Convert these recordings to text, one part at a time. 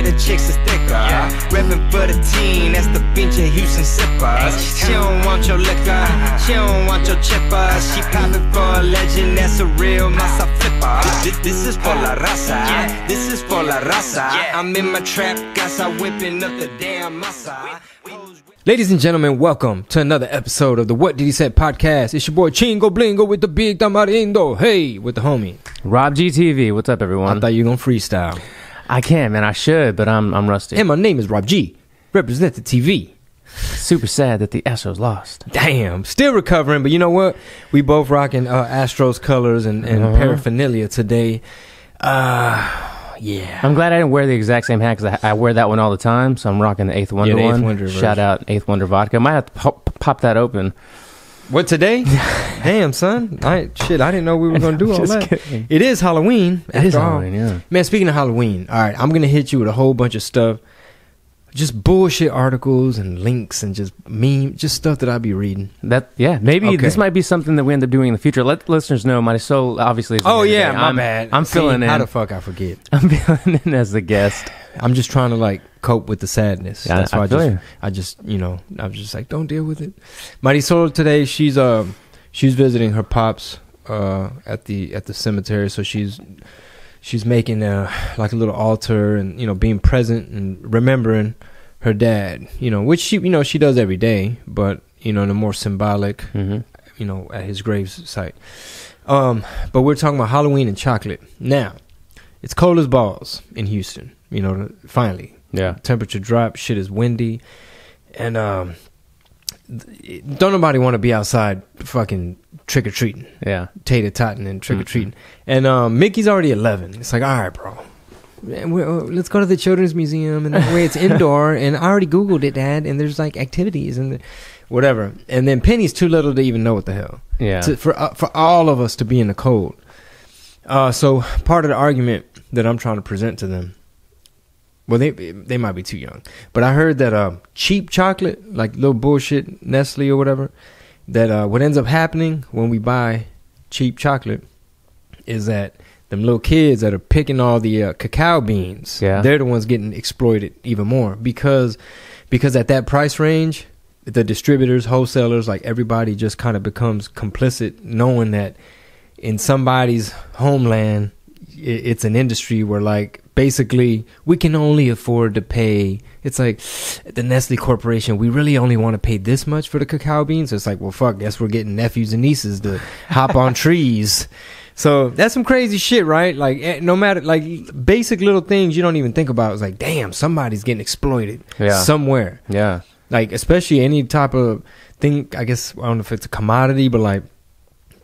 the chicks is thicker. Reppin' for the team, that's the bench of Houston sippers. She don't want your liquor, she don't want your chipper. She poppin' for a legend, that's a real massa flipper. This is for la raza, this is for la raza. I'm in my trap, casa whipping up the damn massa. Ladies and gentlemen, welcome to another episode of the What Did He Say podcast. It's your boy Chingo Blingo with the big tamarindo. Hey, with the homie Rob GTV. What's up, everyone? I thought you were gonna freestyle. I can, man. I should, but I'm rusty. And my name is Rob G. Represent the TV. Super sad that the Astros lost. Damn, still recovering, but you know what? We both rocking Astros colors and paraphernalia today. Yeah. I'm glad I didn't wear the exact same hat because I wear that one all the time, so I'm rocking the Eighth Wonder one. Wonder Shout out Eighth Wonder Vodka. Might have to pop that open. What, today? Damn, son. I didn't know we were going to do all that. Kidding. It is Halloween. It is Halloween, yeah. Man, speaking of Halloween, all right, I'm going to hit you with a whole bunch of stuff. Just bullshit articles and links and just stuff that I'll be reading. Maybe this might be something that we end up doing in the future. Let listeners know. My soul obviously is my bad. I'm filling in. How the fuck I forget? I'm filling in as the guest. I'm just trying to cope with the sadness. Yeah, that's why I just I'm just like, don't deal with it. Marisol today, she's visiting her pops at the cemetery, so she's making a little altar and being present and remembering her dad, which she does every day, but in a more symbolic at his grave site. But we're talking about Halloween and chocolate. Now, it's cold as balls in Houston, finally. Yeah. Temperature dropped, shit is windy, and don't nobody want to be outside fucking trick-or-treating. Yeah. Tater-totting and trick-or-treating. And Mickey's already 11. It's like, all right, bro. Let's go to the Children's Museum, and that way it's indoor, and I already Googled it, Dad, and there's activities and whatever. And then Penny's too little to even know what the hell. Yeah. For all of us to be in the cold. So part of the argument that I'm trying to present to them, well, they might be too young, but I heard that cheap chocolate, like little bullshit Nestle or whatever, that what ends up happening when we buy cheap chocolate is that them little kids that are picking all the cacao beans, they're the ones getting exploited even more because at that price range, the distributors, wholesalers, everybody just kind of becomes complicit, knowing that in somebody's homeland, it's an industry where basically we can only afford to pay. It's like the Nestle Corporation, we really only want to pay this much for the cacao beans. So it's like, well, fuck, guess we're getting nephews and nieces to hop on trees. So that's some crazy shit, right? No matter, basic little things you don't even think about. It's like, damn, somebody's getting exploited somewhere. Yeah. Especially any type of thing, I guess, I don't know if it's a commodity, but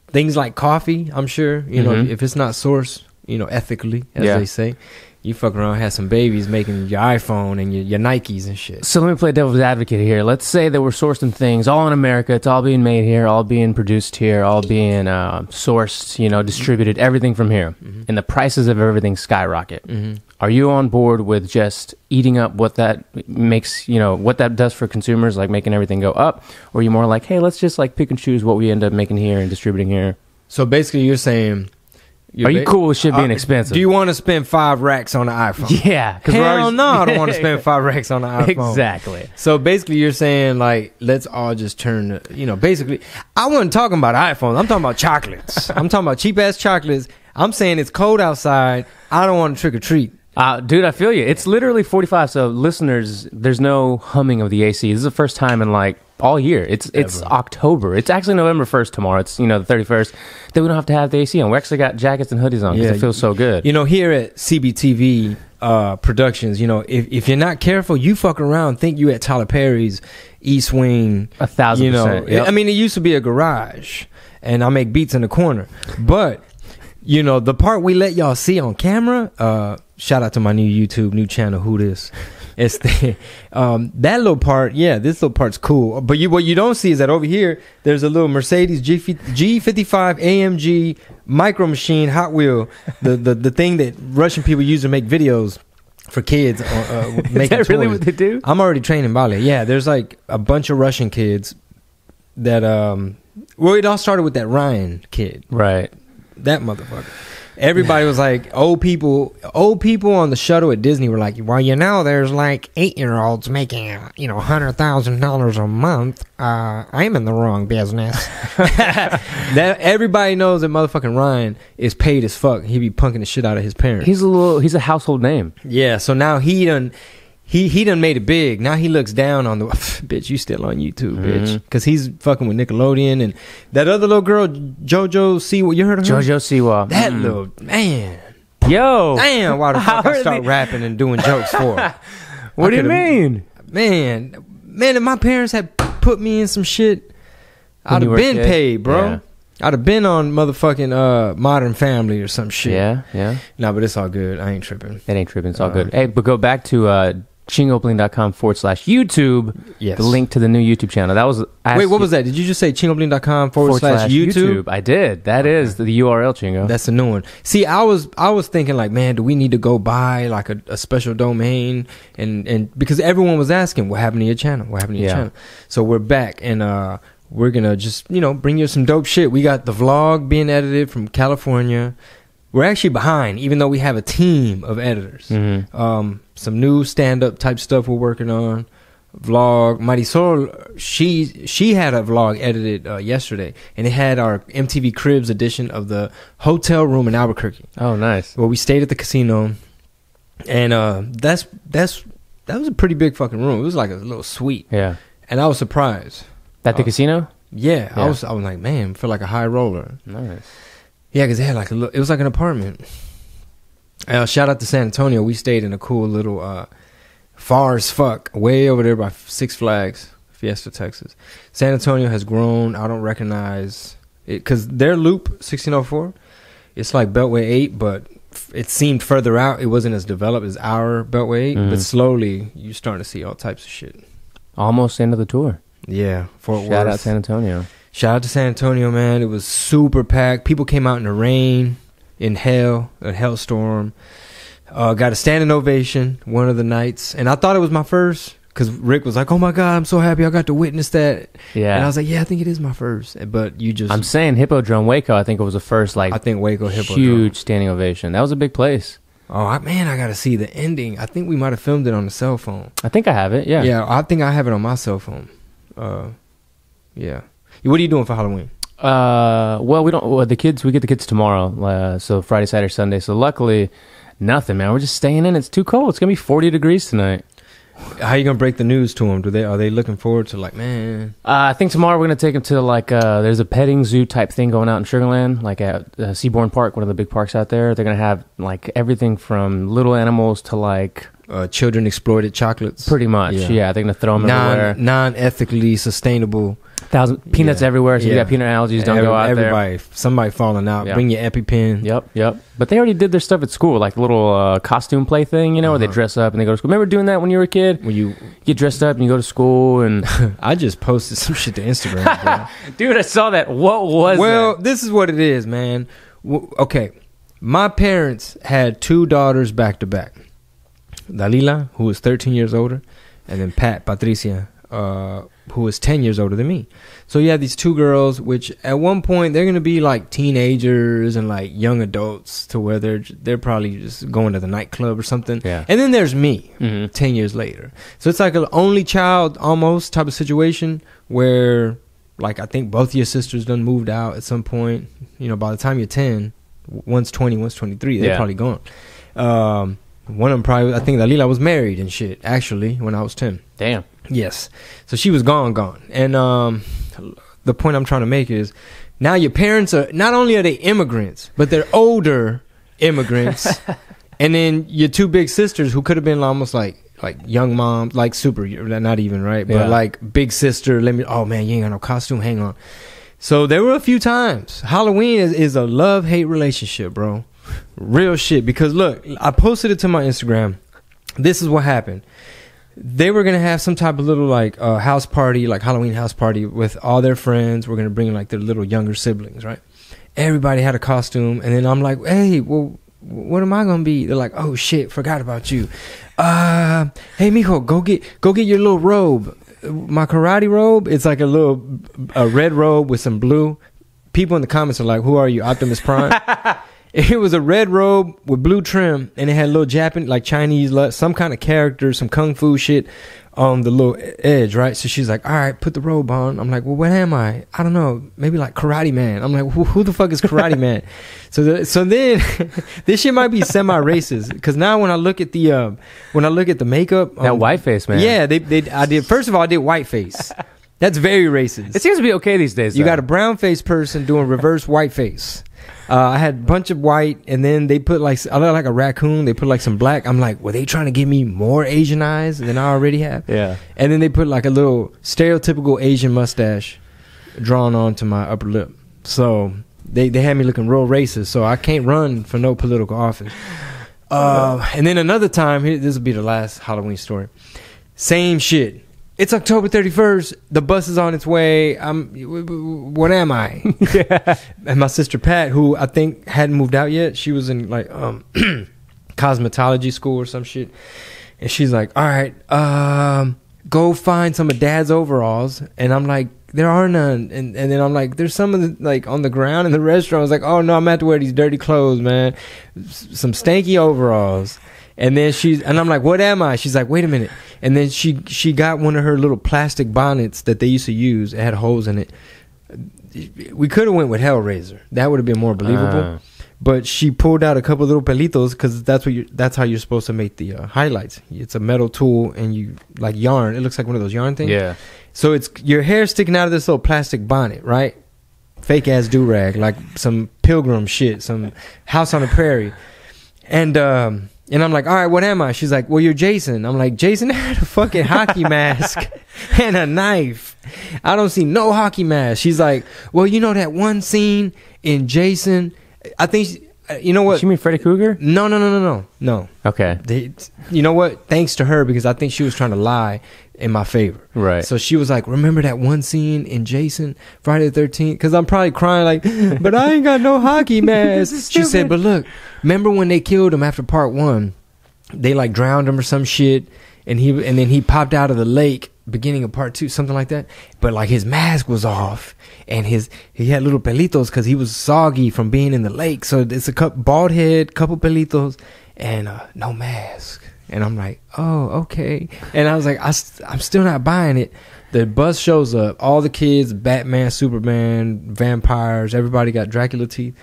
things like coffee, I'm sure, if it's not sourced, ethically, as they say, you fuck around, have some babies making your iPhone and your Nikes and shit. So let me play devil's advocate here. Let's say that we're sourcing things all in America. It's all being made here, all being produced here, all being sourced, distributed, everything from here. Mm-hmm. And the prices of everything skyrocket. Mm-hmm. Are you on board with just eating up what that makes, what that does for consumers, making everything go up? Or are you more like, hey, let's just pick and choose what we end up making here and distributing here? So basically you're saying... Are you cool with shit being expensive? Do you want to spend 5 racks on the iPhone? Yeah. Hell no, I don't want to spend 5 racks on the iPhone. Exactly. So basically you're saying let's all just turn basically, I wasn't talking about iPhones. I'm talking about chocolates. I'm talking about cheap ass chocolates. I'm saying it's cold outside. I don't want to trick or treat. Dude, I feel you. It's literally 45. So listeners, there's no humming of the AC. This is the first time in all year. It's October. It's actually November 1st tomorrow. It's the 31st. Then we don't have to have the AC on. We actually got jackets and hoodies on because it feels so good. Here at CBTV Productions, if you're not careful, you fuck around, think you at Tyler Perry's East Wing. 1,000%. Yep. I mean, it used to be a garage, and I make beats in the corner, but. The part we let y'all see on camera, shout out to my new channel, Who This? It's that little part, this little part's cool. But what you don't see is that over here, there's a little Mercedes G55 AMG micro machine Hot Wheel, the thing that Russian people use to make videos for kids. Making is that really what they do? I'm already training ballet. Yeah, there's a bunch of Russian kids that, it all started with that Ryan kid. Right. That motherfucker. Everybody was like, old people on the shuttle at Disney were like, well, you know, there's like 8-year-olds making, $100,000 a month. I'm in the wrong business. That everybody knows that motherfucking Ryan is paid as fuck. He be punking the shit out of his parents. He's a household name. Yeah, so now he done made it big. Now he looks down on the bitch. You still on YouTube, bitch? Because he's fucking with Nickelodeon and that other little girl, JoJo Siwa. You heard of her? JoJo Siwa. That little man. Yo, damn. Why the fuck I start rapping and doing jokes for? What do you mean, man? If my parents had put me in some shit, I'd have been paid, bro. Yeah. I'd have been on motherfucking Modern Family or some shit. Yeah. No, but it's all good. I ain't tripping. It ain't tripping. It's all good. Hey, but go back to chingobling.com/YouTube. Yes. The link to the new YouTube channel. That was... Wait, what was that? Did you just say chingobling.com/YouTube? I did. That is the URL, Chingo. That's the new one. See, I was thinking like, man, do we need to go buy like a special domain? And because everyone was asking, what happened to your channel? What happened to your channel? So we're back and we're gonna just, bring you some dope shit. We got the vlog being edited from California. We're actually behind, even though we have a team of editors. Some new stand-up type stuff we're working on. Vlog. Marisol, she had a vlog edited yesterday, and it had our MTV Cribs edition of the hotel room in Albuquerque. Oh, nice. Well, we stayed at the casino, and that was a pretty big fucking room. It was like a little suite. Yeah. And I was surprised. At the casino? Yeah. I was like, man, I feel like a high roller. Nice. Yeah, because they had it was like an apartment. Shout out to San Antonio. We stayed in a cool little, far as fuck, way over there by Six Flags, Fiesta, Texas. San Antonio has grown. I don't recognize it because their loop, 1604, it's like Beltway 8, but it seemed further out. It wasn't as developed as our Beltway 8, but slowly you're starting to see all types of shit. Almost end of the tour. Yeah, Fort Worth. Shout out San Antonio. Shout out to San Antonio, man. It was super packed. People came out in the rain, in a hellstorm. Got a standing ovation one of the nights. And I thought it was my first because Rick was like, oh, my God, I'm so happy I got to witness that. Yeah. And I was like, yeah, I think it is my first. But you just... I'm saying Hippodrome Waco, I think it was the first, I think Waco Hippodrome. Huge standing ovation. That was a big place. Oh, man, I got to see the ending. I think we might have filmed it on the cell phone. I think I have it, yeah. Yeah, I think I have it on my cell phone. Yeah. What are you doing for Halloween? Well, we get the kids tomorrow. So Friday, Saturday, Sunday. So luckily, nothing, man. We're just staying in. It's too cold. It's gonna be 40 degrees tonight. How are you gonna break the news to them? Are they looking forward to man? I think tomorrow we're gonna take them to there's a petting zoo type thing going out in Sugarland, like at Seabourn Park, one of the big parks out there. They're gonna have everything from little animals to children exploited chocolates. Pretty much, yeah. They're gonna throw them everywhere. Non-ethically sustainable. Peanuts everywhere, so you got peanut allergies. Don't go out there. Somebody falling out. Yep. Bring your EpiPen. Yep. But they already did their stuff at school, like the little costume play thing, where they dress up and they go to school. Remember doing that when you were a kid? When you get dressed up and you go to school and... I just posted some shit to Instagram, bro. Dude, I saw that. What was that? Well, this is what it is, man. Okay. My parents had two daughters back to back. Dalila, who was 13 years older, and then Patricia, who was 10 years older than me. So you have these two girls, which at one point they're going to be like teenagers and like young adults to where they're probably just going to the nightclub or something. Yeah. And then there's me 10 years later. So it's like an only child almost type of situation where I think both your sisters done moved out at some point. By the time you're 10, one's 20, one's 23, they're probably gone. One of them probably, I think Dalila was married and shit, actually, when I was 10. Damn. Yes. So she was gone. And the point I'm trying to make is now your parents are, not only are they immigrants, but they're older immigrants. And then your two big sisters who could have been almost like young moms, like super, not even, right? But like big sister, oh man, you ain't got no costume, hang on. So there were a few times. Halloween is a love-hate relationship, bro. Real shit. Because look, I posted it to my Instagram. This is what happened. They were going to have some type of little house party, like Halloween house party with all their friends. We're going to bring their little younger siblings, right? Everybody had a costume. And then I'm like, hey, well, what am I going to be? They're like, oh shit, forgot about you. Hey, mijo, go get your little robe. My karate robe. It's like a red robe with some blue. People in the comments are like, who are you, Optimus Prime? It was a red robe with blue trim, and it had a little Japanese, like Chinese, some kind of character, some kung fu shit on the little edge, right? So she's like, all right, put the robe on. I'm like, well, what am I? I don't know. Maybe like Karate Man. I'm like, who the fuck is Karate Man? So then this shit might be semi-racist, because now when I look at the makeup, that white face, man. Yeah, I did. First of all, I did white face. That's very racist. It seems to be okay these days. You got a brown face person doing reverse white face. I had a bunch of white, and then they put I look like a raccoon. They put like some black. I'm like, were they trying to give me more Asian eyes than I already have? Yeah. And then they put like a little stereotypical Asian mustache drawn onto my upper lip. So they had me looking real racist. So I can't run for no political office. And then another time, this will be the last Halloween story. Same shit. It's October 31st. The bus is on its way. What am I? Yeah. And my sister Pat, who I think hadn't moved out yet, she was in like cosmetology school or some shit. And she's like, all right, go find some of Dad's overalls. And I'm like, there are none. And then I'm like, there's some of the, like on the ground in the restaurant. I was like, oh no, I'm gonna have to wear these dirty clothes, man. Some stanky overalls. And then I'm like, what am I? She's like, wait a minute. And then she got one of her little plastic bonnets that they used to use. It had holes in it. We could have went with Hellraiser. That would have been more believable. But she pulled out a couple of little pelitos, because that's how you're supposed to make the highlights. It's a metal tool, and you like yarn. It looks like one of those yarn things. Yeah. So it's your hair sticking out of this little plastic bonnet, right? Fake ass do-rag, like some pilgrim shit, some house on the prairie. And I'm like, all right, what am I? She's like, well, you're Jason. I'm like, Jason had a fucking hockey mask and a knife. I don't see no hockey mask. She's like, well, you know that one scene in Jason? I think, you know what? You mean Freddy Krueger? No. Okay. You know what? Thanks to her, because I think she was trying to lie in my favor. Right. So she was like, remember that one scene in Jason, Friday the 13th? Because I'm probably crying like, but I ain't got no hockey mask. She said, but look, remember when they killed him after part 1? They like drowned him or some shit, and then he popped out of the lake beginning of part 2, something like that. But like his mask was off, and he had little pelitos because he was soggy from being in the lake. So it's a bald head, couple pelitos, and no mask. And I'm like, oh, okay. And I was like, I'm still not buying it. The bus shows up. All the kids, Batman, Superman, vampires, everybody got Dracula teeth.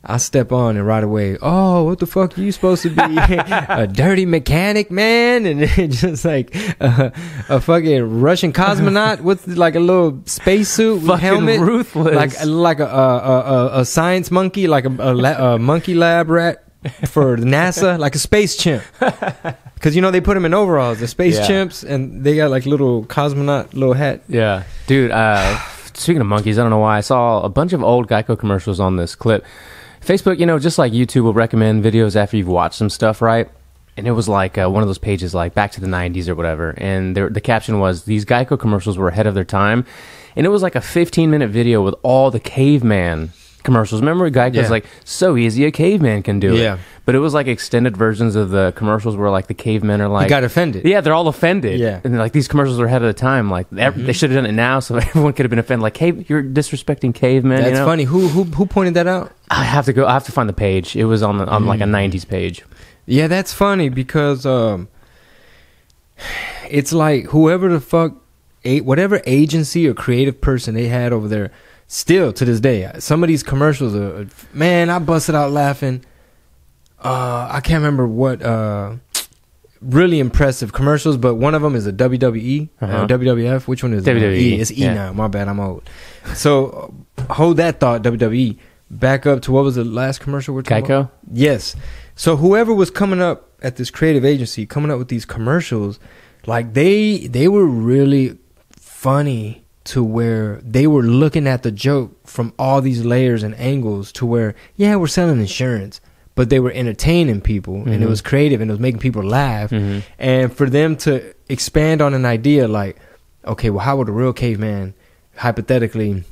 I step on and right away, oh, what the fuck are you supposed to be? A dirty mechanic, man? And it's just like a fucking Russian cosmonaut with like a little spacesuit with helmet. Ruthless. Like a science monkey, like a monkey lab rat for NASA, like a space chimp. Because, you know, they put them in overalls, the space chimps, and they got like little cosmonaut, little hat. Yeah. Dude, speaking of monkeys, I don't know why, I saw a bunch of old Geico commercials on this clip. Facebook, you know, just like YouTube will recommend videos after you've watched some stuff, right? And it was like one of those pages like back to the 90s or whatever. And the caption was, these Geico commercials were ahead of their time. And it was like a 15-minute video with all the caveman commercials. Remember Geico's like, so easy, a caveman can do it. But it was like extended versions of the commercials where like the cavemen are like... You got offended. Yeah, they're all offended. Yeah. And like these commercials are ahead of the time. Like they should have done it now so everyone could have been offended. Like, hey, you're disrespecting cavemen. That's you know? funny. Who pointed that out? I have to find the page. It was on like a 90s page. Yeah, that's funny because it's like whoever the fuck, whatever agency or creative person they had over there, still to this day, some of these commercials are, man, I busted out laughing. I can't remember what really impressive commercials, but one of them is a WWE, WWF. Which one is WWE? E. It's E now. My bad, I'm old. So hold that thought, WWE. Back up to what was the last commercial we're talking about? Geico? Yes. So whoever was coming up at this creative agency, coming up with these commercials, like they were really funny to where they were looking at the joke from all these layers and angles to where, yeah, we're selling insurance, but they were entertaining people and it was creative and it was making people laugh. And for them to expand on an idea like, okay, well, how would a real caveman hypothetically...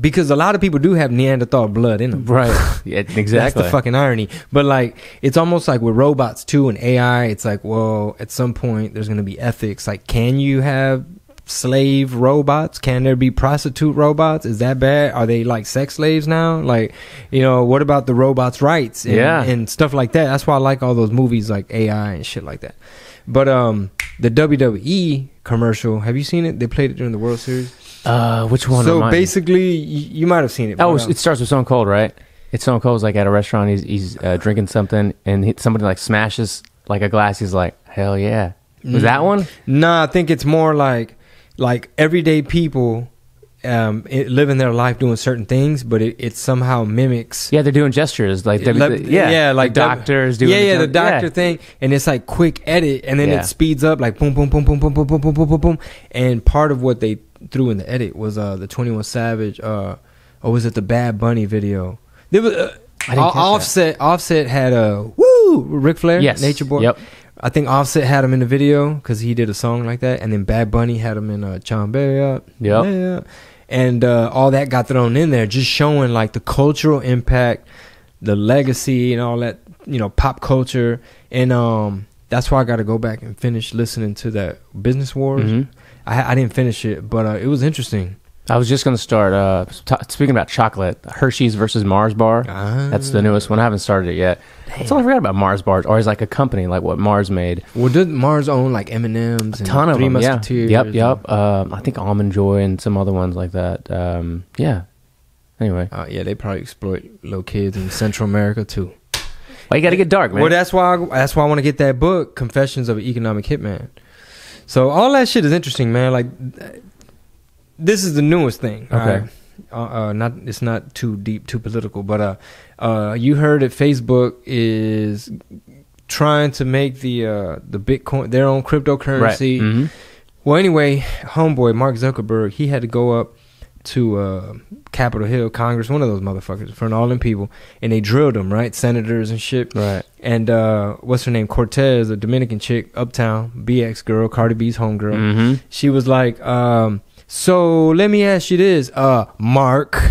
Because a lot of people do have Neanderthal blood in them. Right. Yeah, exactly. That's the fucking irony. But like, it's almost like with robots too and AI, it's like, well, at some point there's going to be ethics. Like, can you have slave robots? Can there be prostitute robots? Is that bad? Are they like sex slaves now? Like, you know, what about the robots' rights and stuff like that? That's why I like all those movies like AI and shit like that. But the WWE commercial, have you seen it? They played it during the World Series. Which one? So basically, you might have seen it. Oh, it starts with Stone Cold, right? It's Stone Cold's like at a restaurant. He's drinking something, and somebody like smashes like a glass. He's like, "Hell yeah!" Was that one? Nah, I think it's more like everyday people living their life doing certain things, but it somehow mimics. Yeah, they're doing gestures like like doctors doing. The doctor thing, and it's like quick edit, and then it speeds up like boom, boom, boom, boom, boom, boom, boom, boom, boom, boom, boom. And part of what they threw in the edit was the 21 Savage. Or was it the Bad Bunny video? There was Offset had a Ric Flair, Nature Boy. Yep. I think Offset had him in the video because he did a song like that, and then Bad Bunny had him in Chambea. Yep. Yeah. And all that got thrown in there, just showing like the cultural impact, the legacy, and all that, you know, pop culture. And that's why I got to go back and finish listening to that Business Wars. Mm-hmm. I didn't finish it, but it was interesting. I was just going to start, speaking about chocolate, Hershey's versus Mars Bar. That's the newest one. I haven't started it yet. That's all I forgot about Mars Bars, or is like a company, like what Mars made. Well, did Mars own like M&M's? A ton of Three them, Musketeers? Yep. I think Almond Joy and some other ones like that. Yeah. Anyway. Yeah, they probably exploit little kids in Central America too. Well, you got to get dark, man. Well, that's why I want to get that book, Confessions of an Economic Hitman. So all that shit is interesting, man. Like, this is the newest thing. Okay. It's not too deep, too political, but you heard that Facebook is trying to make the Bitcoin their own cryptocurrency. Right. Mm-hmm. Well, anyway, homeboy Mark Zuckerberg, he had to go up to Capitol Hill, Congress, one of those motherfuckers, in front of all them people, and they drilled them, right? Senators and shit. Right. And what's her name? Cortez, a Dominican chick, Uptown, BX girl, Cardi B's homegirl. Mm-hmm. She was like, so let me ask you this, Mark.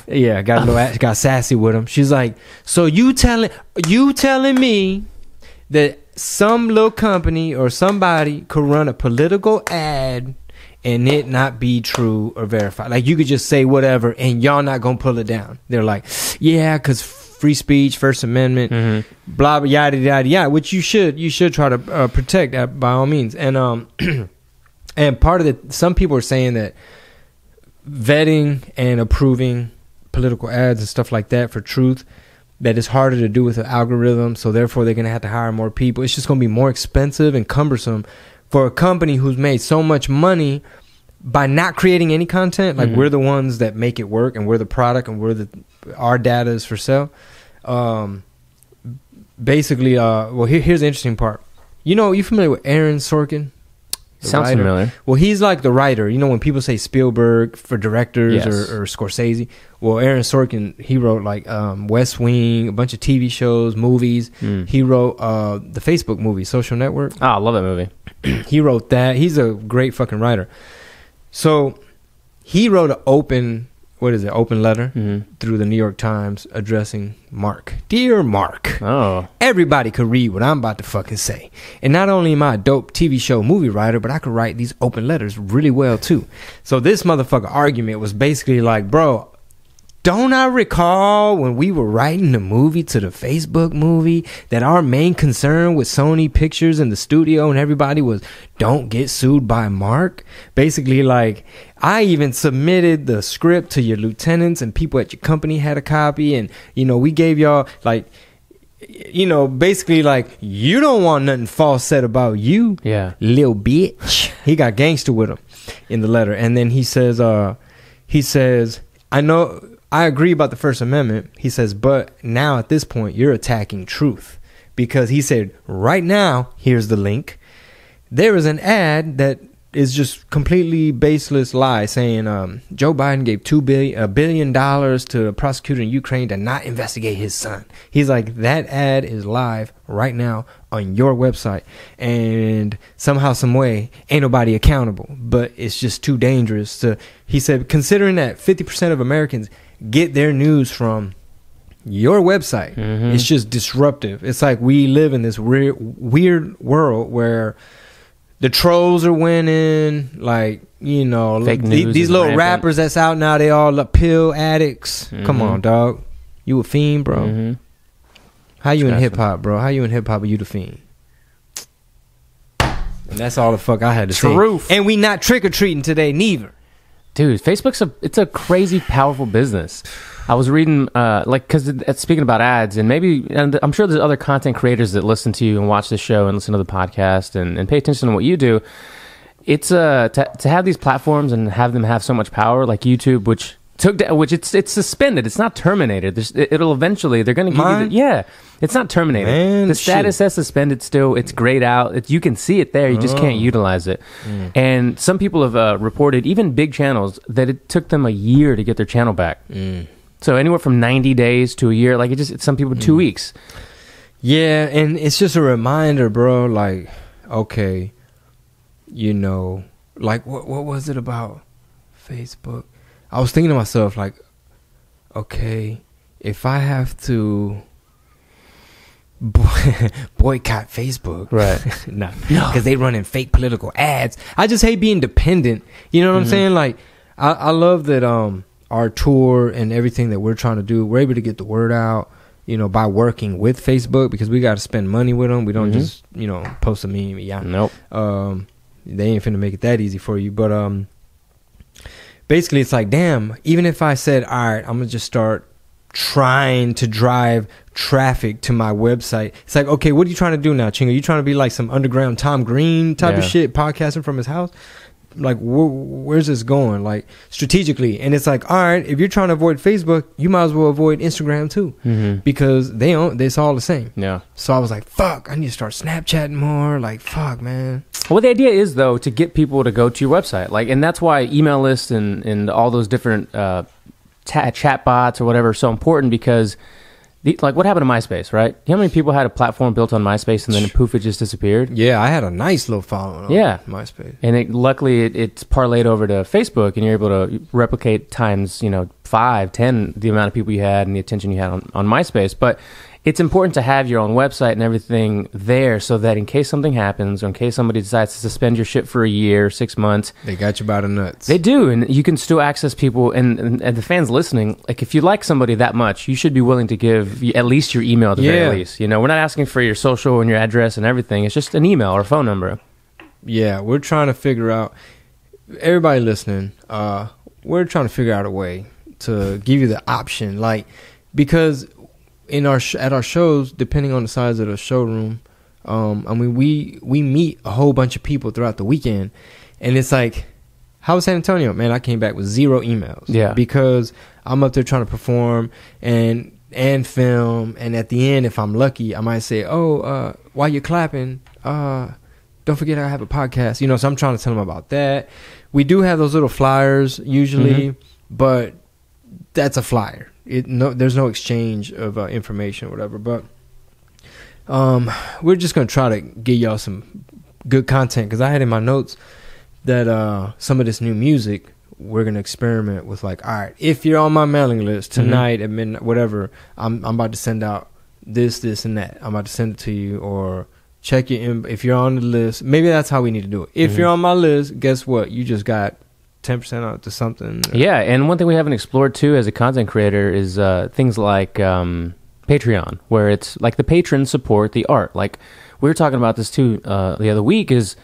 Yeah, got sassy with him. She's like, so you telling me that some little company or somebody could run a political ad and it not be true or verified? Like, you could just say whatever and y'all not gonna pull it down. They're like, yeah, because free speech, First Amendment, blah, blah, yada, yada, yada, which you should try to protect that by all means. And and part of it, some people are saying that vetting and approving political ads and stuff like that for truth, that it's harder to do with the algorithm, so therefore they're going to have to hire more people. It's just going to be more expensive and cumbersome for a company who's made so much money by not creating any content. Like, we're the ones that make it work, and we're the product, and our data is for sale. Basically, well, here's the interesting part. You familiar with Aaron Sorkin? Sounds writer? familiar. Well, he's like the writer. You know, when people say Spielberg for directors or Scorsese, well, Aaron Sorkin, he wrote like West Wing, a bunch of TV shows, movies. He wrote the Facebook movie, Social Network. Oh, I love that movie. He wrote that. He's a great fucking writer. So he wrote an open letter through the New York Times addressing Mark. Dear Mark. Oh. Everybody could read what I'm about to fucking say. And not only am I a dope TV show movie writer, but I could write these open letters really well too. So this motherfucker argument was basically like, bro, don't I recall when we were writing the movie to the Facebook movie that our main concern with Sony Pictures and the studio and everybody was don't get sued by Mark? Basically, like, I even submitted the script to your lieutenants and people at your company had a copy, and, we gave y'all, like, basically, like, you don't want nothing false said about you, little bitch. He got gangster with him in the letter. And then he says, I agree about the First Amendment. He says, but now at this point, you're attacking truth. Because he said, right now, here's the link. There is an ad that is just completely baseless lie saying Joe Biden gave $1 billion to a prosecutor in Ukraine to not investigate his son. He's like, that ad is live right now on your website. And somehow, some way, ain't nobody accountable. But it's just too dangerous to, he said, considering that 50% of Americans get their news from your website. It's just disruptive. It's like we live in this weird world where the trolls are winning. Like, you know, Fake news these is little rampant. rappers that's out now, they all pill addicts. Come on, dog. You a fiend, bro. How you in Disgusting. hip hop, bro? How you in hip hop? You the fiend. And that's all the fuck I had to Truth. say. And we not trick or treating today, neither. Dude, Facebook's it's a crazy powerful business. I was reading, because speaking about ads, and I'm sure there's other content creators that listen to you and watch the show and listen to the podcast and pay attention to what you do. It's to have these platforms and have them have so much power, like YouTube, which it's suspended. It's not terminated. It'll eventually, they're going to give you it's not terminated. Man, the status says suspended still. It's grayed out. You can see it there. You just can't utilize it. And some people have reported, even big channels, that it took them a year to get their channel back. So anywhere from 90 days to a year, like it's some people 2 weeks. Yeah, and it's just a reminder, bro, like, okay, you know, like what was it about Facebook? I was thinking to myself, like, okay, if I have to boycott Facebook, Right? no, because they running fake political ads. I just hate being dependent. You know what I'm saying? Like, I love that our tour and everything that we're trying to do, we're able to get the word out, you know, by working with Facebook, because we got to spend money with them. We don't just, you know, post a meme. Yeah, Nope. They ain't finna make it that easy for you, but basically, it's like, damn, even if I said, all right, I'm going to just start trying to drive traffic to my website. It's like, okay, what are you trying to do now, Chingo? You trying to be like some underground Tom Green type of shit, podcasting from his house? Like, where's this going? Like, strategically. And it's like, all right, if you're trying to avoid Facebook, you might as well avoid Instagram too, because it's all the same. Yeah. So I was like, fuck, I need to start Snapchatting more. Like, fuck, man. Well, the idea is, though, to get people to go to your website. Like, and that's why email lists and all those different chat bots or whatever are so important, because like what happened to MySpace, right? You know how many people had a platform built on MySpace and then poof, it just disappeared? Yeah, I had a nice little following on MySpace. And luckily it's parlayed over to Facebook, and you're able to replicate times, 5, 10 the amount of people you had and the attention you had on MySpace. But it's important to have your own website and everything there, so that in case something happens, or in case somebody decides to suspend your shit for a year, 6 months, they got you by the nuts. They do, and you can still access people. And the fans listening, like, if you like somebody that much, you should be willing to give at least your email at the very least. We're not asking for your social and your address and everything. It's just an email or a phone number. Yeah, we're trying to figure out, everybody listening, we're trying to figure out a way to give you the option, like, because at our shows, depending on the size of the showroom, we meet a whole bunch of people throughout the weekend, and it's like, how was San Antonio? Man, I came back with 0 emails. Yeah, because I'm up there trying to perform and film, and at the end, if I'm lucky, I might say, while you're clapping, don't forget I have a podcast. So I'm trying to tell them about that. We do have those little flyers usually, but that's a flyer. There's no exchange of information or whatever, but we're just gonna try to get y'all some good content, because I had in my notes that some of this new music we're gonna experiment with. Like, all right, if you're on my mailing list tonight at midnight, whatever, I'm about to send out this and that. I'm about to send it to you, or check your if you're on the list. Maybe that's how we need to do it. If you're on my list, guess what? You just got 10% out to something. Yeah, and one thing we haven't explored too as a content creator is things like Patreon, where it's like the patron support the art. Like, we were talking about this too the other week, is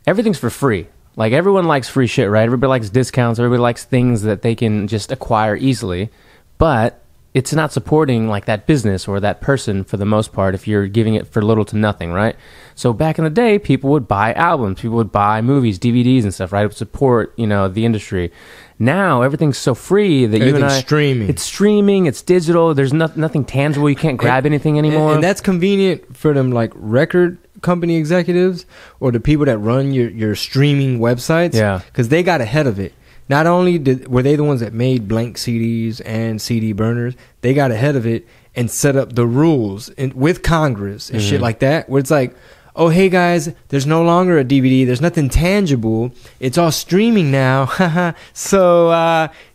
everything's for free. Like, everyone likes free shit, right? Everybody likes discounts. Everybody likes things that they can just acquire easily. But it's not supporting like that business or that person for the most part if you're giving it for little to nothing, right? So back in the day, people would buy albums, people would buy movies, DVDs and stuff, right? It would support, the industry. Now everything's so free that you and I, it's streaming, it's digital. There's nothing tangible. You can't grab anything anymore. And that's convenient for them, like record company executives or the people that run your streaming websites. Yeah, because they got ahead of it. Not only were they the ones that made blank CDs and CD burners, they got ahead of it and set up the rules with Congress and shit like that, where it's like, oh, hey guys, there's no longer a DVD. There's nothing tangible. It's all streaming now. So,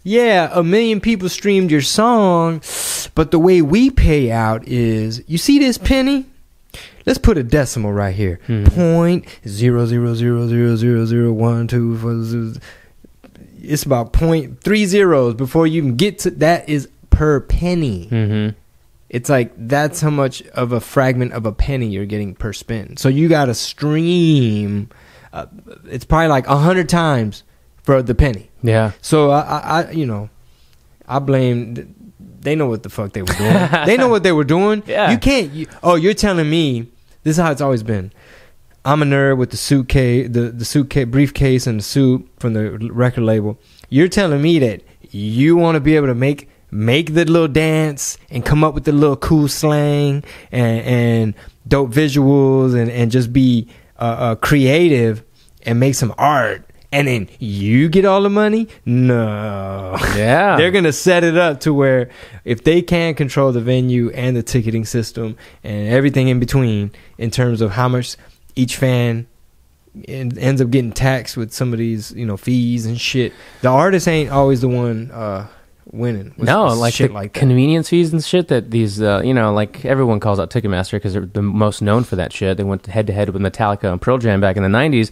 1 million people streamed your song, but the way we pay out is, you see this penny? let's put a decimal right here. Point 0.0000012. It's about 0.3 zeros before you can get to that is per penny. Mm-hmm. It's like that's how much of a fragment of a penny you're getting per spin. So you got to stream. It's probably like 100 times for the penny. Yeah. So I blame. They know what the fuck they were doing. They know what they were doing. Yeah. You can't. You're telling me this is how it's always been. I'm a nerd with the suitcase, the suitcase, briefcase, and the suit from the record label. You're telling me that you want to be able to make the little dance and come up with the little cool slang and dope visuals and just be creative and make some art, and then you get all the money? No. Yeah. They're going to set it up to where if they can control the venue and the ticketing system and everything in between in terms of how much each fan ends up getting taxed with some of these, fees and shit. The artist ain't always the one winning. No, like shit the like that. convenience fees and shit that these, like everyone calls out Ticketmaster because they're the most known for that shit. They went head to head with Metallica and Pearl Jam back in the 90s.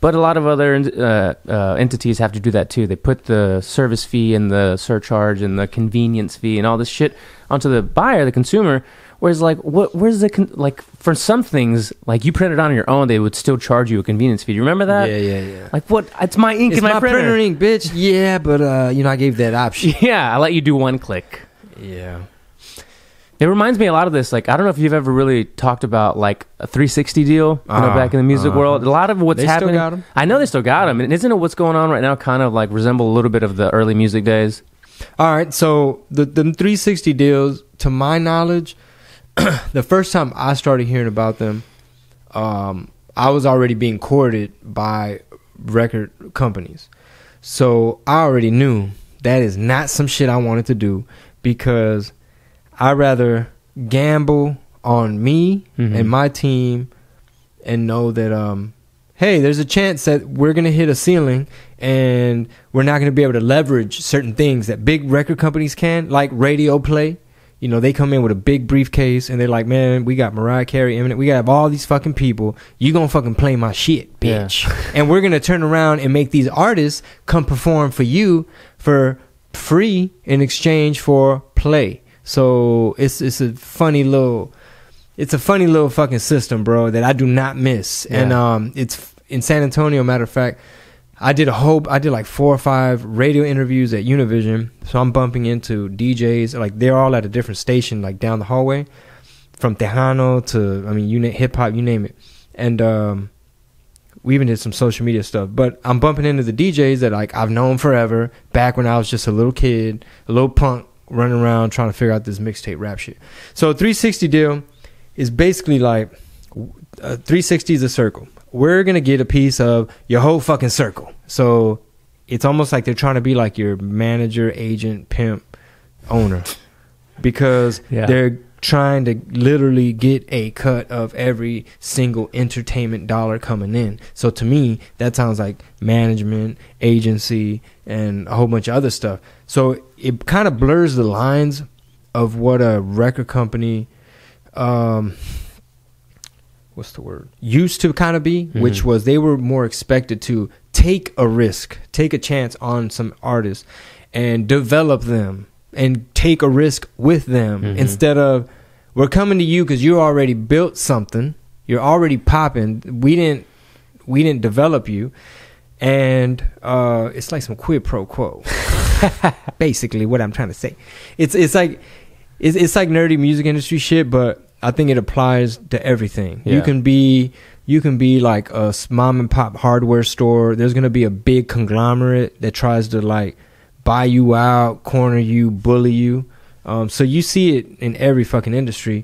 But a lot of other entities have to do that too. They put the service fee and the surcharge and the convenience fee and all this shit onto the buyer, the consumer. Whereas, like, where's like for some things, like you print it on your own, they would still charge you a convenience fee. Do you remember that? Yeah. Like, what? It's my ink It's in my printer. ink, bitch. Yeah, but I gave that option. Yeah, I let you do one click. Yeah. It reminds me a lot of this. Like, I don't know if you've ever really talked about like a 360 deal, back in the music world. A lot of what's happening. Still got 'em? I know they still got them, and isn't it what's going on right now? Kind of like resemble a little bit of the early music days. All right, so the 360 deals, to my knowledge, the first time I started hearing about them, I was already being courted by record companies. So I already knew that is not some shit I wanted to do, because I'd rather gamble on me and my team and know that, hey, there's a chance that we're going to hit a ceiling and we're not going to be able to leverage certain things that big record companies can, like radio play. They come in with a big briefcase and they're like, man, we got Mariah Carey, Eminem, we got all these fucking people. You gonna fucking play my shit, bitch. Yeah. And we're gonna turn around and make these artists come perform for you for free in exchange for play. So it's a funny little fucking system, bro, that I do not miss. Yeah. And it's in San Antonio, matter of fact. I did like 4 or 5 radio interviews at Univision. So I'm bumping into DJs. Like, they're all at a different station, like down the hallway, from Tejano to, hip hop, you name it. And we even did some social media stuff. But I'm bumping into the DJs that, like, I've known forever, back when I was just a little kid, a little punk, running around trying to figure out this mixtape rap shit. So a 360 deal is basically like, 360 is a circle. We're going to get a piece of your whole fucking circle. So it's almost like they're trying to be like your manager, agent, pimp, owner. Because they're trying to literally get a cut of every single entertainment dollar coming in. So to me, that sounds like management, agency, and a whole bunch of other stuff. So it kind of blurs the lines of what a record company... what's the word? Used to kind of be, which was they were more expected to take a risk, take a chance on some artists and develop them and take a risk with them instead of, we're coming to you because you already built something, you're already popping, we didn't develop you, and it's like some quid pro quo. Basically what I'm trying to say. It's like nerdy music industry shit, but I think it applies to everything. Yeah. You can be like a mom and pop hardware store. There's going to be a big conglomerate that tries to like buy you out, corner you, bully you. So you see it in every fucking industry.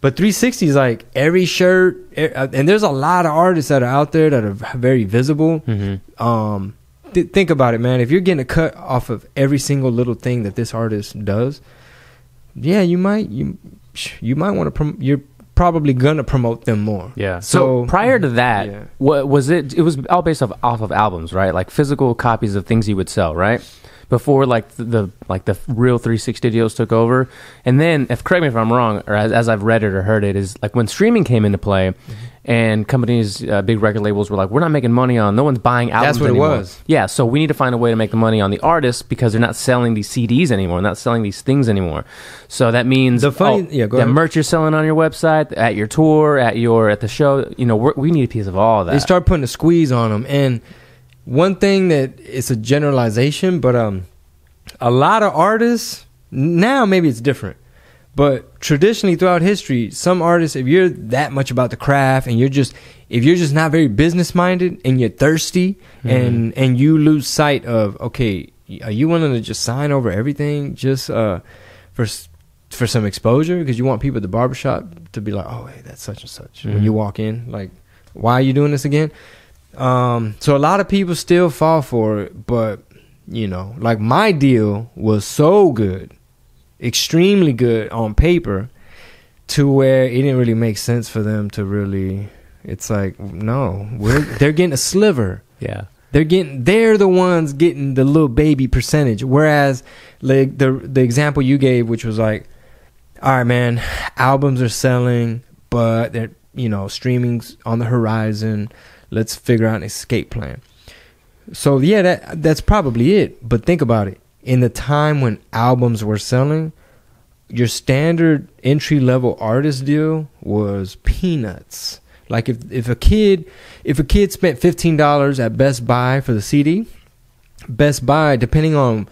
But 360 is like every shirt, and there's a lot of artists that are out there that are very visible. Think about it, man. If you're getting a cut off of every single little thing that this artist does, yeah, you might want to. You're probably gonna promote them more. Yeah. So prior to that, what was it? It was all based off of albums, right? Like physical copies of things you would sell, right? before like the real 360 deals took over. And then, correct me if I'm wrong, or as I've read it or heard it, is like when streaming came into play, and companies, big record labels were like, we're not making money on, no one's buying albums anymore. That's what it was. Yeah, so we need to find a way to make the money on the artists because they're not selling these CDs anymore, not selling these things anymore. So that means that merch you're selling on your website, at your tour, at the show, you know, we need a piece of all of that. They start putting a squeeze on them. And one thing that it's a generalization, but a lot of artists, now maybe it's different, but traditionally throughout history, some artists, if you're that much about the craft and if you're just not very business minded and you're thirsty and you lose sight of, okay, are you willing to just sign over everything just for some exposure because you want people at the barbershop to be like, oh, hey, that's such and such. When you walk in, like, why are you doing this again? So a lot of people still fall for it, but you know, like my deal was so good, extremely good on paper, to where it didn't really make sense for them to really. It's like, no, they're getting a sliver. Yeah, they're the ones getting the little baby percentage. Whereas, like the example you gave, which was like, all right, man, albums are selling, but they're, you know, streaming's on the horizon. Let's figure out an escape plan. So yeah, that's probably it. But think about it. In the time when albums were selling, your standard entry-level artist deal was peanuts. Like if a kid spent $15 at Best Buy for the CD, Best Buy, depending on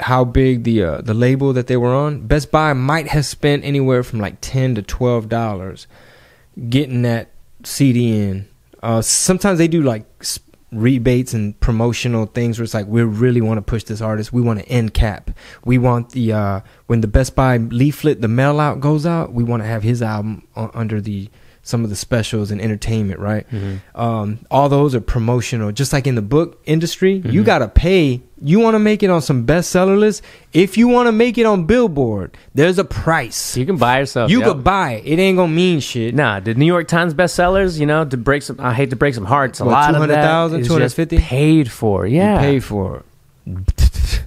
how big the label that they were on, Best Buy might have spent anywhere from like $10 to $12 getting that CD in. Sometimes they do like rebates and promotional things where it's like, we really want to push this artist, we want an end cap, we want the when the Best Buy leaflet, the mail out goes out, we want to have his album under some of the specials and entertainment, right? All those are promotional. Just like in the book industry, you gotta pay. You want to make it on some bestseller lists. If you want to make it on Billboard, there's a price. You can buy yourself. You could buy it. It ain't gonna mean shit. Nah, the New York Times bestsellers, you know, I hate to break some hearts. A lot of that is 250 just paid for. Yeah, you pay for it.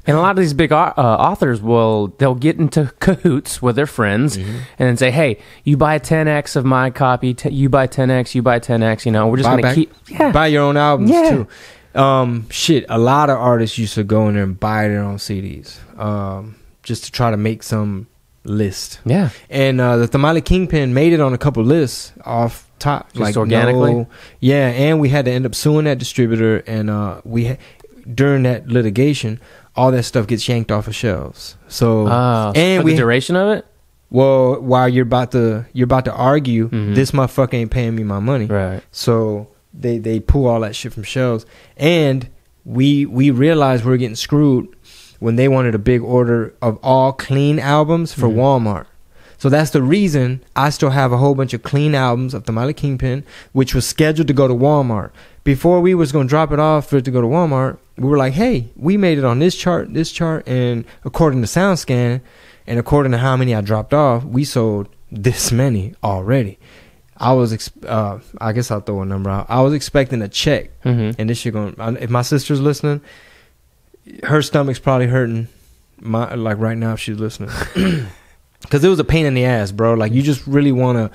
And a lot of these big authors they'll get into cahoots with their friends and then say, hey, you buy 10x of my copy, you buy 10x, you buy 10x, you know, we're just going to buy your own albums too. Shit, a lot of artists used to go in there and buy their own CDs just to try to make some list. Yeah. And the Tamale Kingpin made it on a couple lists off top. Just like organically? And we had to end up suing that distributor, and during that litigation, all that stuff gets yanked off of shelves. So, and the duration of it. Well, while you're about to argue, this motherfucker ain't paying me my money. Right. So they pull all that shit from shelves, and we realized we were getting screwed when they wanted a big order of all clean albums for Walmart. So that's the reason I still have a whole bunch of clean albums of Tamale Kingpin, which was scheduled to go to Walmart. Before we was going to drop it off for it to go to Walmart, we were like, hey, we made it on this chart, and according to SoundScan, and according to how many I dropped off, we sold this many already. I was, I guess I'll throw a number out. I was expecting a check, and this shit going, if my sister's listening, her stomach's probably hurting, like right now if she's listening. Because it was a pain in the ass, bro. Like, you just really want to,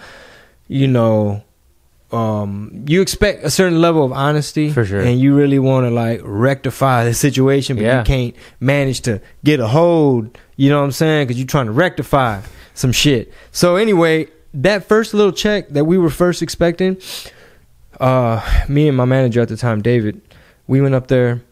you know, you expect a certain level of honesty. For sure. And you really want to, like, rectify the situation, but you can't manage to get a hold, you know what I'm saying? Because you're trying to rectify some shit. So, anyway, that first little check that we were first expecting, me and my manager at the time, David, we went up there.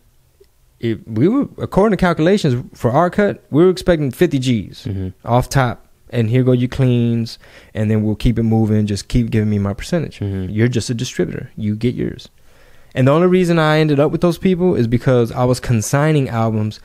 We were, according to calculations for our cut, we were expecting 50 G's off top. And here go your cleans, and then we'll keep it moving. Just keep giving me my percentage. You're just a distributor. You get yours. And the only reason I ended up with those people is because I was consigning albums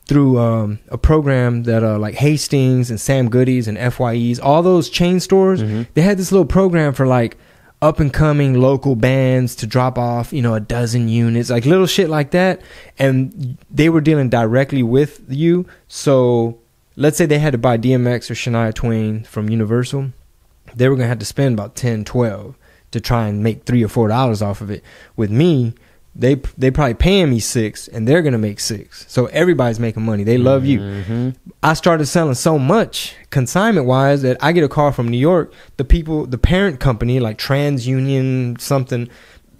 through a program that like Hastings and Sam Goody's and FYE's, all those chain stores. They had this little program for like up and coming local bands to drop off, you know, a dozen units, like little shit like that. And they were dealing directly with you. So let's say they had to buy DMX or Shania Twain from Universal. They were going to have to spend about $10, $12 to try and make $3 or $4 off of it. With me, they probably paying me $6 and they're gonna make $6. So everybody's making money. They love you. I started selling so much consignment wise that I get a call from New York. The parent company, like TransUnion something,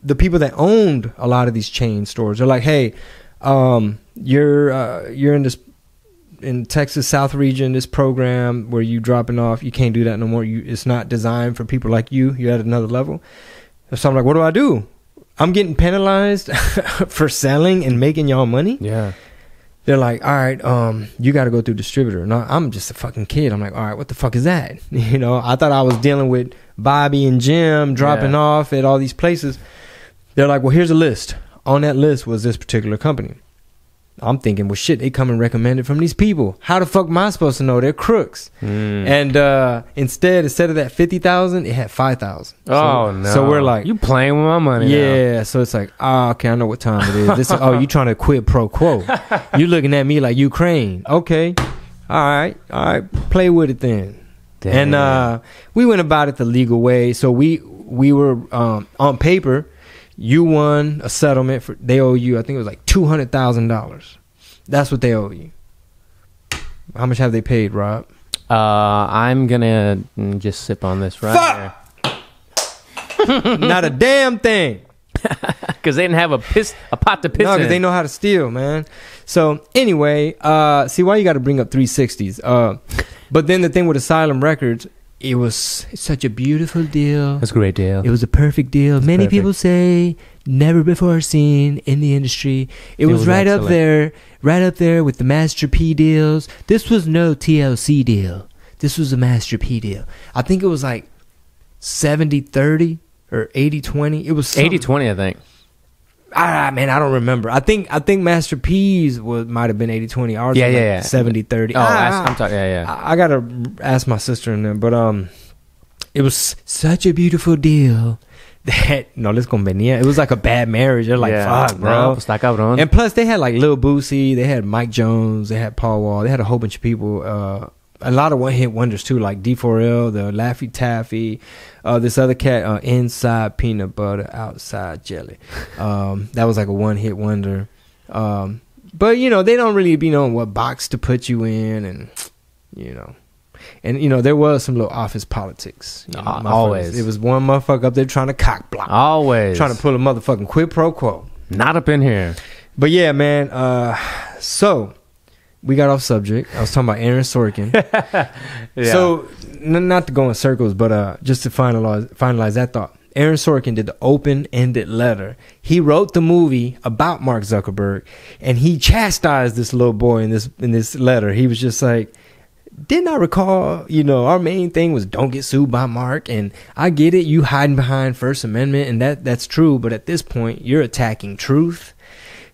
the people that owned a lot of these chain stores, they're like, hey, you're in Texas South region, this program where you dropping off, you can't do that no more. It's not designed for people like you. You're at another level. So I'm like, what do I do? I'm getting penalized for selling and making y'all money. Yeah. They're like, all right, you got to go through distributor. No, I'm just a fucking kid. I'm like, all right, what the fuck is that? You know, I thought I was dealing with Bobby and Jim dropping off at all these places. They're like, well, here's a list. On that list was this particular company. I'm thinking, well, shit, they come and recommend it from these people. How the fuck am I supposed to know? They're crooks. And instead of that 50,000, it had 5,000. Oh no! So we're like, you playing with my money? Yeah. Now. So it's like, okay, I know what time it is. This is, you trying to quid pro quo? You looking at me like Ukraine? Okay, all right, play with it then. Damn. And we went about it the legal way. So we were on paper. You won a settlement for. They owe you, I think it was like $200,000. That's what they owe you. How much have they paid, Rob? I'm gonna just sip on this right here. Not a damn thing. Because they didn't have a pot to piss No, in. because they know how to steal, man. So anyway, see why you got to bring up 360s. But then the thing with Asylum Records. It was such a beautiful deal. That's a great deal. It was a perfect deal. Many people say never before seen in the industry. It was right excellent. Up there with the Master P deals. This was no TLC deal. This was a Master P deal. I think it was like 70-30 or 80-20. It was 80-20, I think. Man, I don't remember. I think Master P's might have been 80-20. Ours was like 70-30. Oh, I'm talking. I gotta ask my sister in there, but it was such a beautiful deal that no les convenía. It was like a bad marriage. They're like, fuck, bro. Pues está cabrón. And plus, they had like Lil Boosie, they had Mike Jones, they had Paul Wall, they had a whole bunch of people. A lot of one-hit wonders too, like D4L, the Laffy Taffy, this other cat, inside peanut butter, outside jelly. That was like a one-hit wonder. But you know, they don't really be knowing what box to put you in, and you know, there was some little office politics. You know, always, it was one motherfucker up there trying to cock block, always trying to pull a motherfucking quid pro quo. Not up in here. But yeah, man. So. We got off subject. I was talking about Aaron Sorkin. So, not to go in circles, but just to finalize that thought. Aaron Sorkin did the open-ended letter. He wrote the movie about Mark Zuckerberg, and he chastised this little boy in this letter. He was just like, didn't I recall, our main thing was don't get sued by Mark, and I get it, you hiding behind First Amendment, and that's true, but at this point, you're attacking truth.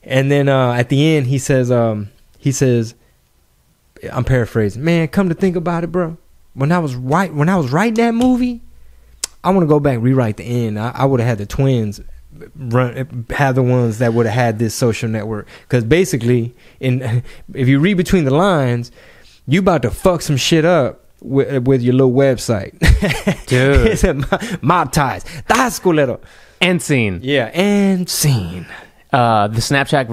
And then at the end, he says, I'm paraphrasing, man, come to think about it, bro. When I was writing that movie, I want to go back and rewrite the end. I would have had the twins have the ones that would have had this social network. Because basically, if you read between the lines, you about to fuck some shit up with your little website. Dude. It's mob ties. That's culero. And scene. Yeah, and scene. The Snapchat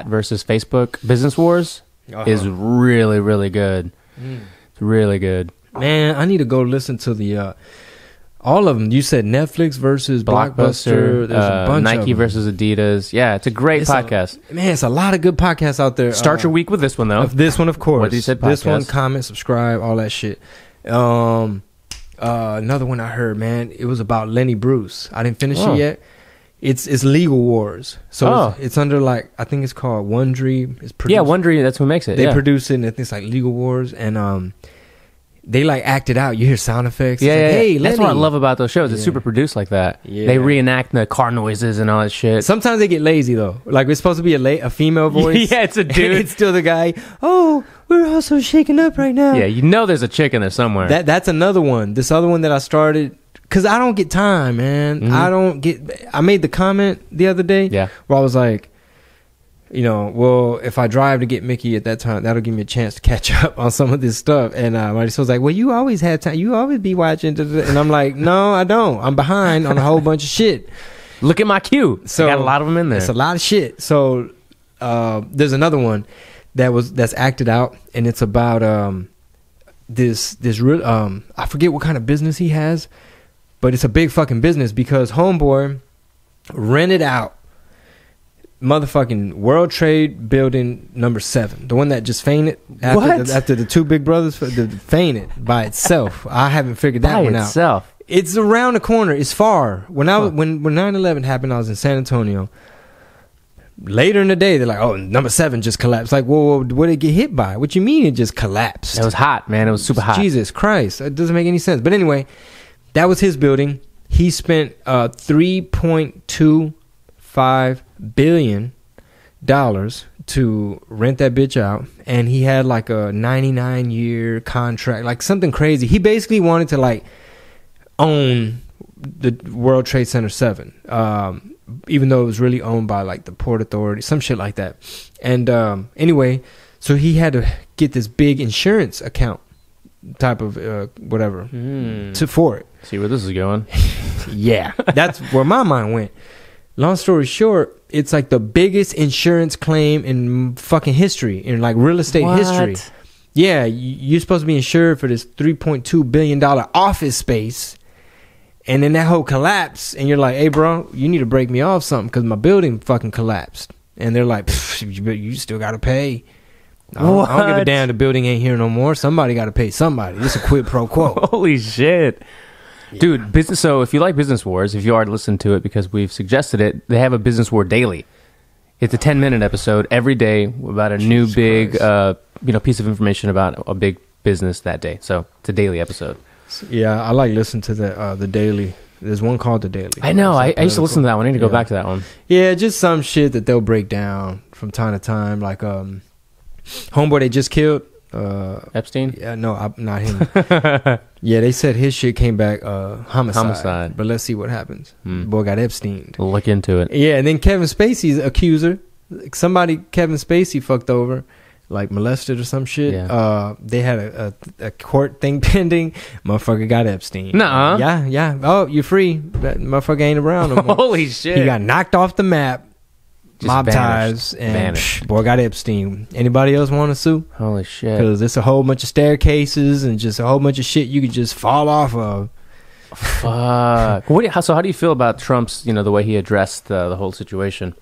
versus Facebook business wars is really, really good. It's really good. Man, I need to go listen to the all of them. You said Netflix versus Blockbuster. There's a bunch Nike of them. versus Adidas. Yeah, it's a great podcast. It's a lot of good podcasts out there. Start your week with this one, though. This one, of course. What you said podcast. This one, comment, subscribe, all that shit. Another one I heard, man, it was about Lenny Bruce. I didn't finish it yet. It's Legal Wars. So it's under like, I think it's called Wondery. It's produced, Wondery, that's who makes it. They produce it, and I think it's like Legal Wars, and they like act it out. You hear sound effects. Yeah, like, hey, that's what I love about those shows. It's super produced like that. Yeah. They reenact the car noises and all that shit. Sometimes they get lazy though. Like it's supposed to be a female voice. Yeah, it's a dude. It's still the guy. Oh, we're all so shaken up right now. Yeah, there's a chick in there somewhere. That's another one. This other one that I started. Because I don't get time, man. I made the comment the other day where I was like, well, if I drive to get Mickey at that time, that'll give me a chance to catch up on some of this stuff. And my sister was like, well, you always have time. You always be watching. And I'm like, no, I don't. I'm behind on a whole bunch of shit. Look at my queue. So I got a lot of them in there. It's a lot of shit. So there's another one that's acted out, and it's about this real I forget what kind of business he has, but it's a big fucking business because homeboy rented out motherfucking World Trade Building number 7, the one that just fainted after the two big brothers fainted by itself. I haven't figured that one out. It's around the corner. It's far. When 9/11 happened, I was in San Antonio. Later in the day, they're like, "Oh, number 7 just collapsed." Like, whoa, what did it get hit by? What you mean it just collapsed? It was hot, man. It was super hot. Jesus Christ, it doesn't make any sense. But anyway, that was his building. He spent $3.25 billion to rent that bitch out, and he had like a 99-year contract, like something crazy. He basically wanted to like own the World Trade Center 7, even though it was really owned by like the Port Authority, some shit like that. And anyway, so he had to get this big insurance account type of whatever for it. See where this is going? Yeah, that's where my mind went. Long story short, it's like the biggest insurance claim in fucking history, in like real estate history. Yeah, you're supposed to be insured for this $3.2 billion office space, and then that whole collapse, and you're like, "Hey, bro, you need to break me off something because my building fucking collapsed." And they're like, "You still got to pay." I don't give a damn. The building ain't here no more. Somebody got to pay somebody. It's a quid pro quo. Holy shit. Yeah. Dude, business. So if you like Business Wars, if you are to listen to it because we've suggested it, they have a Business War daily. It's a 10-minute episode every day about a new big piece of information about a big business that day. So it's a daily episode. Yeah, I like listening to the daily. There's one called The Daily. I know. I used to listen to that one. I need to go back to that one. Yeah, just some shit that they'll break down from time to time. Like homeboy they just killed. Epstein? Yeah, no, not him. Yeah, they said his shit came back homicide. But let's see what happens. Boy got Epstein. We'll look into it. Yeah, and then Kevin Spacey's accuser. Kevin Spacey fucked over, like molested or some shit. Yeah. They had a court thing pending. Motherfucker got Epstein. Nuh-uh. Yeah. Oh, you're free. That motherfucker ain't around no more. Holy shit. He got knocked off the map. Just mob ties, and boy got Epstein. Anybody else want to sue? Holy shit. Because it's a whole bunch of staircases and just a whole bunch of shit you could just fall off of. Fuck. So how do you feel about Trump's, the way he addressed the whole situation?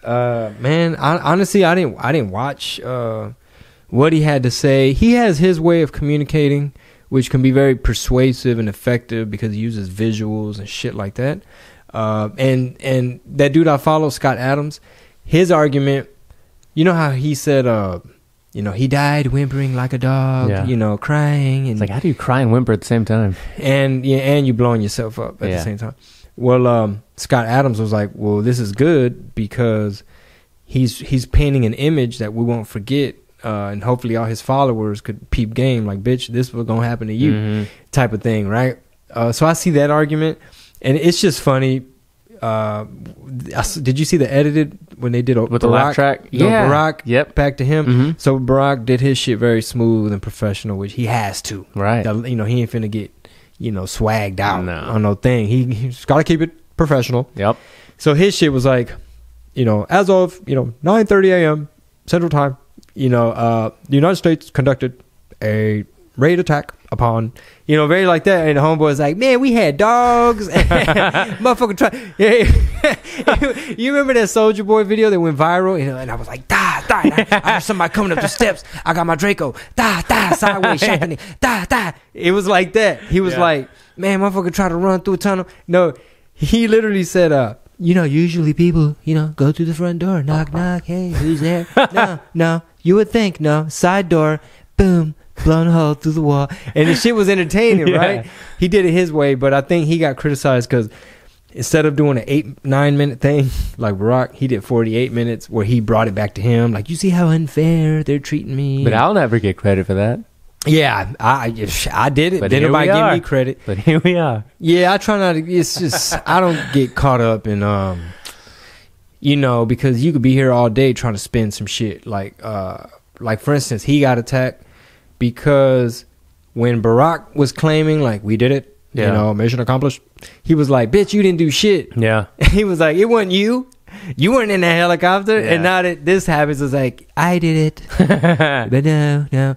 Man, honestly, I didn't watch what he had to say. He has his way of communicating, which can be very persuasive and effective because he uses visuals and shit like that. And that dude I follow, Scott Adams, his argument, you know how he said, he died whimpering like a dog, crying. And it's like, how do you cry and whimper at the same time? And you blowing yourself up at the same time. Well, Scott Adams was like, well, this is good because he's painting an image that we won't forget. And hopefully all his followers could peep game, like, bitch, this was going to happen to you type of thing. Right. So I see that argument. And it's just funny. Did you see the edited when they did with the laugh track? Yeah, Barack. Back to him. So Barack did his shit very smooth and professional, which he has to. Right. He ain't finna get swagged out on no thing. He's got to keep it professional. Yep. So his shit was like, as of 9:30 a.m. Central Time, the United States conducted a raid attack upon, very like that. And the homeboy's like, man, we had dogs. Motherfucker try. Yeah. You remember that Soulja Boy video that went viral? And I was like, die. I heard somebody coming up the steps. I got my Draco. Die, sideways, shacking it. Die. It was like that. He was like, man, motherfucker try to run through a tunnel. No, he literally said, usually people, go through the front door, knock, hey, who's there? No, you would think, no, side door, boom. Blown a hole through the wall, and the shit was entertaining, right? He did it his way, but I think he got criticized because instead of doing an 8-9 minute thing like Barack, he did 48 minutes where he brought it back to him. Like, you see how unfair they're treating me. But I'll never get credit for that. Yeah, I did it. But then nobody give me credit. But here we are. Yeah, I try not to. It's just I don't get caught up in because you could be here all day trying to spin some shit. Like for instance, he got attacked because when Barack was claiming, like, we did it, You know, mission accomplished. He was like, bitch, you didn't do shit. Yeah. He was like, it wasn't you. You weren't in the helicopter. Yeah. And now that this happens, it's like, I did it. But no.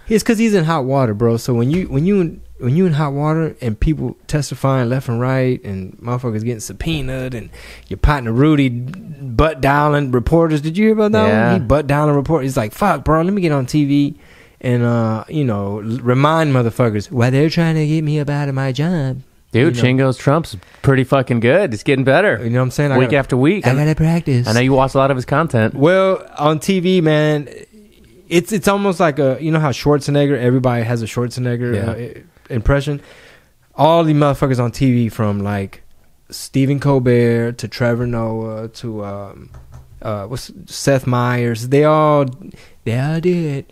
It's because he's in hot water, bro. So when you in hot water and people testifying left and right and motherfuckers getting subpoenaed and your partner Rudy butt dialing reporters. Did you hear about that one? He butt dialing reporters. He's like, fuck, bro, let me get on TV and, remind motherfuckers why they're trying to get me up out of my job. Dude, Chingo's Trump's pretty fucking good. It's getting better. You know what I'm saying? Week after week. I gotta practice. I know you watch a lot of his content. Well, on TV, man, it's almost like you know how Schwarzenegger, everybody has a Schwarzenegger impression. All the motherfuckers on TV, from like Stephen Colbert to Trevor Noah to Seth Meyers, they all did.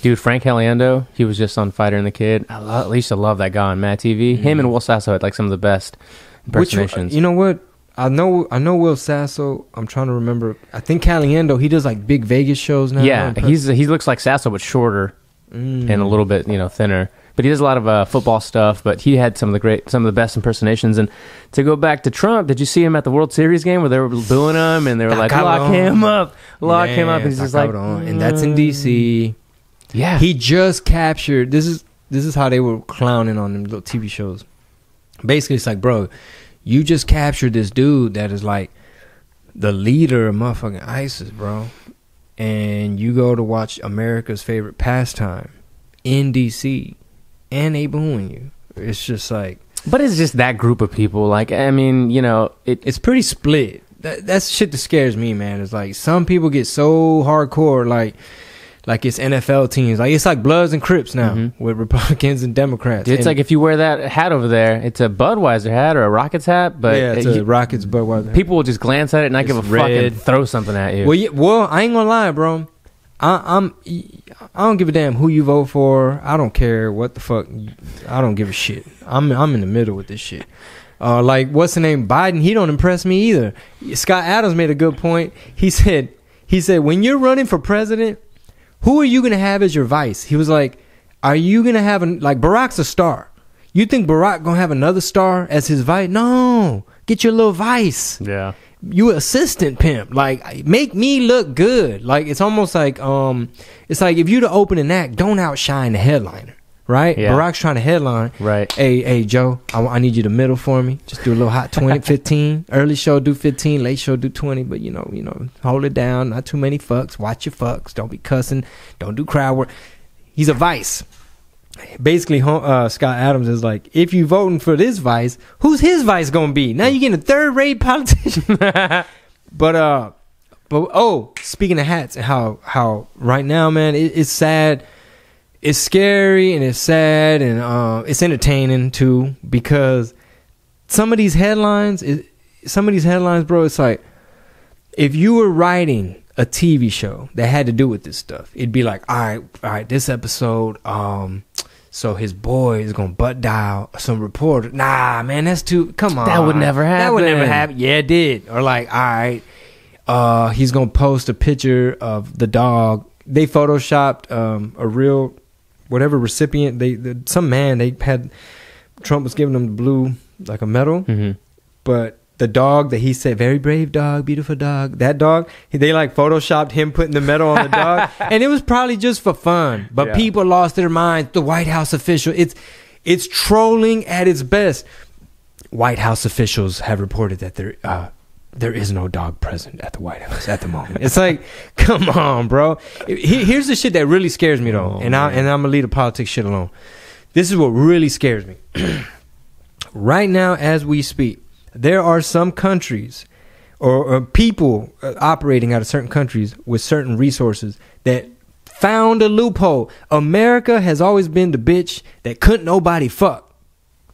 Dude, Frank Caliendo, he was just on Fighter and the Kid. I used to love that guy on Mad TV. Him and Will Sasso had like some of the best impersonations. You know what? I know Will Sasso. I'm trying to remember. I think Caliendo, he does like big Vegas shows now. Yeah, he looks like Sasso but shorter and a little bit thinner. But he does a lot of football stuff. But he had some of the best impersonations. And to go back to Trump, did you see him at the World Series game where they were booing him and they were like, lock him up, and he's just like, and that's in DC. Yeah, he just captured. This is how they were clowning on them little TV shows. Basically, it's like, bro, you just captured this dude that is like the leader of motherfucking ISIS, bro. And you go to watch America's favorite pastime in DC, and they booing you. It's just like... But it's just that group of people. Like, I mean, it's pretty split. That's shit that scares me, man. It's like some people get so hardcore, like it's NFL teams. Like it's like Bloods and Crips now with Republicans and Democrats. It's like if you wear that hat over there, it's a Budweiser hat or a Rockets hat, but yeah, it's a Rockets Budweiser hat. People will just glance at it and not give a fuck and throw something at you. Well, I ain't gonna lie, bro. I don't give a damn who you vote for. I don't care what the fuck. I don't give a shit. I'm in the middle with this shit. Like what's the name? Biden. He don't impress me either. Scott Adams made a good point. He said when you're running for president, who are you gonna have as your vice? He was like, are you gonna have like Barack's a star? You think Barack gonna have another star as his vice? No, get your little vice. Yeah. You assistant pimp, like make me look good. Like it's almost like it's like if you the opening act, don't outshine the headliner, right? Yeah. Barack's trying to headline, right? Hey Joe, I need you to middle for me. Just do a little hot 20, 15. Early show do 15, late show do 20. But you know, hold it down. Not too many fucks. Watch your fucks. Don't be cussing. Don't do crowd work. He's a vice. Basically, Scott Adams is like, if you voting for this vice, who's his vice gonna be? Now you getting a third-rate politician. But speaking of hats and how right now, man, it's sad, it's scary, and it's sad, and it's entertaining too, because some of these headlines, bro, it's like if you were writing a TV show that had to do with this stuff, it'd be like, all right, this episode, so his boy is gonna butt dial some reporter. Nah, man, that's too. Come on, that would never happen. That would never happen. Yeah, it did. Or like, all right, he's gonna post a picture of the dog. They photoshopped a real whatever recipient. Some man they had. Trump was giving them the blue like a medal, but the dog that he said, very brave dog, beautiful dog, that dog, they like photoshopped him putting the medal on the dog. And it was probably just for fun. But people lost their minds. The White House official, it's trolling at its best. White House officials have reported that there is no dog present at the White House at the moment. It's like, come on, bro. Here's the shit that really scares me, though. I'm going to leave the politics shit alone. This is what really scares me. Right now, as we speak, there are some countries or people operating out of certain countries with certain resources that found a loophole. America has always been the bitch that couldn't nobody fuck.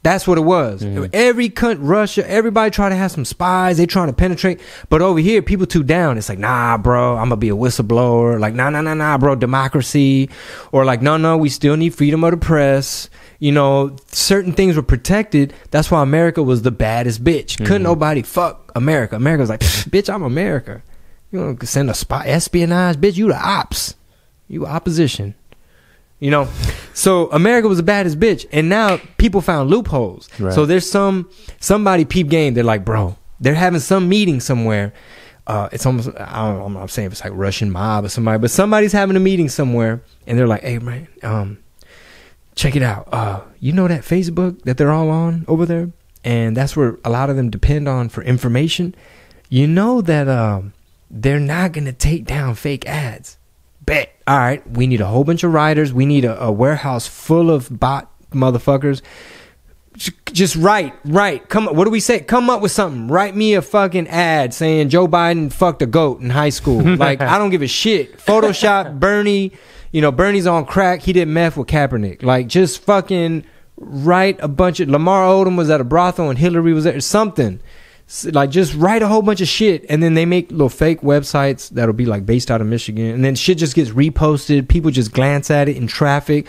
That's what it was. Every country, Russia, everybody trying to have some spies. They trying to penetrate. But over here, people too down. It's like, nah, bro, I'm going to be a whistleblower. Like, nah, bro, democracy. Or like, no, we still need freedom of the press. You know, certain things were protected. That's why America was the baddest bitch. Couldn't nobody fuck America. America was like, bitch, I'm America. You don't send a spy, espionage, bitch, you the ops. You opposition. You know, so America was the baddest bitch, and now people found loopholes. Right. So there's somebody peep game. They're like, bro, they're having some meeting somewhere. It's almost, I'm not saying if it's like Russian mob or somebody, but somebody's having a meeting somewhere, and they're like, hey man, check it out. You know that Facebook that they're all on over there, and that's where a lot of them depend on for information. You know that they're not gonna take down fake ads. Bet. All right, we need a whole bunch of writers. We need a warehouse full of bot motherfuckers. Just write. Come. What do we say? Come up with something. Write me a fucking ad saying Joe Biden fucked a goat in high school. Like, I don't give a shit. Photoshop Bernie. You know, Bernie's on crack. He did meth with Kaepernick. Like, just fucking write a bunch of. Lamar Odom was at a brothel and Hillary was there. Something. Like, just write a whole bunch of shit, and then they make little fake websites that'll be like based out of Michigan, and then shit just gets reposted. People just glance at it in traffic.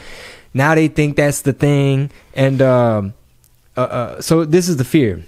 Now they think that's the thing, and so this is the fear.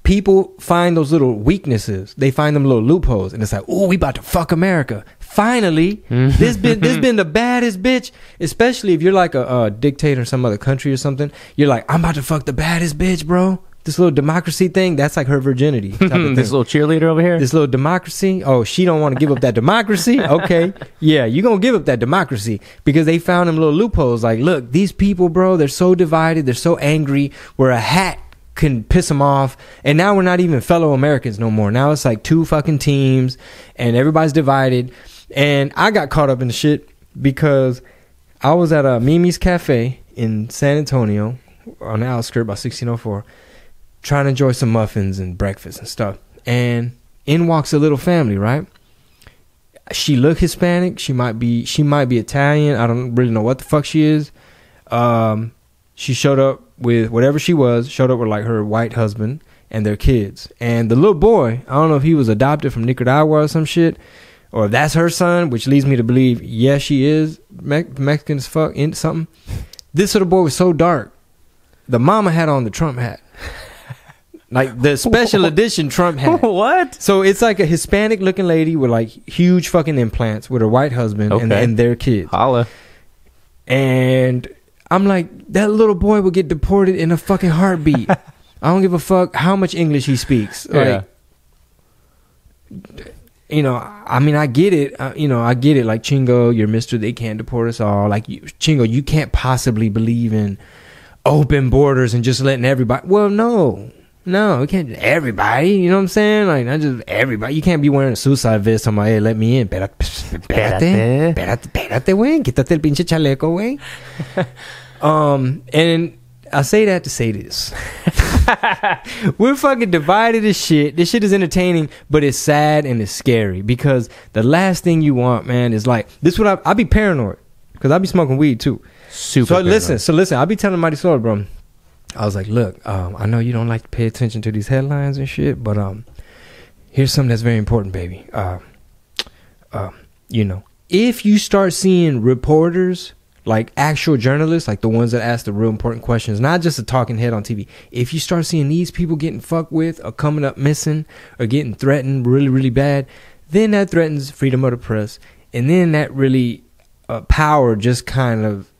People find those little weaknesses. They find them little loopholes, and it's like, oh, we about to fuck America. Finally, this been the baddest bitch. Especially if you're like a dictator in some other country or something. You're like, I'm about to fuck the baddest bitch, bro. This little democracy thing, that's like her virginity. This little cheerleader over here. This little democracy. Oh, she don't want to give up that democracy? Okay. Yeah, you going to give up that democracy because they found them little loopholes. Like, look, these people, bro, they're so divided. They're so angry where a hat can piss them off. And now we're not even fellow Americans no more. Now it's like two fucking teams and everybody's divided. And I got caught up in the shit because I was at a Mimi's Cafe in San Antonio on the outskirts by 1604. Trying to enjoy some muffins and breakfast and stuff. And in walks a little family, right? She look Hispanic. She might be Italian. I don't really know what the fuck she is. She showed up with whatever she was, showed up with like her white husband and their kids. And the little boy, I don't know if he was adopted from Nicaragua or some shit, or if that's her son, which leads me to believe, yes, she is Mexican as fuck, into something. This little boy was so dark. The mama had on the Trump hat. Like the special edition Trump hat. What? So it's like a Hispanic looking lady with like huge fucking implants with her white husband and their kids. Holla. And I'm like, that little boy will get deported in a fucking heartbeat. I don't give a fuck how much English he speaks. Yeah. Like, you know, I mean, I get it. I get it. Like, Chingo, you're Mr. They can't deport us all. Like, Chingo, you can't possibly believe in open borders and just letting everybody. Well, no, we can't. Everybody, you know what I'm saying? Like, not just everybody. You can't be wearing a suicide vest on my head. Let me in. Espérate, güey. Quítate el pinche chaleco, güey. And I say that to say this. We're fucking divided as shit. This shit is entertaining, but it's sad and it's scary because the last thing you want, man, is like, this what I be paranoid because I be smoking weed too. Super. So listen, I be telling my story, bro. I was like, look, I know you don't like to pay attention to these headlines and shit, but here's something that's very important, baby. You know, if you start seeing reporters, like actual journalists, like the ones that ask the real important questions, not just a talking head on TV. If you start seeing these people getting fucked with or coming up missing or getting threatened really, really bad, then that threatens freedom of the press. And then that really power just kind of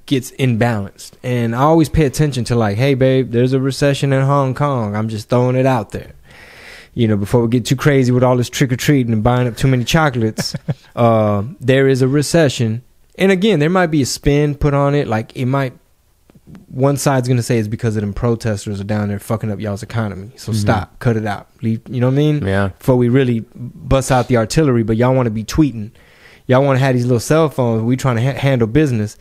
gets imbalanced. And I always pay attention to like, hey babe, there's a recession in Hong Kong. I'm just throwing it out there. You know, before we get too crazy with all this trick-or-treating and buying up too many chocolates, there is a recession. And again, there might be a spin put on it. Like, it might, one side's going to say it's because of them protesters are down there fucking up y'all's economy. So stop, cut it out. Leave, you know what I mean? Yeah. Before we really bust out the artillery, but y'all want to be tweeting. Y'all want to have these little cell phones. We trying to handle business.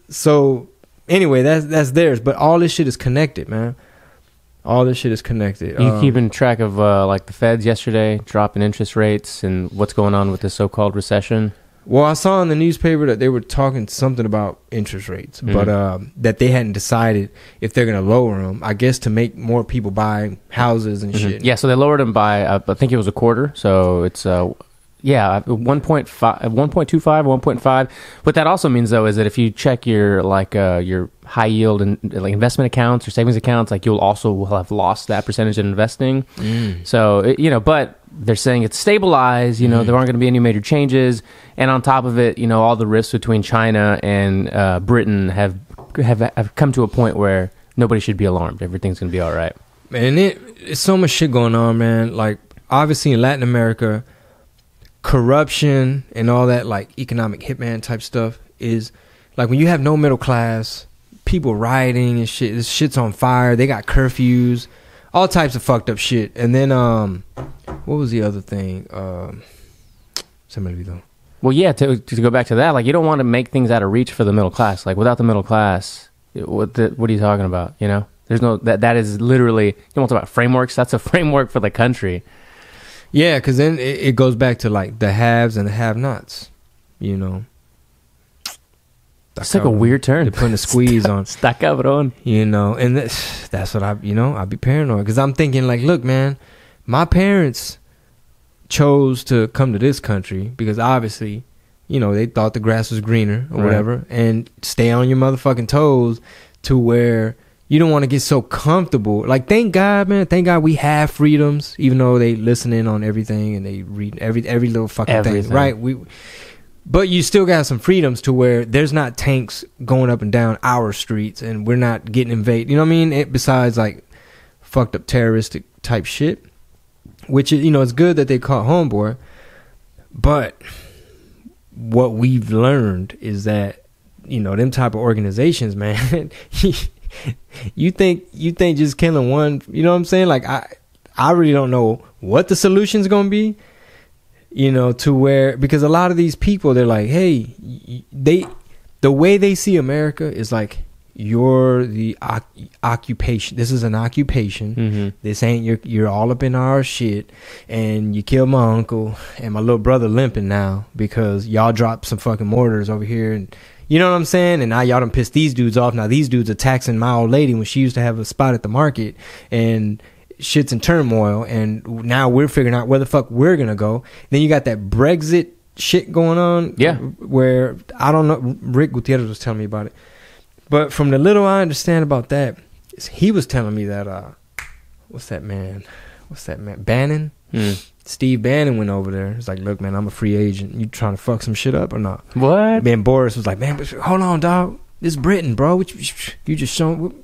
So anyway, that's theirs. But all this shit is connected, man. All this shit is connected. You keeping track of like the Feds yesterday dropping interest rates and what's going on with the so-called recession? Well, I saw in the newspaper that they were talking something about interest rates, but that they hadn't decided if they're going to lower them, I guess, to make more people buy houses and shit. Yeah, so they lowered them by, I think it was a quarter. So it's, 1.25, 1.5. What that also means, though, is that if you check your your high yield and like investment accounts or savings accounts, like you'll have lost that percentage in investing. So, but they're saying it's stabilized. You know, there aren't going to be any major changes, and on top of it, you know, all the rifts between China and Britain have come to a point where nobody should be alarmed. Everything's going to be all right. Man, it's so much shit going on, man. Like, obviously in Latin America, corruption and all that, like, economic hitman type stuff is, like, when you have no middle class, people rioting and shit, this shit's on fire, they got curfews, all types of fucked up shit. And then, what was the other thing? Somebody though. Well, yeah, to go back to that, like, you don't want to make things out of reach for the middle class. Like, without the middle class, what are you talking about, you know? There's no, that is literally, you don't want to talk about frameworks, that's a framework for the country. Yeah, because then it goes back to, like, the haves and the have-nots, you know? It's like a weird turn. They're putting a squeeze on. Está cabrón. You know, and that's what I'd be paranoid. Because I'm thinking, like, look, man, my parents chose to come to this country because obviously, you know, they thought the grass was greener or whatever, and stay on your motherfucking toes to where you don't want to get so comfortable. Like, thank God, man. Thank God we have freedoms, even though they listen in on everything and they read every little fucking thing. Right? But you still got some freedoms to where there's not tanks going up and down our streets and we're not getting invaded. You know what I mean? Besides, like, fucked up terroristic type shit, which is, you know, it's good that they caught homeboy. But what we've learned is that, you know, them type of organizations, man, you think just killing one, you know what I'm saying? Like, I really don't know what the solution's going to be. You know, to where, because a lot of these people, they're like, hey, the way they see America is like, you're the occupation. This is an occupation. Mm-hmm. This ain't, you're all up in our shit. And you killed my uncle and my little brother limping now because y'all dropped some fucking mortars over here. And you know what I'm saying? And now y'all done pissed these dudes off. Now these dudes are taxing my old lady when she used to have a spot at the market. And shit's in turmoil, and now we're figuring out where the fuck we're gonna go. Then you got that Brexit shit going on, where I don't know, Rick Gutierrez was telling me about it, but from the little I understand about that, he was telling me that what's that man Bannon, Steve Bannon went over there. He's like, look, man, I'm a free agent, you trying to fuck some shit up or not? What? Man, Boris was like, man, but hold on, dog, this is Britain, bro, you just showing.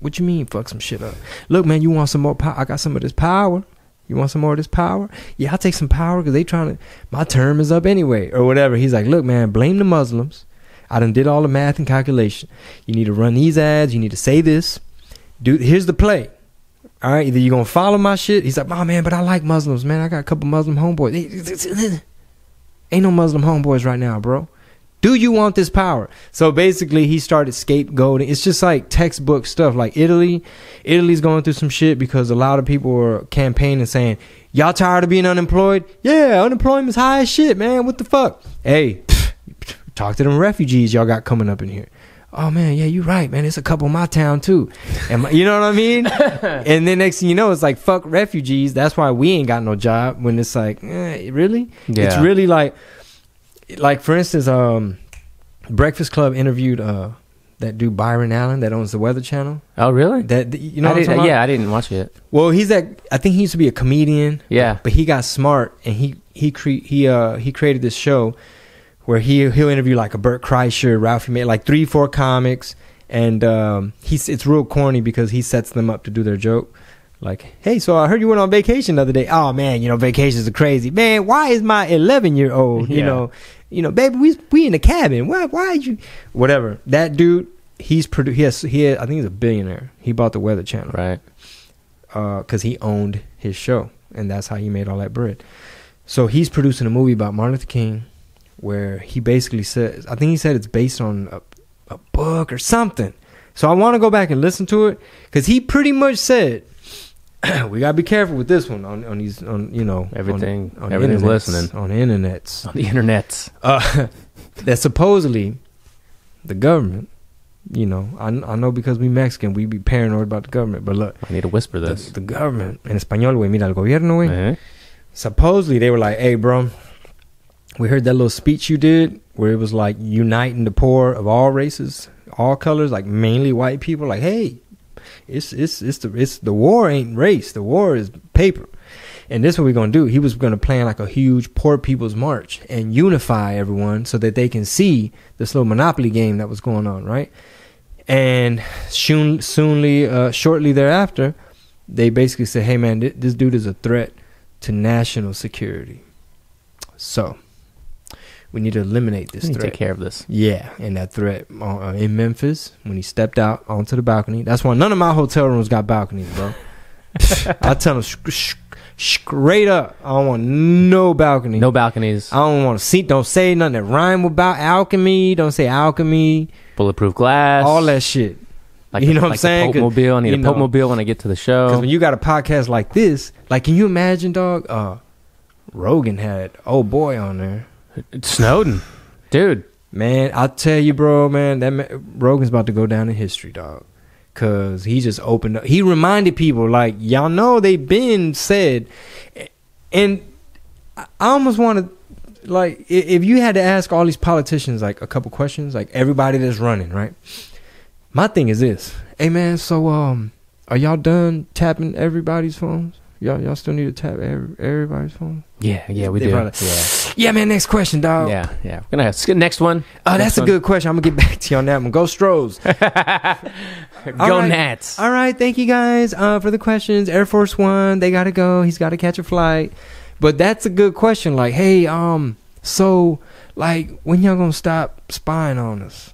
What you mean fuck some shit up? Look, man, you want some more power? I got some of this power. You want some more of this power? Yeah, I'll take some power because they trying to, my term is up anyway or whatever. He's like, look, man, blame the Muslims. I done did all the math and calculation. You need to run these ads. You need to say this. Dude, here's the play. All right, either you're going to follow my shit. He's like, oh, man, but I like Muslims, man. I got a couple Muslim homeboys. Ain't no Muslim homeboys right now, bro. Do you want this power? So basically, he started scapegoating. It's just like textbook stuff. Like Italy's going through some shit because a lot of people were campaigning saying, y'all tired of being unemployed? Yeah, unemployment's high as shit, man. What the fuck? Hey, talk to them refugees y'all got coming up in here. Oh, man, yeah, you're right, man. It's a couple in my town, too. And you know what I mean? And then next thing you know, it's like, fuck refugees. That's why we ain't got no job. When it's like, really? Yeah. It's really like, for instance, Breakfast Club interviewed that dude Byron Allen that owns the Weather Channel. Oh, really? That, you know what I'm talking about? Yeah, I didn't watch it. Well, I think he used to be a comedian. Yeah. But he got smart and he created this show where he'll interview like a Burt Kreischer, Ralphie May, like 3-4 comics, and it's real corny because he sets them up to do their joke. Like, hey, so I heard you went on vacation the other day. Oh, man, you know, vacations are crazy. Man, why is my 11-year-old, you know, baby, we in the cabin. Why you, whatever. That dude, I think he's a billionaire. He bought the Weather Channel. Right. Because he owned his show, and that's how he made all that bread. So he's producing a movie about Martin Luther King where he basically says, I think he said it's based on a book or something. So I want to go back and listen to it because he pretty much said, we gotta be careful with this one on these, on, you know, everything's listening on the internets. On the internets. That supposedly the government, you know, I know because we Mexican, we be paranoid about the government. But look, I need to whisper this. The government en español, güey, mira el gobierno, güey. Supposedly they were like, hey, bro, we heard that little speech you did where it was like uniting the poor of all races, all colors, like mainly white people. Like, hey, it's the war ain't race. The war is paper. And this is what we're going to do. He was going to plan like a huge Poor People's March and unify everyone so that they can see this little Monopoly game that was going on, right? And shortly thereafter, they basically said, hey, man, this dude is a threat to national security. So we need to eliminate this threat. Take care of this. Yeah, and that threat in Memphis, when he stepped out onto the balcony. That's why none of my hotel rooms got balconies, bro. I tell them straight up, I don't want no balcony. No balconies. I don't want to see. Don't say nothing that rhyme about alchemy. Don't say alchemy. Bulletproof glass. All that shit. Like you know what I'm saying? Pope Mobile. I need a Pope Mobile when I get to the show. Because when you got a podcast like this, like, can you imagine, dog? Rogan had old boy on there. Snowden. Dude. Man, I'll tell you, bro, man, Rogan's about to go down in history, dog. Because he just opened up. He reminded people, like, y'all know they've been said. And I almost want to, like, if you had to ask all these politicians, like, a couple questions, like, everybody that's running, right? My thing is this. Hey, man, so, are y'all done tapping everybody's phones? Y'all still need to tap everybody's phone? Yeah, we do. Probably, yeah, man, next question, dog. Yeah. We're going to have next one. Oh, that's a good question. I'm going to get back to you on that one. Go Stros. Go Nats. All right, thank you guys for the questions. Air Force One, they got to go. He's got to catch a flight. But that's a good question. Like, hey, so, like, when y'all going to stop spying on us?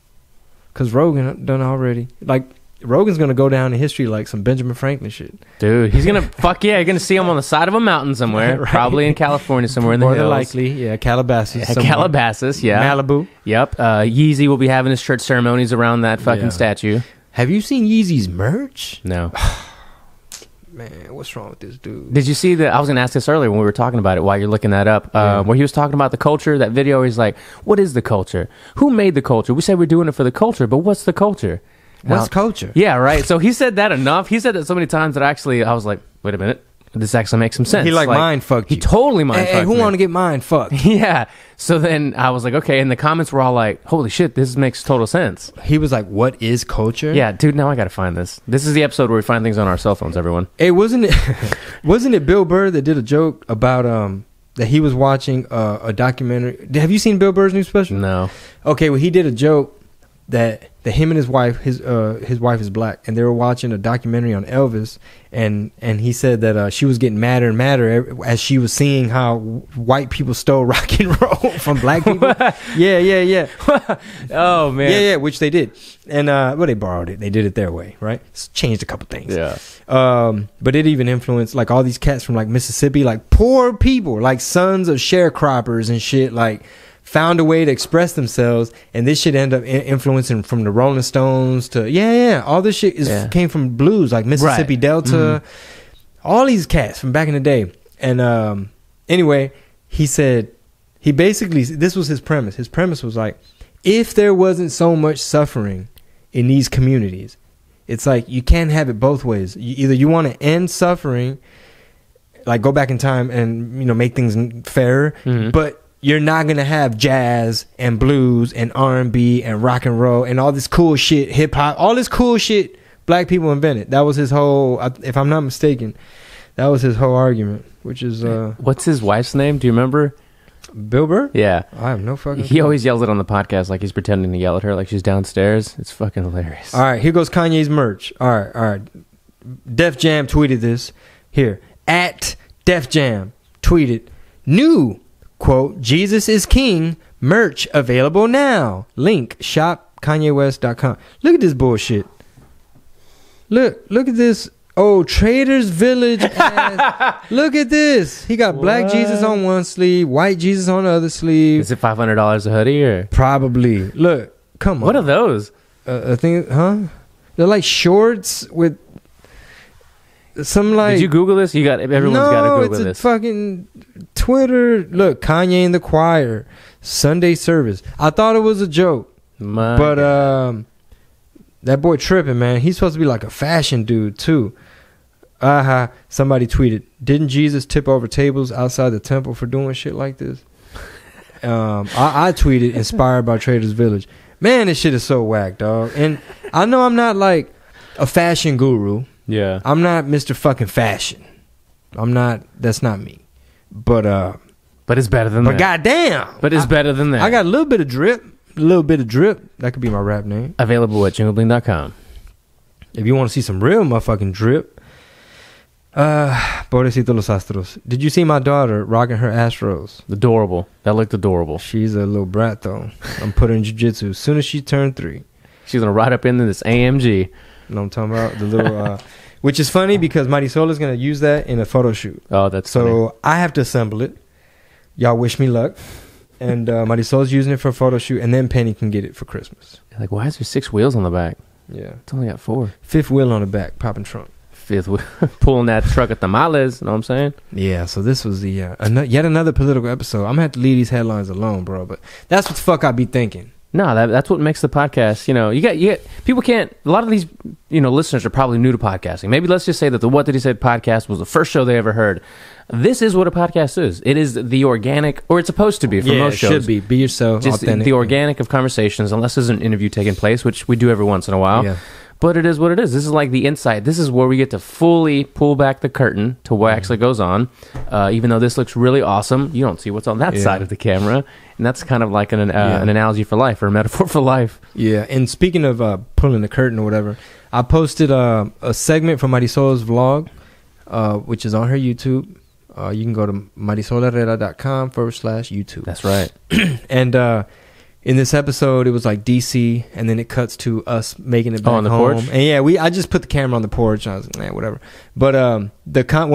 Because Rogan done already. Like, Rogan's going to go down in history like some Benjamin Franklin shit. Dude, he's going to, you're going to see him on the side of a mountain somewhere. Right. Probably in California somewhere in the hills. More than likely, yeah, Calabasas. Calabasas, yeah. Malibu. Yep. Yeezy will be having his church ceremonies around that fucking statue. Have you seen Yeezy's merch? No. Man, what's wrong with this dude? Did you see I was going to ask this earlier when we were talking about it while you're looking that up, where he was talking about the culture, that video where he's like, what is the culture? Who made the culture? We say we're doing it for the culture, but what's the culture? What's culture? Yeah, right. So he said that enough. He said that so many times that I was like, wait a minute. This actually makes some sense. He mind fucked you. He totally mind fucked me. Who want to get mind fucked? Yeah. So then I was like, okay. And the comments were all like, holy shit, this makes total sense. He was like, what is culture? Yeah, dude, now I got to find this. This is the episode where we find things on our cell phones, everyone. Hey, wasn't it Bill Burr that did a joke about that he was watching a documentary? Have you seen Bill Burr's new special? No. Okay, well, he did a joke that him and his wife, his wife is black, and they were watching a documentary on Elvis, and he said that she was getting madder and madder as she was seeing how white people stole rock and roll from black people. Yeah. Oh man. Yeah, which they did, and they borrowed it. They did it their way, right? It's changed a couple things. Yeah. But it even influenced like all these cats from like Mississippi, like poor people, like sons of sharecroppers and shit, like found a way to express themselves, and this shit ended up influencing from the Rolling Stones to all this shit came from blues like Mississippi Delta, all these cats from back in the day. And anyway, he said this was his premise. His premise was like, if there wasn't so much suffering in these communities, it's like you can't have it both ways. Either you want to end suffering, like go back in time and make things fairer, but you're not going to have jazz and blues and R&B and rock and roll and all this cool shit, hip hop, all this cool shit black people invented. That was his whole, if I'm not mistaken, that was his whole argument, which is... What's his wife's name? Do you remember? Bill Burr? Yeah. I have no fucking He always yells it on the podcast like he's pretending to yell at her like she's downstairs. It's fucking hilarious. All right, here goes Kanye's merch. All right. Def Jam tweeted this. Here. At Def Jam tweeted, new... quote, Jesus is King, merch available now. Link, shop KanyeWest.com. Look at this bullshit. Look at this old Traders Village ass. Look at this. He got black Jesus on one sleeve, white Jesus on the other sleeve. Is it $500 a hoodie or? Probably. Look, come on. What are those? I think, they're like shorts with some like... Did you Google this? Everyone's got to Google this. No, it's a fucking Twitter. Look, Kanye in the choir, Sunday service. I thought it was a joke, but that boy tripping, man. He's supposed to be like a fashion dude too. Somebody tweeted, didn't Jesus tip over tables outside the temple for doing shit like this? I tweeted, inspired by Traders Village. Man, this shit is so whack, dog. And I know I'm not like a fashion guru. Yeah. I'm not Mr. fucking fashion. That's not me. But it's better than that. But goddamn. But it's better than that. I got a little bit of drip. That could be my rap name. Available at JingoBling.com. If you want to see some real motherfucking drip. Pobrecito los astros. Did you see my daughter rocking her Astros? Adorable. That looked adorable. She's a little brat though. I'm putting her in jiu-jitsu as soon as she turned 3. She's gonna ride up into this AMG. You know what I'm talking about? The little which is funny because Marisol is gonna use that in a photo shoot. Oh, that's so funny. I have to assemble it. Y'all wish me luck. And Marisol's using it for a photo shoot, and then Penny can get it for Christmas. Like, why is there 6 wheels on the back? Yeah. It's only got 4. 5th wheel on the back, popping trunk. 5th wheel. Pulling that truck at tamales, you know what I'm saying? Yeah, so this was the yet another political episode. I'm going to have to leave these headlines alone, bro, but that's what the fuck I be thinking. No, that's what makes the podcast, you get people can't, a lot of these, listeners are probably new to podcasting. Maybe let's just say that the What Did He Say podcast was the first show they ever heard. This is what a podcast is. It is the organic, or it's supposed to be for most shows. It should be. Be yourself, just authentic. The organic of conversations, unless there's an interview taking place, which we do every once in a while. Yeah. But it is what it is. This is like the insight. This is where we get to fully pull back the curtain to what actually goes on. Even though this looks really awesome, you don't see what's on that side of the camera. And that's kind of like an analogy for life, or a metaphor for life. Yeah, and speaking of pulling the curtain or whatever, I posted a segment from Marisol's vlog, which is on her YouTube. You can go to marisolherrera.com/YouTube. That's right. And in this episode, it was like DC, and then it cuts to us making it back on the home. porch? And I just put the camera on the porch, and I was like, whatever. But one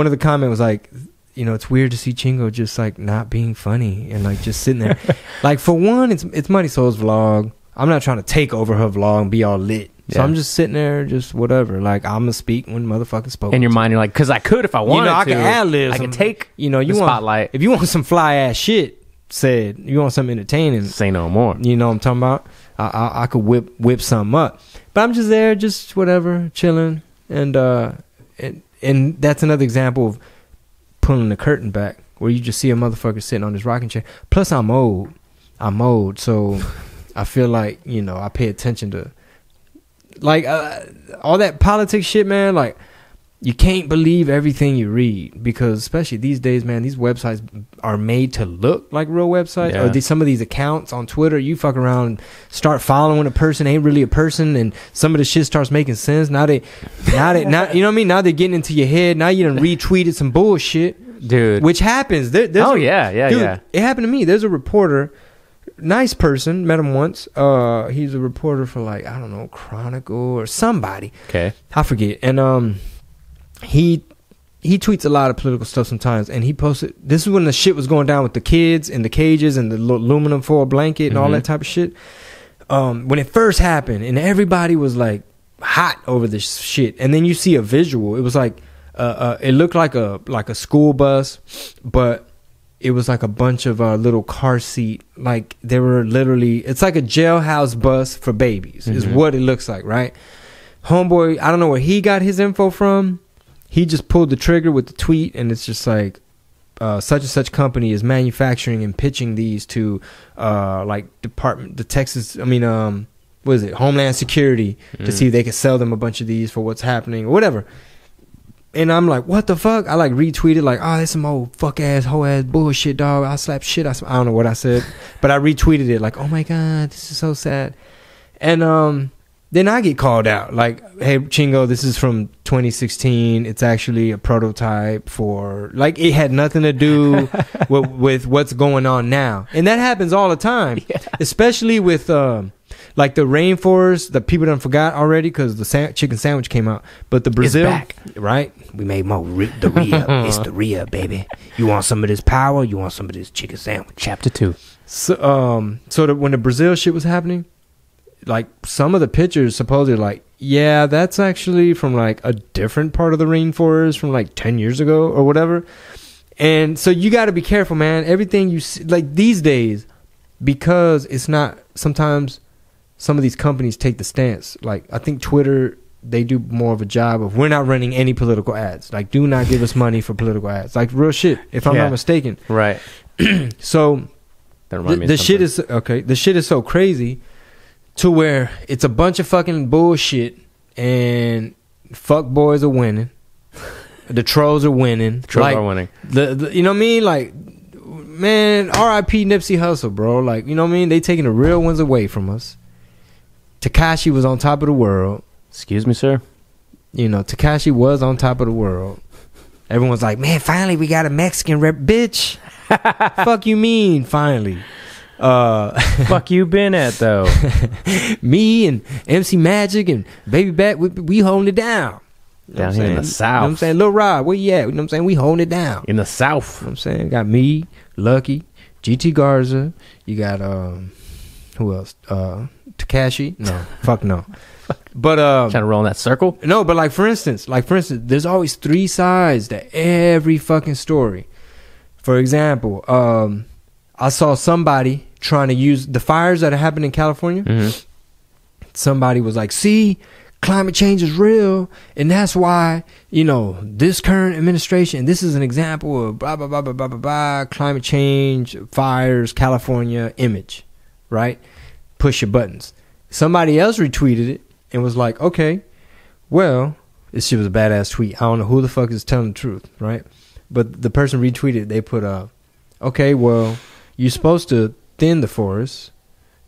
of the comments was like, it's weird to see Chingo just like not being funny and like just sitting there. Like, for one, it's Marisol's vlog. I'm not trying to take over her vlog and be all lit. So I'm just sitting there, just whatever. Like, I'm gonna speak when motherfuckers spoke. In your mind, you're like, because I could if I wanted to. I can ad-lib. I can take you the spotlight. If you want some fly ass shit said, you want something entertaining, say no more. You know what I'm talking about? I could whip something up. But I'm just there, just whatever, chilling. And that's another example of pulling the curtain back, where you just see a motherfucker sitting on this rocking chair. Plus, I'm old, so I feel like, I pay attention to like all that politics shit, man. Like, you can't believe everything you read, because especially these days, man, these websites are made to look like real websites. Yeah. Or some of these accounts on Twitter, you fuck around and start following a person, ain't really a person, and some of the shit starts making sense. Now you know what I mean? Now they're getting into your head. Now you done retweeted some bullshit, dude. Which happens. Dude, yeah. It happened to me. There's a reporter, nice person, met him once. He's a reporter for, like, I don't know, Chronicle or somebody. Okay, I forget. And he tweets a lot of political stuff sometimes, and he posted, this is when the shit was going down with the kids in the cages and the aluminum foil blanket and all that type of shit. When it first happened, and everybody was like hot over this shit, and then you see a visual. It was like it looked like a school bus, but it was like a bunch of little car seat, like they were literally, it's like a jailhouse bus for babies is what it looks like, right? Homeboy, I don't know where he got his info from. He just pulled the trigger with the tweet, and it's just like, such and such company is manufacturing and pitching these to what is it, Homeland Security, to see if they could sell them a bunch of these for what's happening or whatever. And I'm like, what the fuck? I like retweeted like, oh, that's some old fuck ass, hoe ass bullshit, dog. I slap shit. I don't know what I said, but I retweeted it like, oh my God, this is so sad. And then I get called out like, hey, Chingo, this is from 2016. It's actually a prototype for, like, it had nothing to do with what's going on now. And that happens all the time, especially with like the rainforest that people done forgot already because the chicken sandwich came out. But the Brazil, it's back. Right? We made more the Rhea. It's the Rhea, baby. You want some of this power? You want some of this chicken sandwich? Chapter 2. So, when the Brazil shit was happening, like, some of the pictures supposedly like, yeah, that's actually from like a different part of the rainforest from like 10 years ago or whatever. And so you got to be careful, man. Everything you see, like these days, because it's not, sometimes some of these companies take the stance. Like, I think Twitter, they do more of a job of, we're not running any political ads. Like, do not give us money for political ads. Like, real shit, if I'm not mistaken. Right. So the shit is, okay, the shit is so crazy to where it's a bunch of fucking bullshit and fuck boys are winning. The trolls are winning. Trolls are winning. The you know what I mean? Like, man, R.I.P. Nipsey Hussle, bro. Like, you know what I mean? They taking the real ones away from us. Tekashi was on top of the world. Excuse me, sir? You know, Tekashi was on top of the world. Everyone's like, man, finally we got a Mexican rep. Bitch. Fuck you mean, finally? Fuck you been at, though? Me and MC Magic and Baby Back, we holding it down. Down here in the South. You know what I'm saying? Lil Rod, where you at? You know what I'm saying? We holding it down. In the South. You know what I'm saying? Got me, Lucky, GT Garza. You got, who else? Tekashi? No. Fuck no. But trying to roll in that circle? No, but like for instance, there's always three sides to every fucking story. For example, I saw somebody trying to use the fires that happened in California. Mm-hmm. Somebody was like, see, climate change is real, and that's why, you know, this current administration, this is an example of blah blah blah blah blah blah blah, climate change, fires, California image, right? Push your buttons. Somebody else retweeted it and was like, okay, well, this shit was a badass tweet. I don't know who the fuck is telling the truth, right? But the person retweeted, they put, okay, well, you're supposed to thin the forest.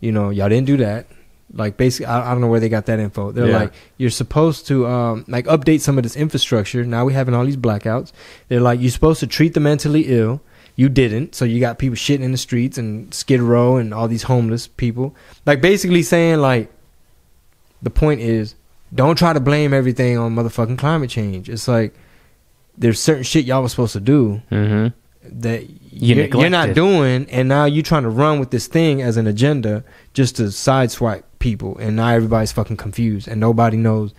You know, y'all didn't do that. Like, basically, I don't know where they got that info. They're like, you're supposed to, like, update some of this infrastructure. Now we're having all these blackouts. They're like, you're supposed to treat the mentally ill. You didn't. So you got people shitting in the streets and Skid Row and all these homeless people. Like, basically saying, like, the point is, don't try to blame everything on motherfucking climate change. It's like, there's certain shit y'all was supposed to do that you're not doing, and now you're trying to run with this thing as an agenda just to sideswipe people, and now everybody's fucking confused, and nobody knows,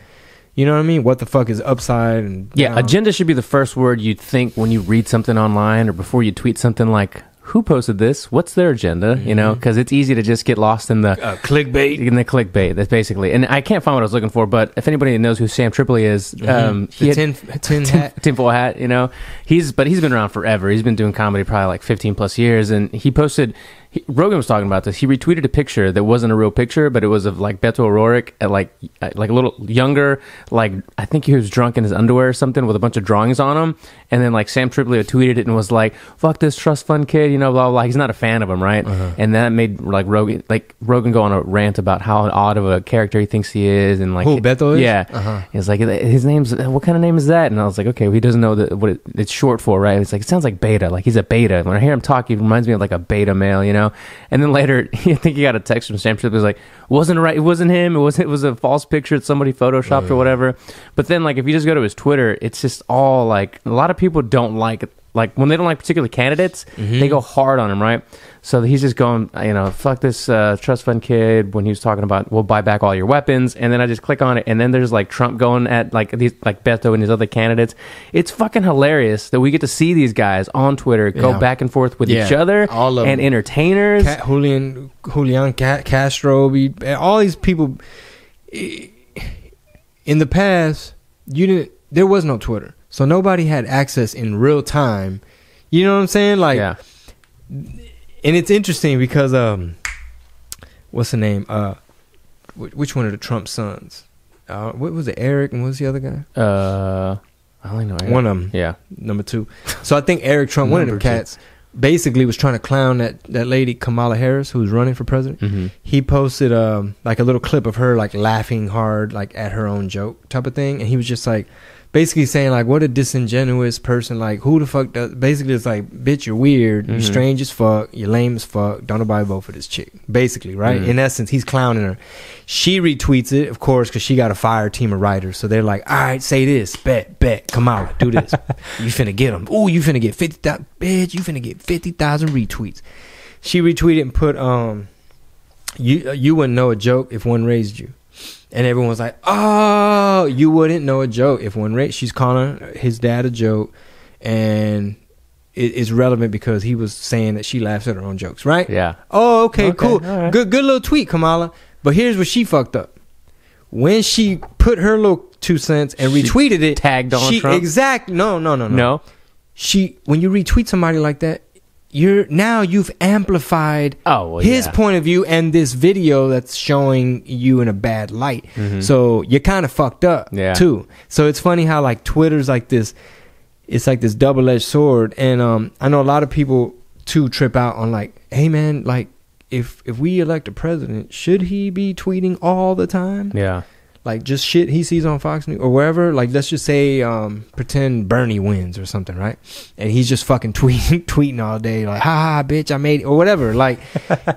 you know what I mean, what the fuck is upside and down. Agenda should be the first word you'd think when you read something online or before you tweet something, like, who posted this? What's their agenda? You know, because it's easy to just get lost in the clickbait. In the clickbait, that's basically. And I can't find what I was looking for, but if anybody knows who Sam Tripoli is, the tinfoil hat, you know, he's been around forever. He's been doing comedy probably like 15 plus years, and he posted. Rogan was talking about this. He retweeted a picture that wasn't a real picture, but it was of like Beto O'Rourke at like a little younger, like I think he was drunk in his underwear or something with a bunch of drawings on him. And then like Sam Tripoli tweeted it and was like, "Fuck this trust fund kid," you know, blah blah blah. He's not a fan of him, right? And that made like Rogan go on a rant about how odd of a character he thinks he is, and like who Beto is? Yeah, he's like, his name's, what kind of name is that? And I was like, okay, well, he doesn't know what it's short for, right? It's like, it sounds like beta, like he's a beta. When I hear him talk, he reminds me of like a beta male, you know. And then later, I think he got a text from Sam Tripoli. It was like, wasn't right. It wasn't him. It was a false picture that somebody photoshopped or whatever. But then, like, if you just go to his Twitter, it's just all like, a lot of people don't like when they don't like particular candidates, they go hard on him, right? So he's just going, you know, fuck this trust fund kid when he was talking about, we'll buy back all your weapons. And then I just click on it, and then there's like Trump going at like these, like Beto and his other candidates. It's fucking hilarious that we get to see these guys on Twitter go back and forth with each other, all of and them. Entertainers. Julian Castro, all these people. In the past, there was no Twitter, so nobody had access in real time. You know what I'm saying? Like, and it's interesting because what's the name? Which one of the Trump sons? What was it? Eric, and what was the other guy? I only know Eric. One of them. Yeah, number 2. So I think Eric Trump, one of them cats, basically was trying to clown that lady Kamala Harris, who was running for president. He posted like a little clip of her like laughing hard, like at her own joke type of thing, and he was just like, basically saying like, what a disingenuous person, like who the fuck does, basically it's like, bitch, you're weird, you're strange as fuck, you're lame as fuck, don't nobody vote for this chick, basically, right? In essence, he's clowning her. She retweets it, of course, because she got a fire team of writers, so they're like, all right, say this, bet, come out, do this. You finna get them. Ooh, you finna get 50,000, bitch, you finna get 50,000 retweets. She retweeted and put, you wouldn't know a joke if one raised you. And everyone's like, oh, you wouldn't know a joke if one raised. She's calling his dad a joke, and it's relevant because he was saying that she laughs at her own jokes, right? Yeah. Oh, okay, cool. Right. Good little tweet, Kamala. But here's where she fucked up. When she put her little 2 cents and retweeted it, tagged Donald Trump. Exactly. No. No. When you retweet somebody like that, you've amplified his point of view and this video that's showing you in a bad light. So you're kind of fucked up too. So it's funny how like Twitter's like this. it's like this double-edged sword. And I know a lot of people too trip out on like, hey man, like if we elect a president, should he be tweeting all the time? Yeah. Like just shit he sees on Fox News or wherever. Like let's just say pretend Bernie wins or something, right? And he's just fucking tweeting all day like, ha bitch, I made it, or whatever. Like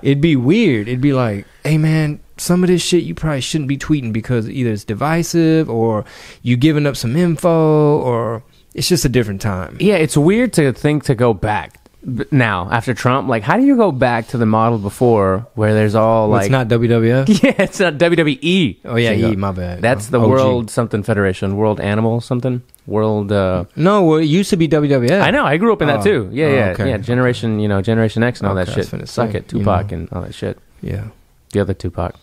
it'd be weird. It'd be like, hey man, some of this shit you probably shouldn't be tweeting because either it's divisive or you giving up some info, or it's just a different time. Yeah, it's weird to think to go back now after Trump. Like, how do you go back to the model before where there's all like... It's not WWF? Yeah, it's not WWE. Oh, yeah, Chingo. E, my bad. That's the OG. World something Federation. World Animal something? World... No, well, it used to be WWF. I know, I grew up in that too. Yeah, yeah, okay. yeah. Generation, Generation X and all that Okay, I was shit. finna Suck say, it, Tupac and all that shit. Yeah. The other Tupac.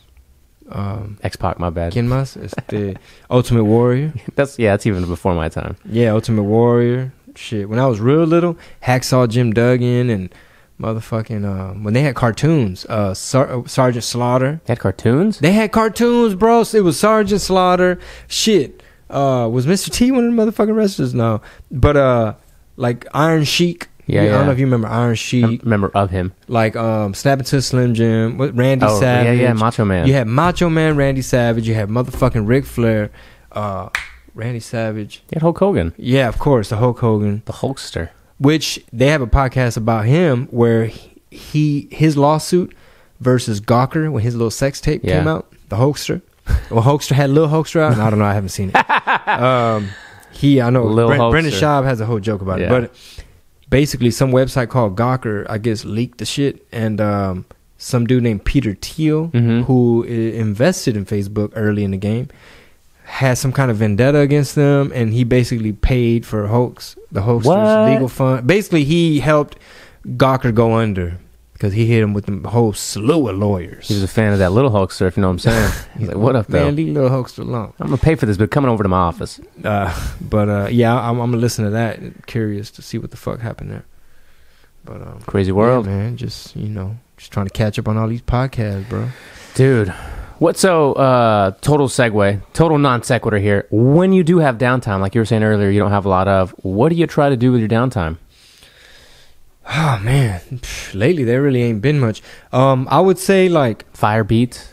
X-Pac, my bad. ¿Quién más? The Ultimate Warrior. That's even before my time. Yeah, Ultimate Warrior. Shit, when I was real little, Hacksaw Jim Duggan and motherfucking when they had cartoons, Sergeant Slaughter. They had cartoons? They had cartoons, bro. It was Sergeant Slaughter. Shit. Was Mr. T one of the motherfucking wrestlers? No. But like Iron Sheik. Yeah, I don't know if you remember Iron Sheik. I remember of him. Like Snapping to Slim Jim with Randy Savage. Yeah, Macho Man. You had Macho Man Randy Savage. You had motherfucking Ric Flair. Randy Savage. You had Hulk Hogan. Yeah, of course, the Hulk Hogan. The Hulkster. Which they have a podcast about him where his lawsuit versus Gawker when his little sex tape came out. The Hulkster. Well, Hulkster had Lil Hulkster out. I don't know. I haven't seen it. I know Brendan Schaub has a whole joke about it. But basically, some website called Gawker, I guess, leaked the shit. And some dude named Peter Thiel, who invested in Facebook early in the game, had some kind of vendetta against them, and he basically paid for the Hulkster's legal fund. Basically, he helped Gawker go under because he hit him with the whole slew of lawyers. He was a fan of that little Hulkster, if you know what I'm saying. He's like, what up, though? Man, leave little Hulkster alone. I'm going to pay for this, but coming over to my office. Yeah, I'm going to listen to that. Curious to see what the fuck happened there. But crazy world. Yeah, man, just trying to catch up on all these podcasts, bro. Dude. Total segue, total non sequitur here. When you do have downtime, like you were saying earlier, you don't have a lot of, what do you try to do with your downtime? Oh, man. Lately, there really ain't been much. I would say, like... Fire beats?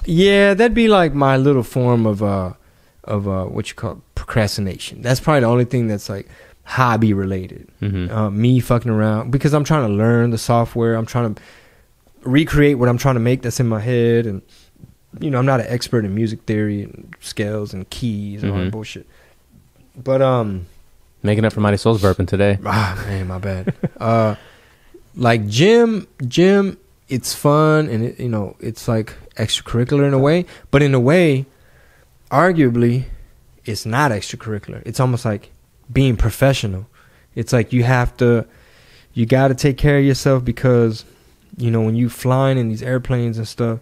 Yeah, that'd be like my little form of what you call procrastination. That's probably the only thing that's, like, hobby related. Me fucking around. Because I'm trying to learn the software. I'm trying to recreate what I'm trying to make that's in my head. And, I'm not an expert in music theory and scales and keys and all that bullshit. But, making up for Mighty Souls burping today. Ah, man, my bad. Like gym, it's fun and it's like extracurricular in a way, but in a way, arguably, it's not extracurricular. It's almost like being professional. It's like you got to take care of yourself because, when you flying in these airplanes and stuff,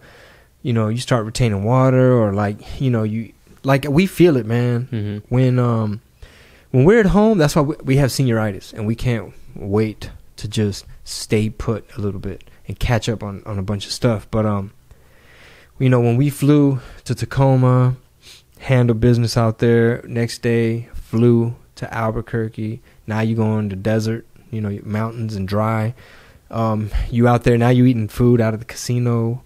you start retaining water or we feel it, man. When we're at home, that's why we have senioritis and we can't wait to just stay put a little bit and catch up on a bunch of stuff. But, when we flew to Tacoma, handled business out there, next day flew to Albuquerque. Now you go in the desert, mountains and dry. You out there, now you eating food out of the casino.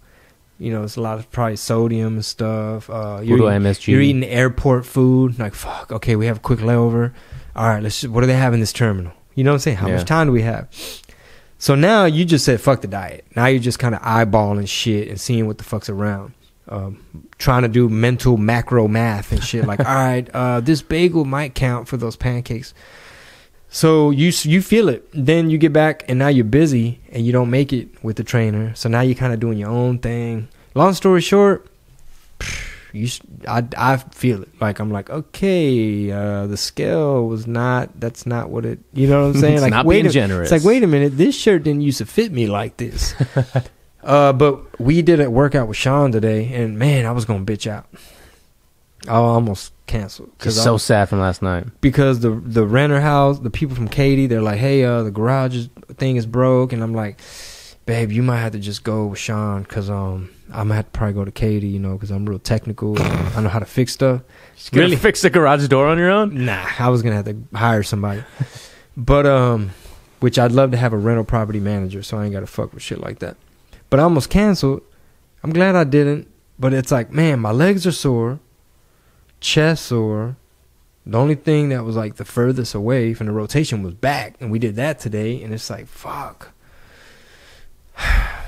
It's a lot of probably sodium and stuff. You're eating airport food. Like, fuck, okay, we have a quick layover. All right, what do they have in this terminal? You know what I'm saying? How much time do we have? So now you just said, fuck the diet. Now you're just kind of eyeballing shit and seeing what the fuck's around. Trying to do mental macro math and shit. Like, all right, this bagel might count for those pancakes. So you feel it. Then you get back and now you're busy and you don't make it with the trainer. So now you're kind of doing your own thing. Long story short, I feel it. Like I'm like, okay, the scale that's not what it. You know what I'm saying? It's like, not being generous. It's like, wait a minute, this shirt didn't used to fit me like this. But we did a workout with Sean today, and man, I was gonna bitch out. I almost canceled. It's so sad from last night. Because the renter house, the people from Katy, they're like, hey, the garage thing is broke. And I'm like, babe, you might have to just go with Sean because I'm gonna have to probably go to Katie, you know, because I'm real technical. I know how to fix stuff. Really fix the garage door on your own? Nah, I was gonna have to hire somebody. But which I'd love to have a rental property manager, so I ain't gotta fuck with shit like that. But I almost canceled. I'm glad I didn't. But it's like, man, my legs are sore, chest sore. The only thing that was like the furthest away from the rotation was back, and we did that today. And it's like, fuck.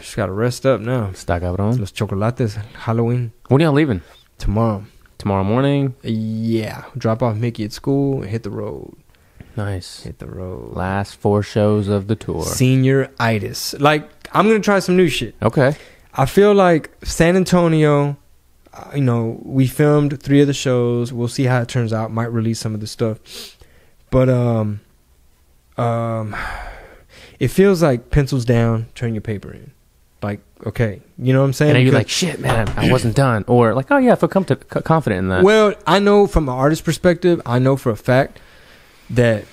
Just gotta rest up now. Está cabrón. Los chocolates, Halloween. When are y'all leaving? Tomorrow. Tomorrow morning? Yeah. Drop off Mickey at school and hit the road. Nice. Hit the road. Last 4 shows of the tour. Senior-itis. Like, I'm going to try some new shit. Okay. I feel like San Antonio, you know, we filmed 3 of the shows. We'll see how it turns out. Might release some of the stuff. But it feels like pencils down, turn your paper in. Like, okay. You know what I'm saying? And you're like, shit, man, I wasn't done. Or like, oh, yeah, I feel confident in that. Well, I know from an artist perspective, I know for a fact that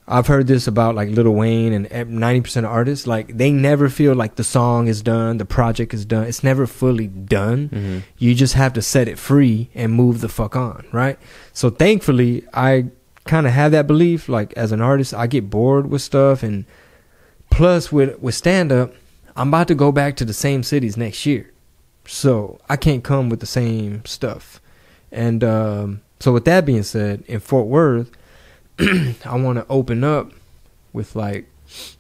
I've heard this about like Lil Wayne and 90% of artists. Like, they never feel like the song is done, the project is done. It's never fully done. Mm-hmm. You just have to set it free and move the fuck on, right? So thankfully, I kind of have that belief. Like, as an artist, I get bored with stuff. And plus, with stand-up, I'm about to go back to the same cities next year. So I can't come with the same stuff. And so with that being said, in Fort Worth, I want to open up with like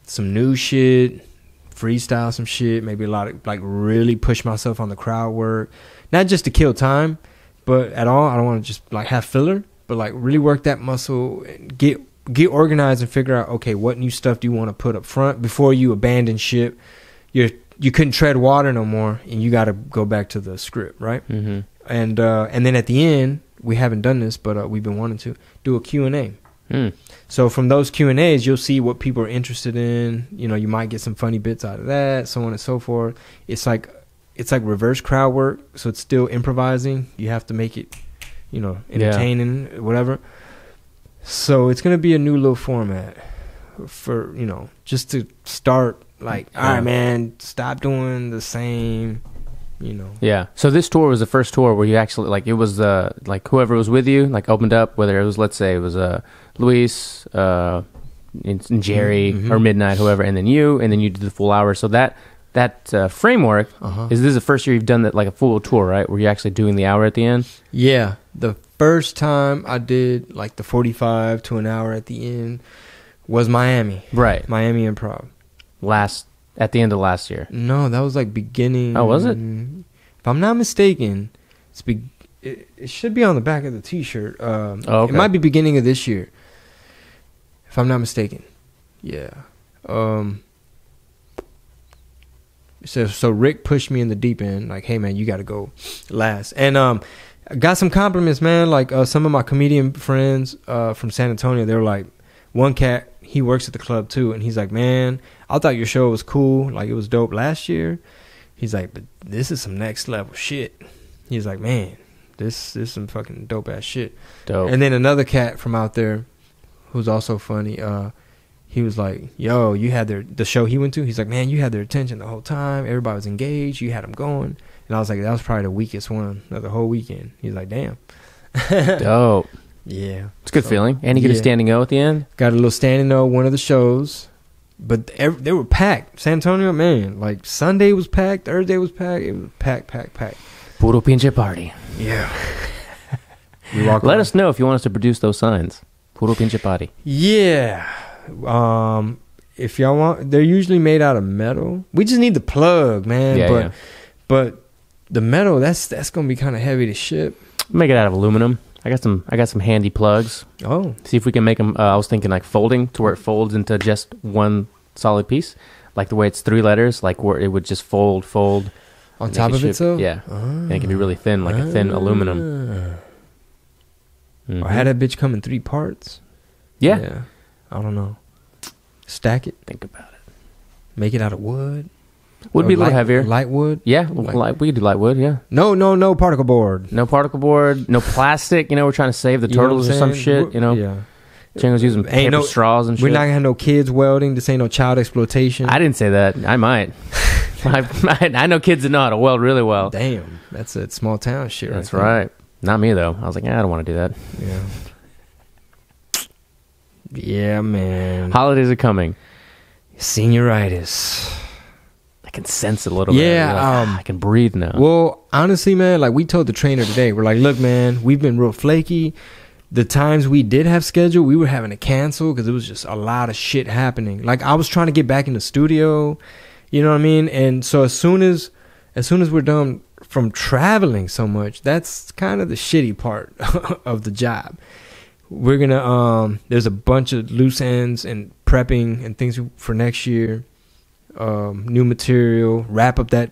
some new shit, freestyle some shit, maybe a lot of like really push myself on the crowd work. Not just to kill time, but at all. I don't want to just like have filler, but like really work that muscle and get organized and figure out, okay, what new stuff do you want to put up front before you abandon ship. You couldn't tread water no more, and you got to go back to the script, right? Mm-hmm. And then at the end, we haven't done this, but we've been wanting to do a Q&A. So from those Q&As, you'll see what people are interested in. You know, you might get some funny bits out of that, so on and so forth. It's like reverse crowd work, so it's still improvising. You have to make it, you know, entertaining, whatever. So it's gonna be a new little format for, you know, just to start. Like, all right, man, stop doing the same, you know. Yeah. So this tour was the first tour where you actually, like, it was, like, whoever was with you, like, opened up, whether it was, let's say, it was Luis, and Jerry, or Midnight, whoever, and then you did the full hour. So that framework, is this the first year you've done that, like, a full tour, right? Were you actually doing the hour at the end? Yeah. The first time I did, like, the 45 to an hour at the end was Miami. Right. Miami Improv. At the end of last year. No, that was like beginning. Oh, was it? If I'm not mistaken, it should be on the back of the T-shirt. Okay. It might be beginning of this year, if I'm not mistaken. Yeah. So Rick pushed me in the deep end, like, hey man, you got to go last. And I got some compliments, man. Like some of my comedian friends from San Antonio, they were like, one cat, he works at the club too, and he's like, man, I thought your show was cool, like it was dope last year. He's like, but this is some next level shit. He's like, man, this is some fucking dope ass shit. Dope. And then another cat from out there who's also funny, he was like, yo, you had the show he went to, he's like, man, you had their attention the whole time, everybody was engaged, you had them going. And I was like, that was probably the weakest one of the whole weekend. He's like, damn. Dope. Yeah. It's a good feeling. And you get a standing O at the end? Got a little standing O, one of the shows. But they were packed. San Antonio, man. Like, Sunday was packed. Thursday was packed. It was packed. Puro pinche party. Yeah. Let us know if you want us to produce those signs. Puro pinche party. Yeah. If y'all want, they're usually made out of metal. We just need the plug, man. But the metal, that's going to be kind of heavy to ship. Make it out of aluminum. I got some handy plugs. Oh. See if we can make them, I was thinking like folding to where it folds into just one solid piece. Like the way it's 3 letters, like where it would just fold. On top of itself? Yeah. And it can be really thin, like a thin aluminum. Or had that bitch come in 3 parts? Yeah. I don't know. Stack it. Think about it. Make it out of wood. Would be a little heavier. Light wood? Yeah, we could do light wood, yeah. No particle board. No particle board, no plastic. You know, we're trying to save the turtles or some shit, you know. Yeah. Chingo's using paper straws and shit. We're not going to have no kids welding. This ain't no child exploitation. I didn't say that. I might. I know kids that know how to weld really well. Damn, that's a small town shit. That's right. Not me though. I was like, I don't want to do that. Yeah. Yeah, man. Holidays are coming. Senioritis. I can sense it a little bit. Yeah, I can breathe now. Well, honestly, man, like we told the trainer today, we're like, look, man, we've been real flaky. The times we did have scheduled, we were having to cancel because it was just a lot of shit happening. Like I was trying to get back in the studio, you know what I mean? And so as soon as we're done from traveling so much, that's kind of the shitty part of the job. We're gonna there's a bunch of loose ends and prepping and things for next year. New material, wrap up that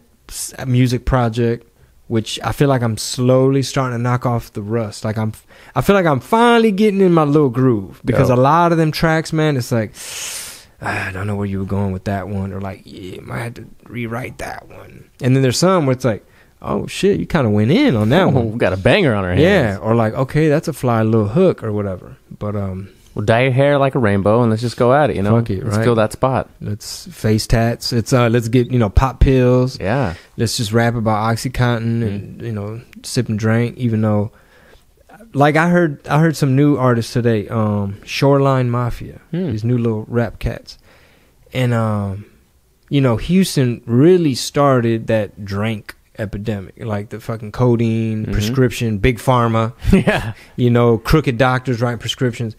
music project, which I feel like I'm slowly starting to knock off the rust. Like I feel like I'm finally getting in my little groove, because a lot of them tracks, man, it's like, I don't know where you were going with that one, or like, yeah, might have to rewrite that one. And then there's some where it's like, oh shit, you kind of went in on that one. We got a banger on our hands. Yeah, or like, okay, that's a fly little hook or whatever. But well, dye your hair like a rainbow and let's just go at it, you know? Fuck it, let's right? fill that spot. Let's face tats. It's let's get, pop pills. Yeah. Let's just rap about OxyContin and sip and drink. Even though, like I heard some new artists today, Shoreline Mafia, these new little rap cats, and Houston really started that drink epidemic, like the fucking codeine, prescription, big pharma, crooked doctors writing prescriptions.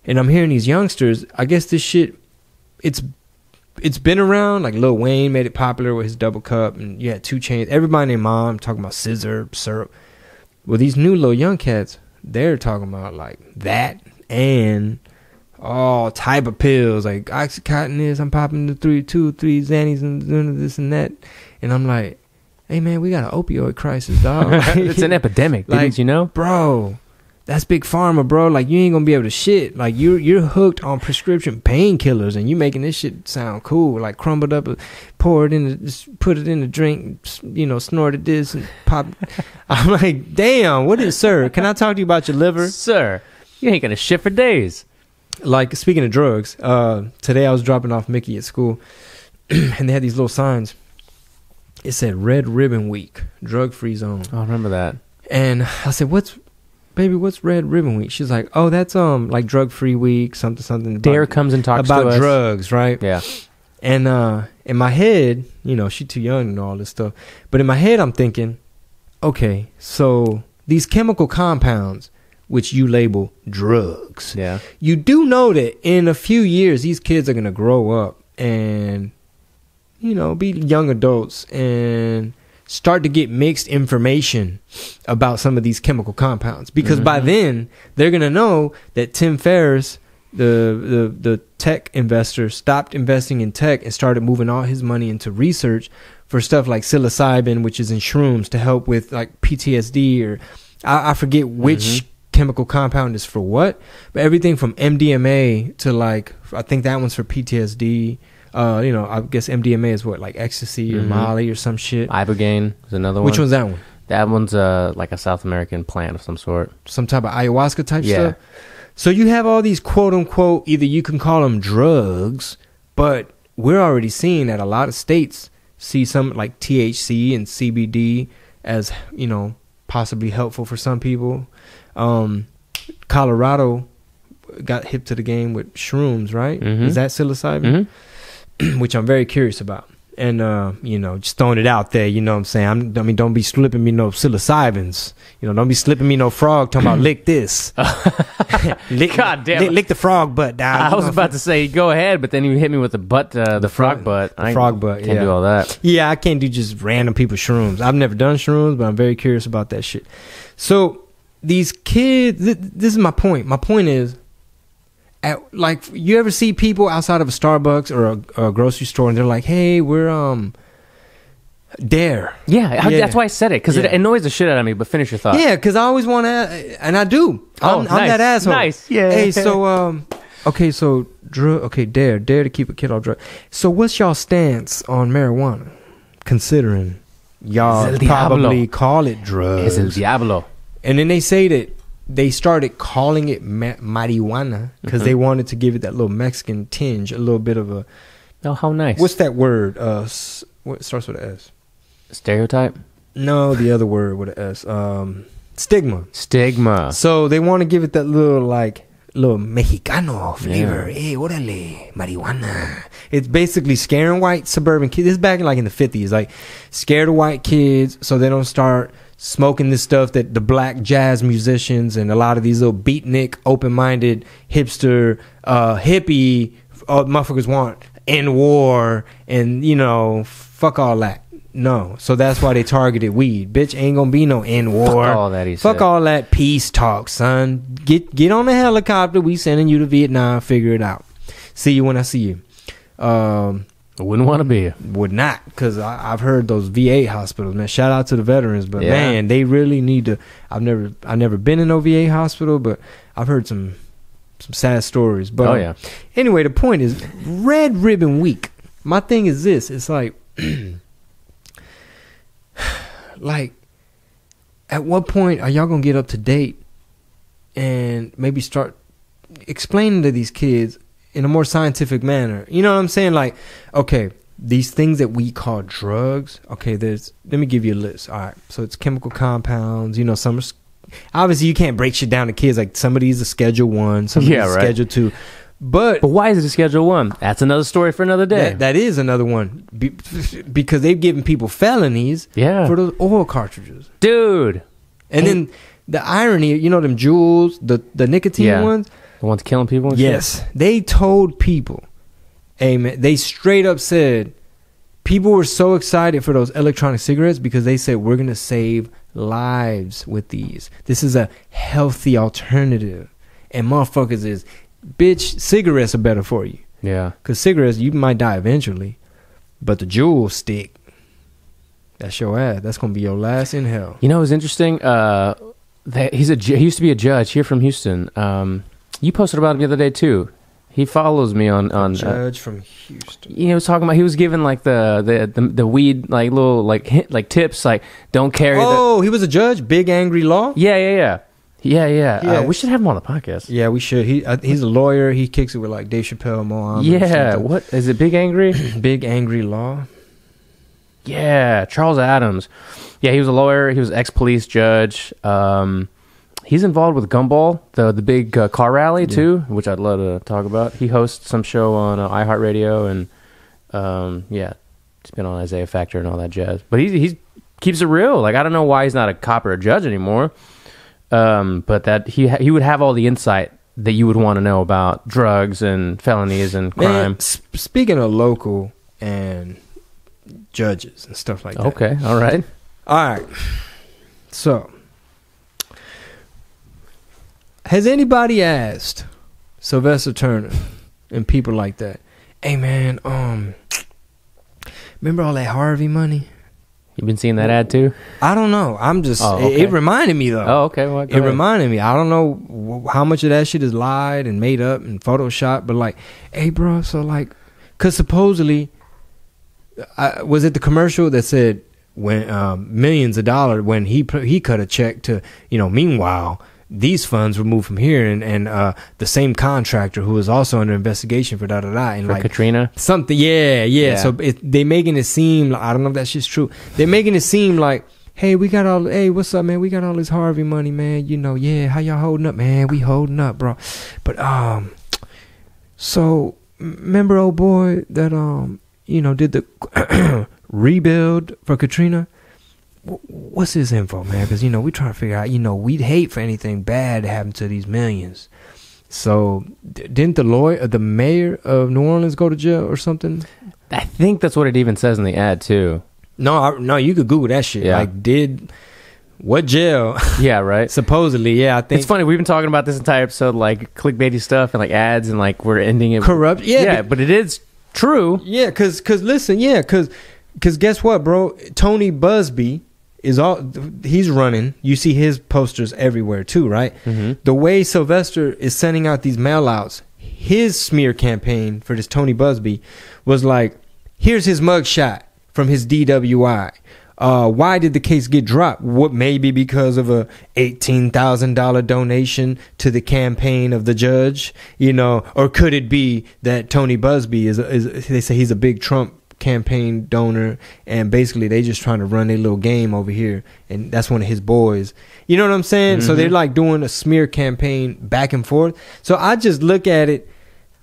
And I'm hearing these youngsters, I guess this shit, it's been around. Like Lil Wayne made it popular with his double cup, and you had 2 Chainz, everybody named Mom talking about scissor, syrup. Well, these new little young cats, they're talking about like that and all type of pills, like OxyContin is, I'm popping the 3 Xannies and doing this and that. And I'm like, hey man, we got an opioid crisis, dog. It's an epidemic, didn't you know? Bro, that's big pharma, bro. Like, you ain't gonna be able to shit. Like, you're hooked on prescription painkillers, and you making this shit sound cool. Like, crumbled up, pour it in, just put it in the drink, snorted this and pop. I'm like, damn, what is, sir? Can I talk to you about your liver? Sir, you ain't gonna shit for days. Like, speaking of drugs, today I was dropping off Mickey at school, and they had these little signs. It said Red Ribbon Week, drug-free zone. I remember that. And I said, what's Red Ribbon Week? She's like, oh, that's like drug-free week, something. Dare comes and talks about to us. Drugs, right? Yeah. And in my head, she's too young to know all this stuff. But in my head, I'm thinking, okay, so these chemical compounds, which you label drugs, you do know that in a few years, these kids are going to grow up and be young adults and start to get mixed information about some of these chemical compounds. Because by then, they're going to know that Tim Ferriss, the tech investor, stopped investing in tech and started moving all his money into research for stuff like psilocybin, which is in shrooms to help with like PTSD, or I forget which chemical compound is for what, but everything from MDMA to like, I think that one's for PTSD. I guess MDMA is what, like ecstasy or Molly or some shit. Ibogaine is another one. Which one's that one? That one's like a South American plant of some sort. Some type of ayahuasca type stuff? So you have all these quote unquote, either you can call them drugs, but we're already seeing that a lot of states see some like THC and CBD as, possibly helpful for some people. Colorado got hip to the game with shrooms, right? Is that psilocybin? Which I'm very curious about. And, just throwing it out there, you know what I'm saying? Don't be slipping me no psilocybins. Don't be slipping me no frog talking about lick this. God damn it. Lick the frog butt down. I was about to say, go ahead, but then you hit me with the butt, the frog butt. The frog butt, can't do all that. Yeah, I can't do just random people shrooms. I've never done shrooms, but I'm very curious about that shit. So, these kids, this is my point. My point is, like, you ever see people outside of a Starbucks or a grocery store and they're like, hey, we're Dare. Yeah, that's why I said it, because it annoys the shit out of me. But finish your thought. Yeah, because I always want to, and I do. I'm nice. that asshole. Nice. Yeah. Hey, so Dare to keep a kid off drugs. So what's y'all stance on marijuana? Considering y'all probably call it drugs. Es el diablo. And then they say that they started calling it marijuana because they wanted to give it that little Mexican tinge, a little bit of a Oh, how nice. What's that word? What starts with an S? Stereotype? No, the other word with an S. Stigma. Stigma. So they want to give it that little Mexicano flavor. Hey, orale, marijuana. It's basically scaring white suburban kids. This is back in the 50s. Like, scare the white kids so they don't start smoking this stuff that the black jazz musicians and a lot of these little beatnik, open-minded, hipster, hippie motherfuckers want. End war and, fuck all that. No. So that's why they targeted weed. Bitch, ain't gonna be no end war. Fuck all that, he Fuck said. all that peace talk, son. Get on the helicopter. We sending you to Vietnam. Figure it out. See you when I see you. I wouldn't want to be. Would not, because I've heard those VA hospitals, man. Shout out to the veterans, but man, they really need to. I've never been in no VA hospital, but I've heard some sad stories. But anyway, the point is Red Ribbon Week. My thing is this. It's like at what point are y'all gonna get up to date and maybe start explaining to these kids in a more scientific manner? You know what I'm saying? Like, okay, these things that we call drugs, okay, let me give you a list. All right, so it's chemical compounds, some are, obviously you can't break shit down to kids. Like, some of these are Schedule 1, some of these are Schedule 2. But why is it a Schedule 1? That's another story for another day. That is another one. Because they've given people felonies for those oil cartridges. Dude. And then the irony, them Juuls, the nicotine ones. The ones killing people and yes. shit? They told people, hey, man, they straight up said, people were so excited for those electronic cigarettes because they said, we're going to save lives with these. This is a healthy alternative. And motherfuckers is... Bitch, cigarettes are better for you. Yeah. Because cigarettes, you might die eventually. But the Juul stick, that's your ass. That's going to be your last in hell. You know what's interesting? He used to be a judge here from Houston. You posted about him the other day, too. He follows me on judge from Houston. He was talking about, he was giving like the weed, like little like tips, like don't carry. He was a judge? Big Angry Law? Yeah. We should have him on the podcast. Yeah, we should. He's a lawyer. He kicks it with like Dave Chappelle, Mohammed. Yeah, what is it? Big Angry? Big Angry Law. Yeah, Charles Adams. Yeah, he was a lawyer. He was ex-police judge. He's involved with Gumball, the big car rally too, which I'd love to talk about. He hosts some show on iHeartRadio, and he's been on Isaiah Factor and all that jazz. But he keeps it real. Like, I don't know why he's not a cop or a judge anymore. But that he would have all the insight that you would want to know about drugs and felonies and crime. Man, speaking of local and judges and stuff like that. Okay, all right. So, has anybody asked Sylvester Turner and people like that, hey man, remember all that Harvey money? You been seeing that ad too? I don't know. I'm just... it reminded me, though. Oh, okay. Well, it reminded me. I don't know how much of that shit is lied and made up and photoshopped, but like, hey, bro, so like... Because supposedly... was it the commercial that said when millions of dollars when he cut a check to, meanwhile... These funds were moved from here, and the same contractor who was also under investigation for and for like Katrina, something, yeah. So they making it seem like, I don't know if that shit's true. They're making it seem like, hey, what's up, man? We got all this Harvey money, man. How y'all holding up, man? We holding up, bro. But so remember, old boy that did the rebuild for Katrina. What's his info, man? Because, we trying to figure out, we'd hate for anything bad to happen to these millions. So, didn't the mayor of New Orleans go to jail or something? I think that's what it even says in the ad, too. No, you could Google that shit. Yeah. Like, what jail? Yeah, right. Supposedly, yeah, I think. It's funny, we've been talking about this entire episode, like, clickbaity stuff and, like, ads, and, like, we're ending it. Corrupt, yeah. But it is true. Yeah, because guess what, bro? Tony Busby... he's running. You see his posters everywhere too, right? Mm-hmm. The way Sylvester is sending out these mail outs, his smear campaign for this Tony Busby was like, here's his mugshot from his DWI. Why did the case get dropped? What, maybe because of a $18,000 donation to the campaign of the judge, you know, or could it be that Tony Busby is they say he's a big Trump campaign donor, and basically they just trying to run their little game over here, and that's one of his boys. You know what I'm saying? Mm-hmm. So they're like doing a smear campaign back and forth. So I just look at it.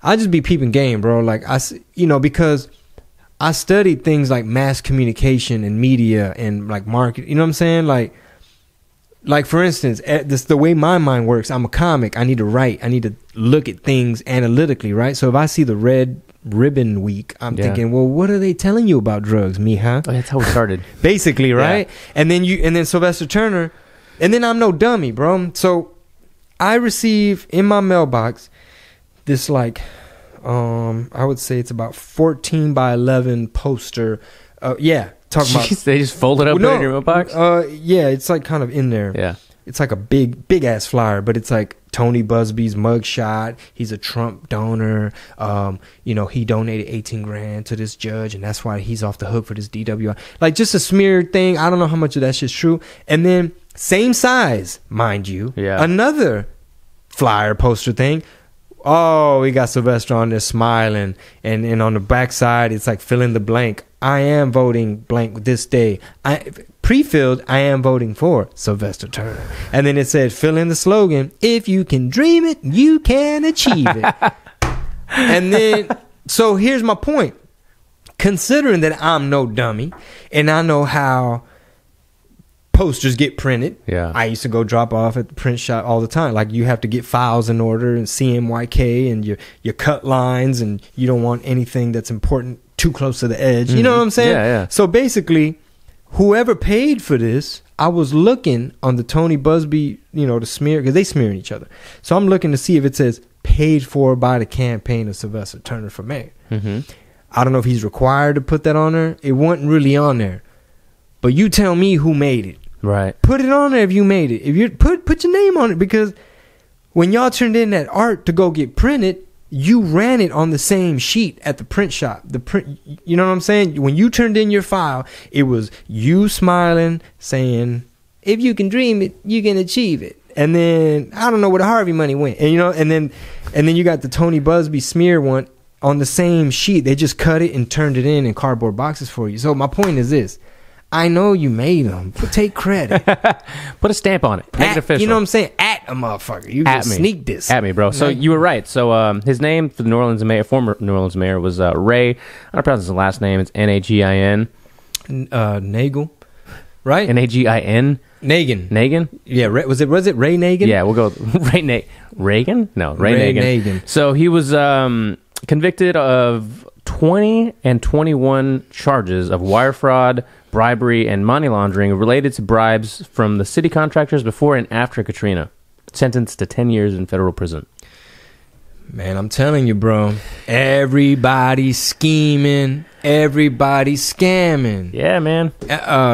I just be peeping game, bro. Like because I studied things like mass communication and media and like market. You know what I'm saying? Like for instance, this the way my mind works. I'm a comic. I need to write. I need to look at things analytically, right? So if I see the Red Ribbon Week, I'm thinking, well, what are they telling you about drugs, mija? Oh, that's how we started, basically, right? Yeah. And then Sylvester Turner, and then I'm no dummy, bro. So I receive in my mailbox this like. I would say it's about 14 by 11 poster. Talking about. They just fold it up in your mailbox? It's like kind of in there. Yeah. It's like a big ass flyer, but it's like Tony Busby's mugshot. He's a Trump donor. He donated 18 grand to this judge, and that's why he's off the hook for this DWI. Like just a smear thing. I don't know how much of that shit's true. And then same size, mind you. Yeah. Another flyer poster thing. Oh, we got Sylvester on there smiling, and on the backside it's like fill in the blank. I am voting blank this day. Pre-filled, I am voting for Sylvester Turner. And then it said fill in the slogan, if you can dream it, you can achieve it. And then, so here's my point. Considering that I'm no dummy, and I know how posters get printed. Yeah. I used to go drop off at the print shop all the time. Like you have to get files in order and CMYK and your cut lines, and you don't want anything that's important too close to the edge. Mm-hmm. You know what I'm saying? Yeah. So basically, whoever paid for this, I was looking on the Tony Busby, to smear, because they smearing each other. So I'm looking to see if it says paid for by the campaign of Sylvester Turner for mayor. Mm-hmm. I don't know if he's required to put that on there. It wasn't really on there. But you tell me who made it. Right. Put it on there if you made it. If you put your name on it, because when y'all turned in that art to go get printed, you ran it on the same sheet at the print shop. You know what I'm saying? When you turned in your file, it was you smiling, saying, "If you can dream it, you can achieve it." And then I don't know where the Harvey money went, and then you got the Tony Busby smear one on the same sheet. They just cut it and turned it in cardboard boxes for you. So my point is this. I know you made them. Take credit. Put a stamp on it. Make it official. You know what I'm saying? At a motherfucker. You just sneak this. At me, bro. So you were right. So his name for the former New Orleans mayor was Ray. I don't pronounce his last name. It's Nagin. Nagel. Right? Nagin. Nagin? Yeah. Was it Ray Nagin? Yeah, we'll go Reagan? No, Ray Nagin. So he was convicted of 20 and 21 charges of wire fraud, bribery, and money laundering related to bribes from the city contractors before and after Katrina. Sentenced to 10 years in federal prison. Man, I'm telling you, bro. Everybody's scheming. Everybody's scamming. Yeah, man.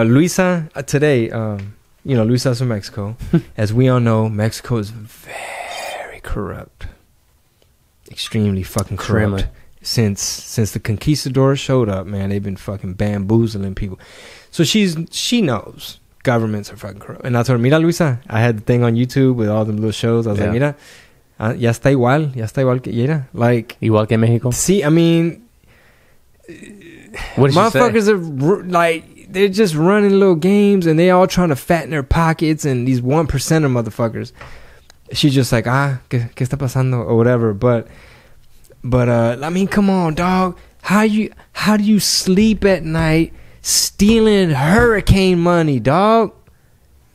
Luisa, today, Luisa's from Mexico. As we all know, Mexico is very corrupt. Extremely fucking corrupt. Since the conquistadors showed up, man, they've been fucking bamboozling people. So she knows governments are fucking corrupt. And I told her, mira, Luisa, I had the thing on YouTube with all them little shows. I was like, mira, ya está igual que era. Like, igual que Mexico. See, I mean, what did motherfuckers are like, they're just running little games, and they all trying to fatten their pockets, and these 1% motherfuckers. She's just like, ¿qué está pasando? Or whatever. But I mean, come on, dog. How do you sleep at night stealing hurricane money, dog?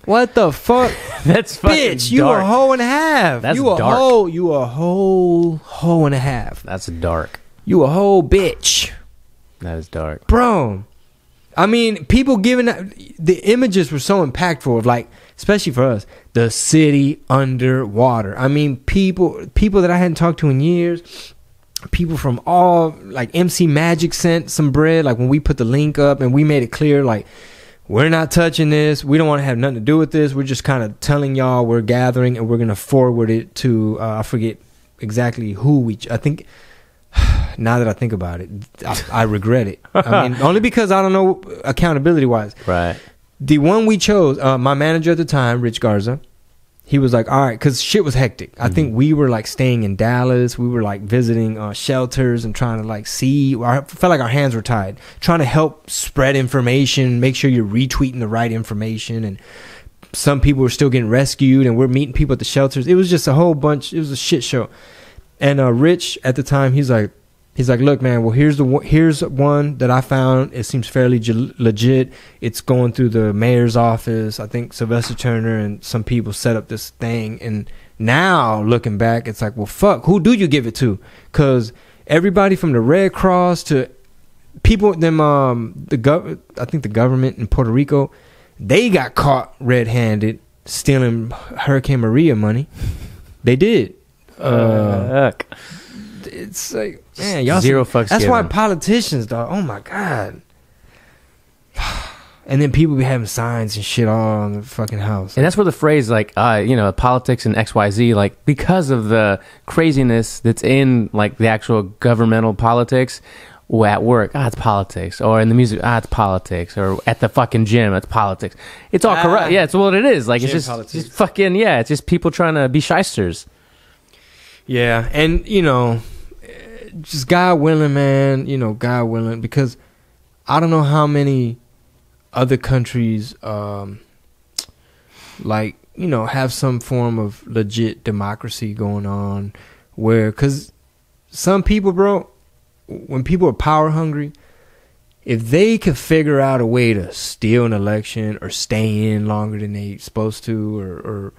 What the fuck? That's fucking bitch, you dark. a hoe and a half. That's you dark. You a whole hoe and a half. That's dark. You a whole bitch. That is dark. Bro. I mean, people giving the images were so impactful of, like, especially for us, the city underwater. I mean, people that I hadn't talked to in years. People from all, like, MC Magic sent some bread, like, when we put the link up and we made it clear, like, we're not touching this, we don't want to have nothing to do with this, we're just kind of telling y'all we're gathering and we're going to forward it to I forget exactly who I think now that I think about it, I regret it. I mean, only because I don't know accountability wise. Right. The one we chose, my manager at the time, Rich Garza, he was like, all right, because shit was hectic. I think we were like staying in Dallas. We were like visiting shelters and trying to like see. I felt like our hands were tied, trying to help spread information, make sure you're retweeting the right information. And some people were still getting rescued, and we're meeting people at the shelters. It was just a whole bunch. It was a shit show. And Rich at the time, he's like, look, man, well, here's one that I found. It seems fairly legit. It's going through the mayor's office. I think Sylvester Turner and some people set up this thing. And now looking back, it's like, well, fuck, who do you give it to? Because everybody from the Red Cross to people, I think the government in Puerto Rico, they got caught red-handed stealing Hurricane Maria money. They did. It's like, man, y'all zero fucks. That's given. why politicians, dog. Oh my god. And then people be having signs and shit all on the fucking house. And that's where the phrase, like, politics and XYZ, like, because of the craziness that's in, like, the actual governmental politics, at work, it's politics. Or in the music, it's politics. Or at the fucking gym, it's politics. It's all corrupt. Yeah, it's what it is. Like, it's just fucking, it's just people trying to be shysters. Yeah, and, just God willing, man, God willing, because I don't know how many other countries, have some form of legit democracy going on where, because some people, bro, when people are power hungry, if they could figure out a way to steal an election or stay in longer than they supposed to,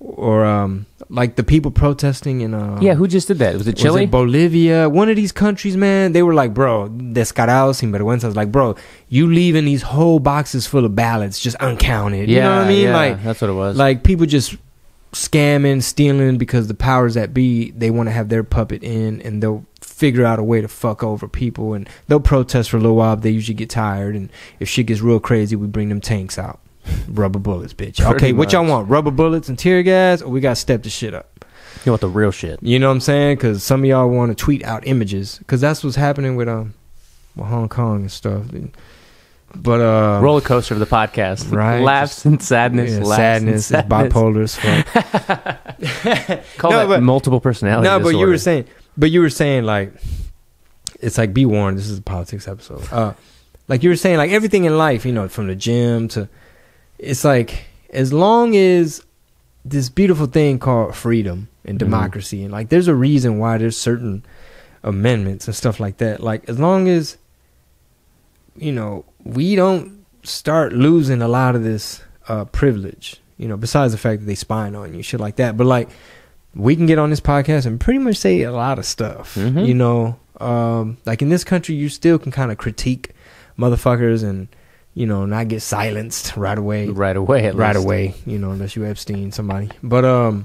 or like the people protesting in who just did that? Was it Chile? Was it Bolivia? One of these countries, man. They were like, bro, descarados sin vergüenza. I was like, bro, you leaving these whole boxes full of ballots just uncounted. You know what I mean? Like, that's what it was. Like people just scamming, stealing because the powers that be, they want to have their puppet in, and they'll figure out a way to fuck over people, and they'll protest for a little while, but they usually get tired, and if shit gets real crazy, we bring them tanks out. Rubber bullets, bitch. Okay, what y'all want? Rubber bullets and tear gas, or we gotta step the shit up? You want the real shit? You know what I'm saying? Because some of y'all want to tweet out images, because that's what's happening with Hong Kong and stuff. But roller coaster of the podcast, right? Laughs and sadness, sadness, is bipolar as fuck. Call that multiple personality. No, disorder. but you were saying like, it's like, be warned. This is a politics episode. Like you were saying, like everything in life, from the gym to. It's like, as long as this beautiful thing called freedom and democracy, and like there's a reason why there's certain amendments and stuff like that. Like as long as, we don't start losing a lot of this privilege, besides the fact that they spying on you, shit like that. But like, we can get on this podcast and pretty much say a lot of stuff, like in this country, you still can kind of critique motherfuckers and, not get silenced right away. Right away, unless you Epstein somebody. But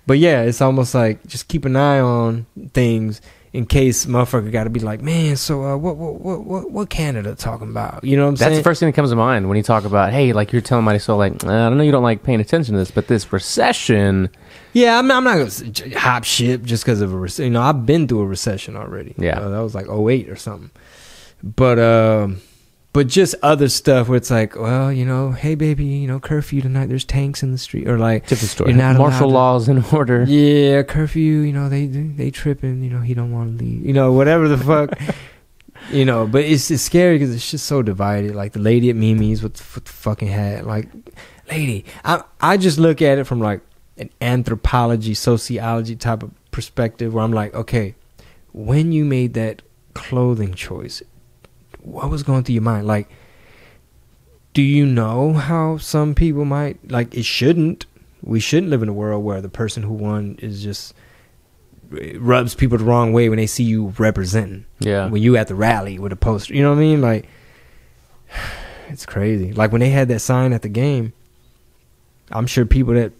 yeah, it's almost like just keep an eye on things in case motherfucker got to be like, man, so what Canada talking about? You know what I'm saying? That's the first thing that comes to mind when you talk about, hey, like you're telling somebody, so like, I don't know, you don't like paying attention to this, but this recession. Yeah, I'm not going to hop ship just because of a recession. I've been through a recession already. Yeah. That was like 08 or something. But just other stuff where it's like, well, hey baby, curfew tonight. There's tanks in the street, or like different story. Martial laws in order. Yeah, curfew. They tripping. He don't want to leave. Whatever the fuck. But it's scary because it's just so divided. Like the lady at Mimi's with the fucking hat. Like, lady, I just look at it from like an anthropology, sociology type of perspective, where I'm like, okay, when you made that clothing choice, what was going through your mind? Like, do you know how some people might, like, we shouldn't live in a world where the person who won is just rubs people the wrong way when they see you representing. Yeah. When you at the rally with a poster, you know what I mean? Like, it's crazy. Like when they had that sign at the game, I'm sure people that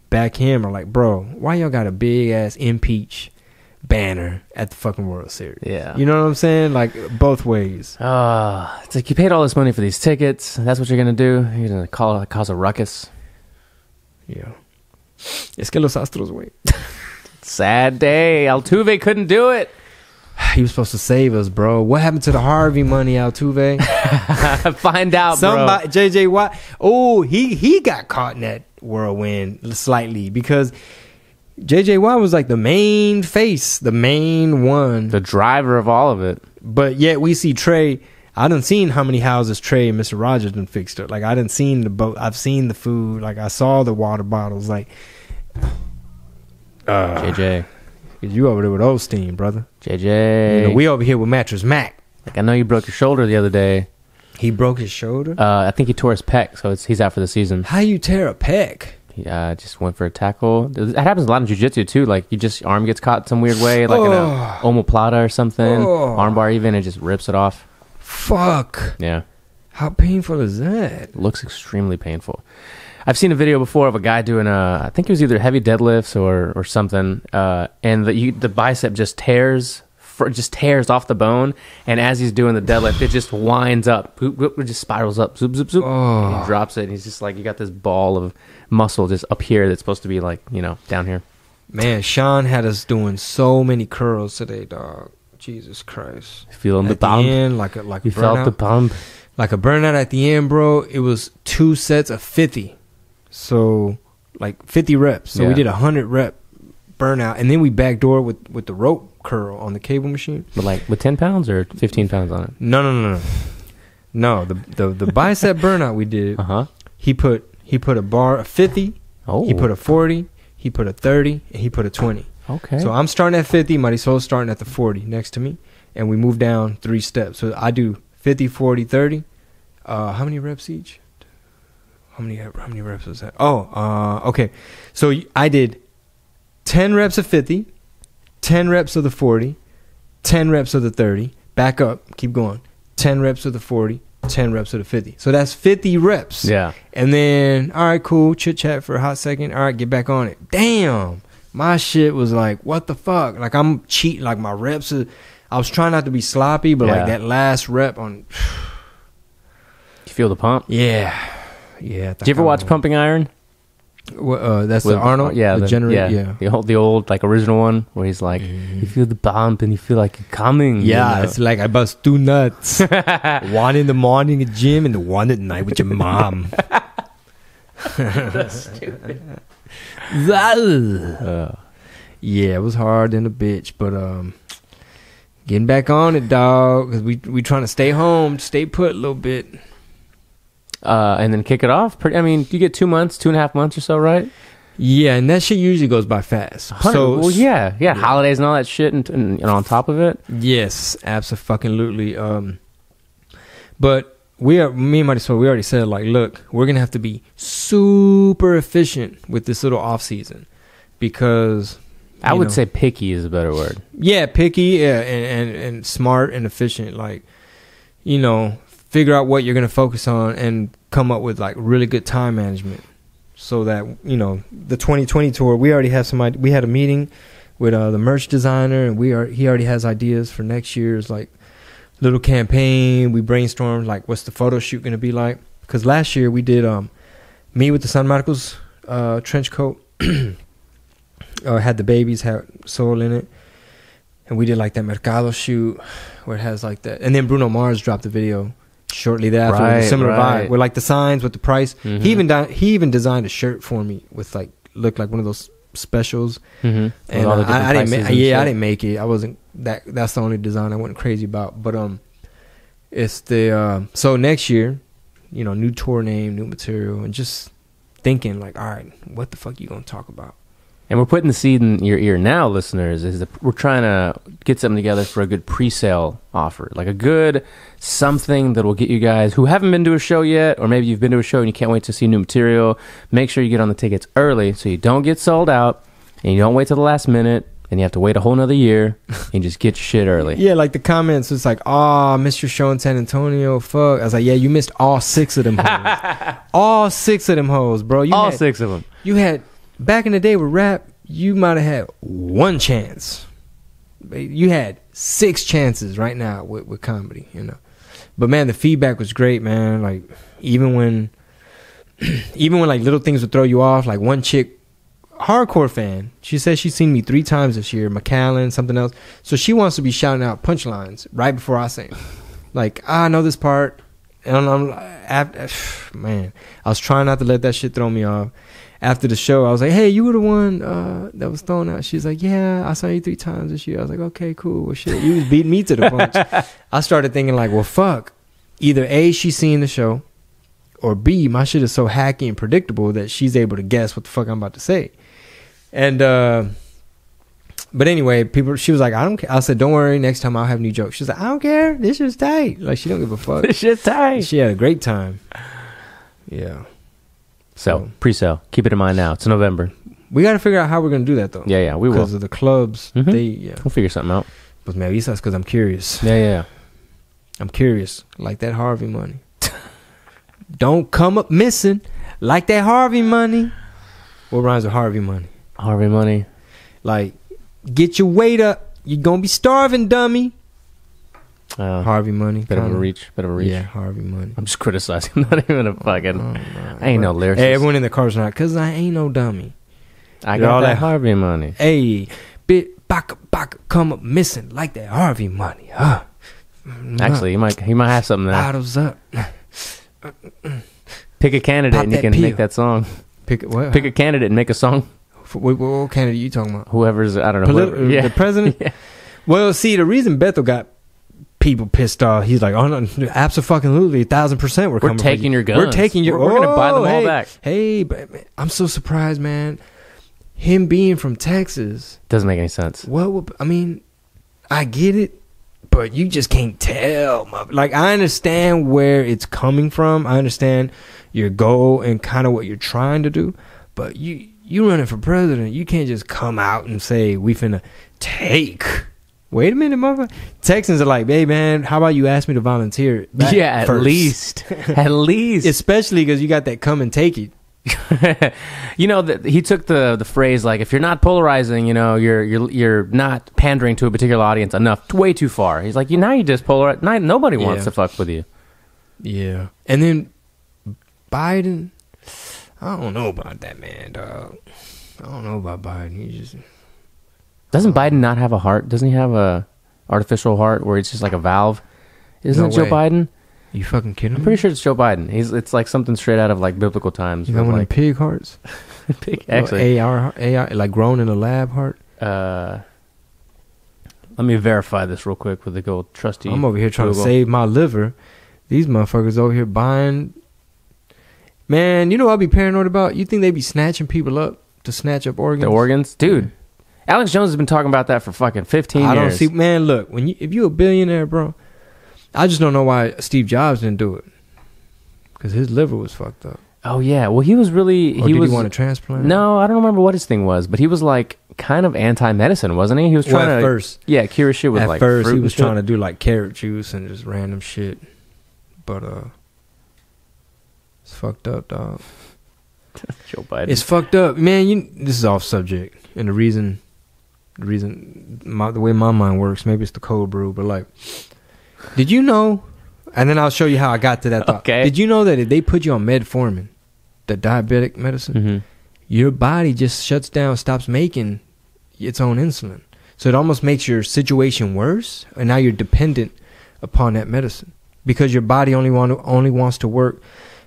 back him are like, bro, why y'all got a big ass impeach banner at the fucking World Series? Yeah. You know what I'm saying? Like both ways. It's like you paid all this money for these tickets. That's what you're going to do? You're going to cause a ruckus? Yeah. Es que los Astros, wait. Sad day. Altuve couldn't do it. He was supposed to save us, bro. What happened to the Harvey money, Altuve? Find out, Somebody, bro. JJ Watt. Oh, he got caught in that whirlwind slightly because JJ Watt was like the main face, the main one, the driver of all of it. But yet we see Trey. I done seen how many houses Trey and Mr. Rogers done fixed up. Like I done seen the boat. I've seen the food. Like I saw the water bottles. Like JJ, you over there with Osteen, brother. JJ, you know, we over here with Mattress Mac. Like I know you broke your shoulder the other day. He broke his shoulder. I think he tore his pec, so he's out for the season. How you tear a pec? He just went for a tackle. That happens a lot in jiu-jitsu too. Like you just arm gets caught some weird way, like in a omoplata or something, armbar even, it just rips it off. Fuck. Yeah. How painful is that? It looks extremely painful. I've seen a video before of a guy doing I think it was either heavy deadlifts or something, and the bicep just tears off the bone, and as he's doing the deadlift, it just winds up, it just spirals up, zoop, zoop, zoop, and he drops it, and he's just like, you got this ball of muscle just up here that's supposed to be like, down here. Man, Sean had us doing so many curls today, dog. Jesus Christ. Feeling the bump. Like you burnout. felt the bump. Like a burnout at the end, bro. It was 2 sets of 50. So, like 50 reps. So we did 100 rep burnout. And then we backdoor with the rope curl on the cable machine. But like with 10 pounds or 15 pounds on it? No. No, the bicep burnout we did. He put a bar of 50. Oh. He put a 40. He put a 30. And he put a 20. Okay. So I'm starting at 50. Marisol's starting at the 40 next to me. And we move down 3 steps. So I do 50, 40, 30. How many reps each? How many reps was that? Okay. So I did 10 reps of 50, 10 reps of the 40, 10 reps of the 30. Back up. Keep going. 10 reps of the 40, 10 reps of the 50. So that's 50 reps. Yeah. And then, all right, cool. Chit chat for a hot second. All right, get back on it. Damn. My shit was like, what the fuck? Like I'm cheating. Like my reps I was trying not to be sloppy, but like that last rep on. You feel the pump? Yeah. Did you ever watch Pumping Iron? That's the Arnold. The generator. Yeah. The old like original one where he's like, you feel the bump and you feel like you're coming. Yeah, it's like I bust 2 nuts. One in the morning at gym and the one at night with your mom. That's stupid. Yeah, it was hard in a bitch, but getting back on it, dog, because we trying to stay home, stay put a little bit. And then kick it off. You get 2 months, 2.5 months or so, right? Yeah, and that shit usually goes by fast. So, well, yeah, holidays and all that shit, and on top of it. Yes, absolutely. But me and Marisol, we already said, like, look, we're gonna have to be super efficient with this little off season because I would say picky is a better word. Yeah, picky, and smart and efficient. Like, figure out what you're going to focus on and come up with like really good time management so that, the 2020 tour, we already have we had a meeting with the merch designer and he already has ideas for next year's like little campaign. We brainstormed like, what's the photo shoot going to be like? Because last year we did me with the San Marcos trench coat, had the babies, had soul in it. And we did like that Mercado shoot where it has like that. And then Bruno Mars dropped the video shortly thereafter with a similar vibe with like the signs with the price. Mm-hmm. He even designed a shirt for me with like looked like one of those specials. Mm-hmm. And I didn't make it. I wasn't that's the only design I went crazy about. But it's the so next year, new tour name, new material, and just thinking like, all right, what the fuck you gonna talk about? And we're putting the seed in your ear now, listeners, is that we're trying to get something together for a good pre-sale offer. Like a good something that will get you guys who haven't been to a show yet, or maybe you've been to a show and you can't wait to see new material. Make sure you get on the tickets early so you don't get sold out and you don't wait till the last minute and you have to wait a whole nother year and just get your shit early. Yeah, like the comments, it's like, I missed your show in San Antonio. Fuck. I was like, yeah, you missed all 6 of them hoes. All 6 of them hoes, bro. All 6 of them. You had... Back in the day with rap, you might have had 1 chance. You had 6 chances right now with comedy, But man, the feedback was great, man. Like even when like little things would throw you off, like one chick hardcore fan. She says she's seen me 3 times this year, McAllen, something else. So she wants to be shouting out punchlines right before I sing. Like, I know this part. And man, I was trying not to let that shit throw me off. After the show, I was like, hey, you were the one that was thrown out. She's like, yeah, I saw you 3 times this year. I was like, okay, cool. Well, shit, you was beating me to the punch. I started thinking like, well, fuck. Either A, she's seen the show, or B, my shit is so hacky and predictable that she's able to guess what the fuck I'm about to say. And, but anyway, she was like, I don't care. I said, don't worry, next time I'll have new jokes. She's like, I don't care. This shit's tight. Like, she don't give a fuck. This shit's tight. She had a great time. Yeah. So, pre-sale. Keep it in mind now. It's November. We got to figure out how we're going to do that, though. Yeah, we will. Because of the clubs. We'll figure something out. But maybe that's because I'm curious. Yeah. I'm curious. Like that Harvey money. Don't come up missing like that Harvey money. What rhymes with Harvey money? Harvey money. Like, get your weight up. You're going to be starving, dummy. Harvey money. Bit of a reach. Yeah, Harvey money. I'm just criticizing. I'm not even a fucking... I ain't no lyricist. Hey, everyone in the car's not, because I ain't no dummy. I got all that Harvey money. Hey, bit, baka, come up missing like that Harvey money. Huh? Actually, he might have something there. Bottles up. Pick a candidate and you can make that song. Pick a candidate and make a song. What candidate are you talking about? Whoever's, I don't know. The president? Yeah. Well, see, the reason Bethel got people pissed off, he's like, oh no, absolutely, 1,000% we're taking your guns. We're taking your... We're going to buy them all back. Hey, but man, I'm so surprised, man. Him being from Texas... Doesn't make any sense. Well, I mean, I get it, but you just can't tell. Like, I understand where it's coming from. I understand your goal and kind of what you're trying to do, but you running for president, you can't just come out and say, we finna take... Wait a minute, motherfucker. Texans are like, hey, man, how about you ask me to volunteer? Yeah, at least. At least. Especially because you got that come and take it. You know, he took the phrase, like, if you're not polarizing, you know, you're not pandering to a particular audience enough, way too far. He's like, now you just polarize. Nobody wants to fuck with you. Yeah. And then Biden, I don't know about that, man, dog. I don't know about Biden. He just... Doesn't Biden not have a heart? Doesn't he have a artificial heart where it's just like a valve? Isn't it Joe Biden? You fucking kidding me? I'm pretty sure it's Joe Biden. It's like something straight out of like biblical times. You got one of the pig hearts? Actually. AI, like grown in a lab heart? Let me verify this real quick with the gold trusty. I'm over here trying to save my liver. These motherfuckers over here buying. Man, you know what I'll be paranoid about? You think they be snatching people up to snatch up organs? The organs? Dude. Alex Jones has been talking about that for fucking 15 years. I don't see, man, look, if you're a billionaire, bro, I just don't know why Steve Jobs didn't do it. Because his liver was fucked up. Oh, yeah. Well, he was really... Did he want a transplant? No, I don't remember what his thing was, but he was like kind of anti-medicine, wasn't he? He was trying at first. Yeah, cure shit with like fruit. At first, he was trying to do like carrot juice and just random shit. But, it's fucked up, dog. Joe Biden. It's fucked up. Man, this is off subject. And the reason the way my mind works, maybe it's the cold brew, but like, did you know, and then I'll show you how I got to that thought. Okay. Did you know that if they put you on metformin, the diabetic medicine, your body just shuts down, stops making its own insulin. So it almost makes your situation worse, and now you're dependent upon that medicine because your body only wants to work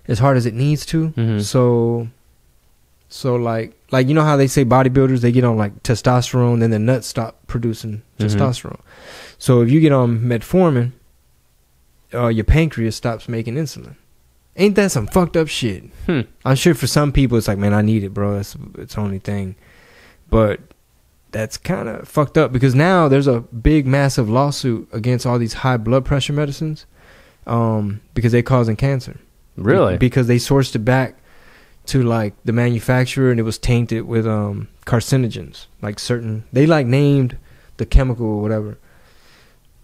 as hard as it needs to. So like you know how they say bodybuilders, they get on like testosterone, then the nuts stop producing testosterone. So if you get on metformin, your pancreas stops making insulin. Ain't that some fucked up shit? I'm sure for some people it's like, man, I need it, bro. That's it's the only thing. But that's kind of fucked up because now there's a big, massive lawsuit against all these high blood pressure medicines because they're causing cancer. Really? Because they sourced it back to like the manufacturer and it was tainted with carcinogens. Like they like named the chemical or whatever.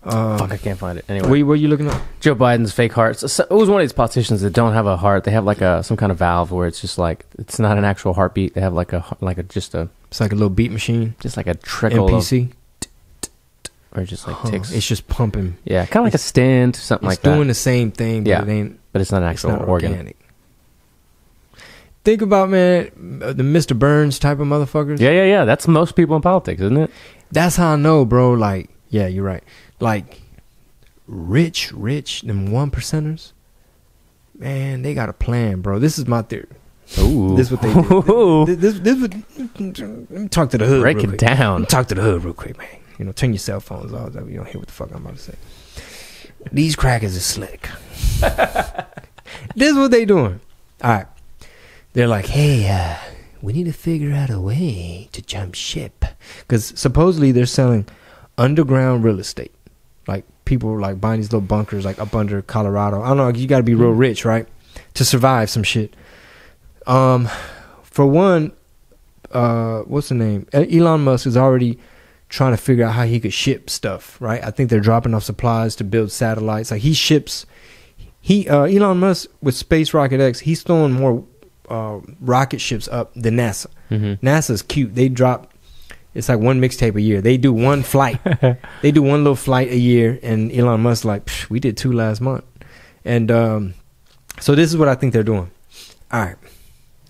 Fuck, I can't find it. Anyway, what are you looking at? Joe Biden's fake heart. So it was one of these politicians that don't have a heart. They have like some kind of valve where it's just like it's not an actual heartbeat. They have like a it's like a little beat machine, just like a trickle MPC, or just like ticks. It's just pumping. Yeah, kind of like a stent, something like that. It's doing the same thing, but it ain't. But it's not an actual organ. Organic. think about, man, the Mr. Burns type of motherfuckers. Yeah. That's most people in politics, isn't it? That's how I know, bro. Like, yeah, you're right. Like, rich, them 1%ers, man, they got a plan, bro. This is my theory. Ooh. This is what they do. This let me talk to the hood. Break it down. Talk to the hood real quick, man. You know, turn your cell phones off. You don't hear what the fuck I'm about to say. These crackers are slick. This is what they doing. All right. They're like, hey, we need to figure out a way to jump ship. Because supposedly they're selling underground real estate. Like, people like buying these little bunkers like up under Colorado. I don't know. You got to be real rich, right? To survive some shit. For one, what's the name? Elon Musk is already trying to figure out how he could ship stuff, right? I think they're dropping off supplies to build satellites. Like, he ships, Elon Musk with Space Rocket X, he's throwing more rocket ships up than NASA. NASA's cute. They drop, it's like one mixtape a year. They do one flight. They do one little flight a year, and Elon Musk like, we did 2 last month. And so this is what I think they're doing. All right.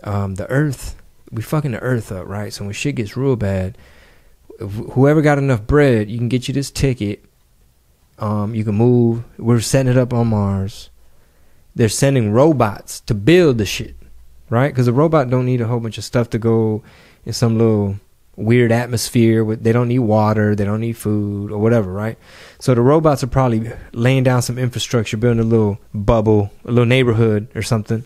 The Earth, we fucking the Earth up, right? So when shit gets real bad, whoever got enough bread, you can get you this ticket. You can move. We're setting it up on Mars. They're sending robots to build the shit, right? Because a robot don't need a whole bunch of stuff to go in some little weird atmosphere. They don't need water. They don't need food or whatever, right? So the robots are probably laying down some infrastructure, building a little bubble, a little neighborhood or something.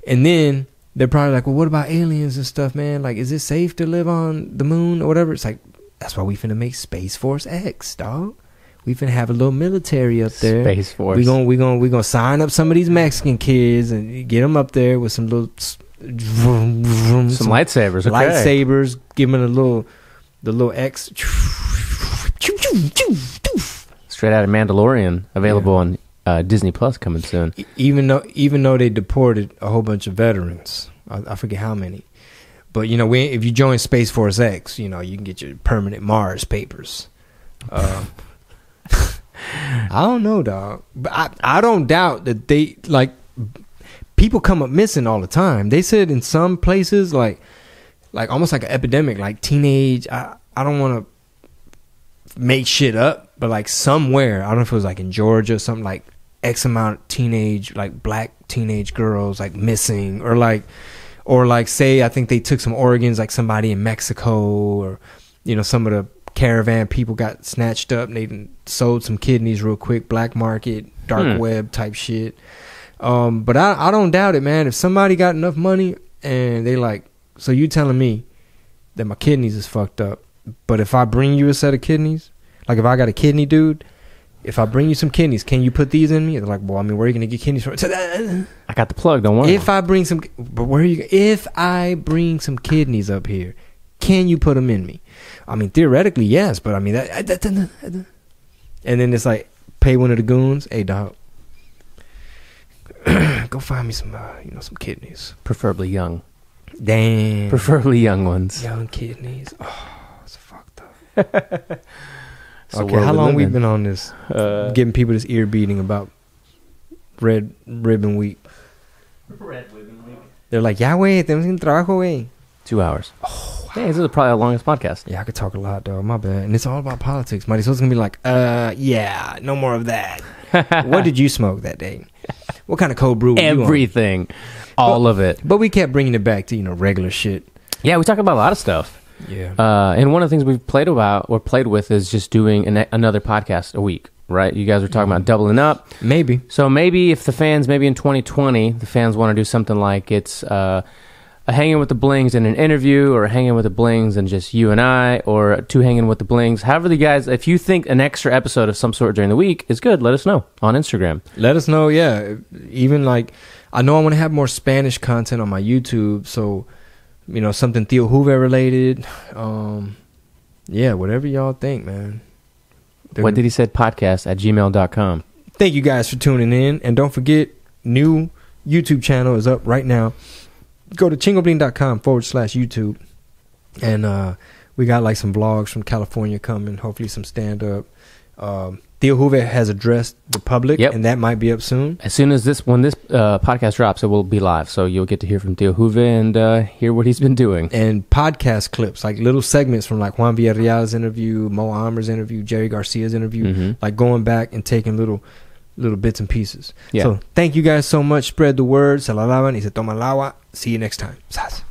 And then they're probably like, well, what about aliens and stuff, man? Like, is it safe to live on the moon or whatever? It's like, that's why we finna make Space Force X, dog. We finna have a little military up there. Space Force. We gonna sign up some of these Mexican kids and get them up there with some little some lightsabers. Okay. Lightsabers. Give them the little X. Straight out of Mandalorian, available on Disney Plus coming soon. Even though they deported a whole bunch of veterans, I forget how many, but you know, if you join Space Force X, you know, you can get your permanent Mars papers. I don't know, dog, but I don't doubt that they, like, people come up missing all the time. They said in some places, like almost like an epidemic, like teenage. I don't want to make shit up, but like somewhere, I don't know if it was like in Georgia, something like X amount of teenage, like black teenage girls like missing, or like say, I think they took some organs, like somebody in Mexico, or, you know, some of the caravan people got snatched up and they sold some kidneys real quick, black market, dark web type shit. But I don't doubt it, man. If somebody got enough money and they like, so you telling me that my kidneys is fucked up, but if I bring you a set of kidneys, like if I got a kidney dude, if I bring you some kidneys, can you put these in me? They're like, well, I mean, where are you gonna get kidneys from? I got the plug, don't worry. If I bring some kidneys up here, can you put them in me? I mean, theoretically, yes, but I mean that and then it's like, pay one of the goons, hey dog, go find me some some kidneys, preferably young. Damn, preferably young ones. Young kidneys. Oh, it's fucked up. So okay, how long we been on this? Giving people this ear beating about Red Ribbon Week. Red Ribbon Week. They're like, yeah, wey, tenemos un trabajo, wey. 2 hours. Oh, wow. Hey, this is probably our longest podcast. Yeah, I could talk a lot, dog. My bad. And it's all about politics, buddy. So it's gonna be like, yeah, no more of that. What did you smoke that day? What kind of cold brew? Everything, all of it. But we kept bringing it back to regular shit. Yeah, we talked about a lot of stuff. Yeah. And one of the things we've played with is just doing another podcast a week, right? You guys were talking about doubling up. Maybe. So maybe if the fans, maybe in 2020, the fans want to do something like it's a hanging with the Blings in an interview, or a hanging with the Blings and just you and I, or 2 hanging with the Blings. However, the guys, if you think an extra episode of some sort during the week is good, let us know on Instagram. Let us know, yeah. Even like, I know I want to have more Spanish content on my YouTube, so something Tio Juve related. Yeah, whatever y'all think, man. What did he said? podcast@gmail.com. Thank you guys for tuning in. And don't forget, new YouTube channel is up right now. Go to chingobling.com/YouTube. And we got like some vlogs from California coming. Hopefully some stand-up. Tio Juve has addressed the public, Yep. and that might be up soon. As soon as when this podcast drops, it will be live. So you'll get to hear from Tio Juve and hear what he's been doing. And podcast clips, like little segments from like Juan Villarreal's interview, Mo Amer's interview, Jerry Garcia's interview, like going back and taking little bits and pieces. Yeah. So thank you guys so much. Spread the word. Se la lavan y se toman el agua. See you next time. Sas.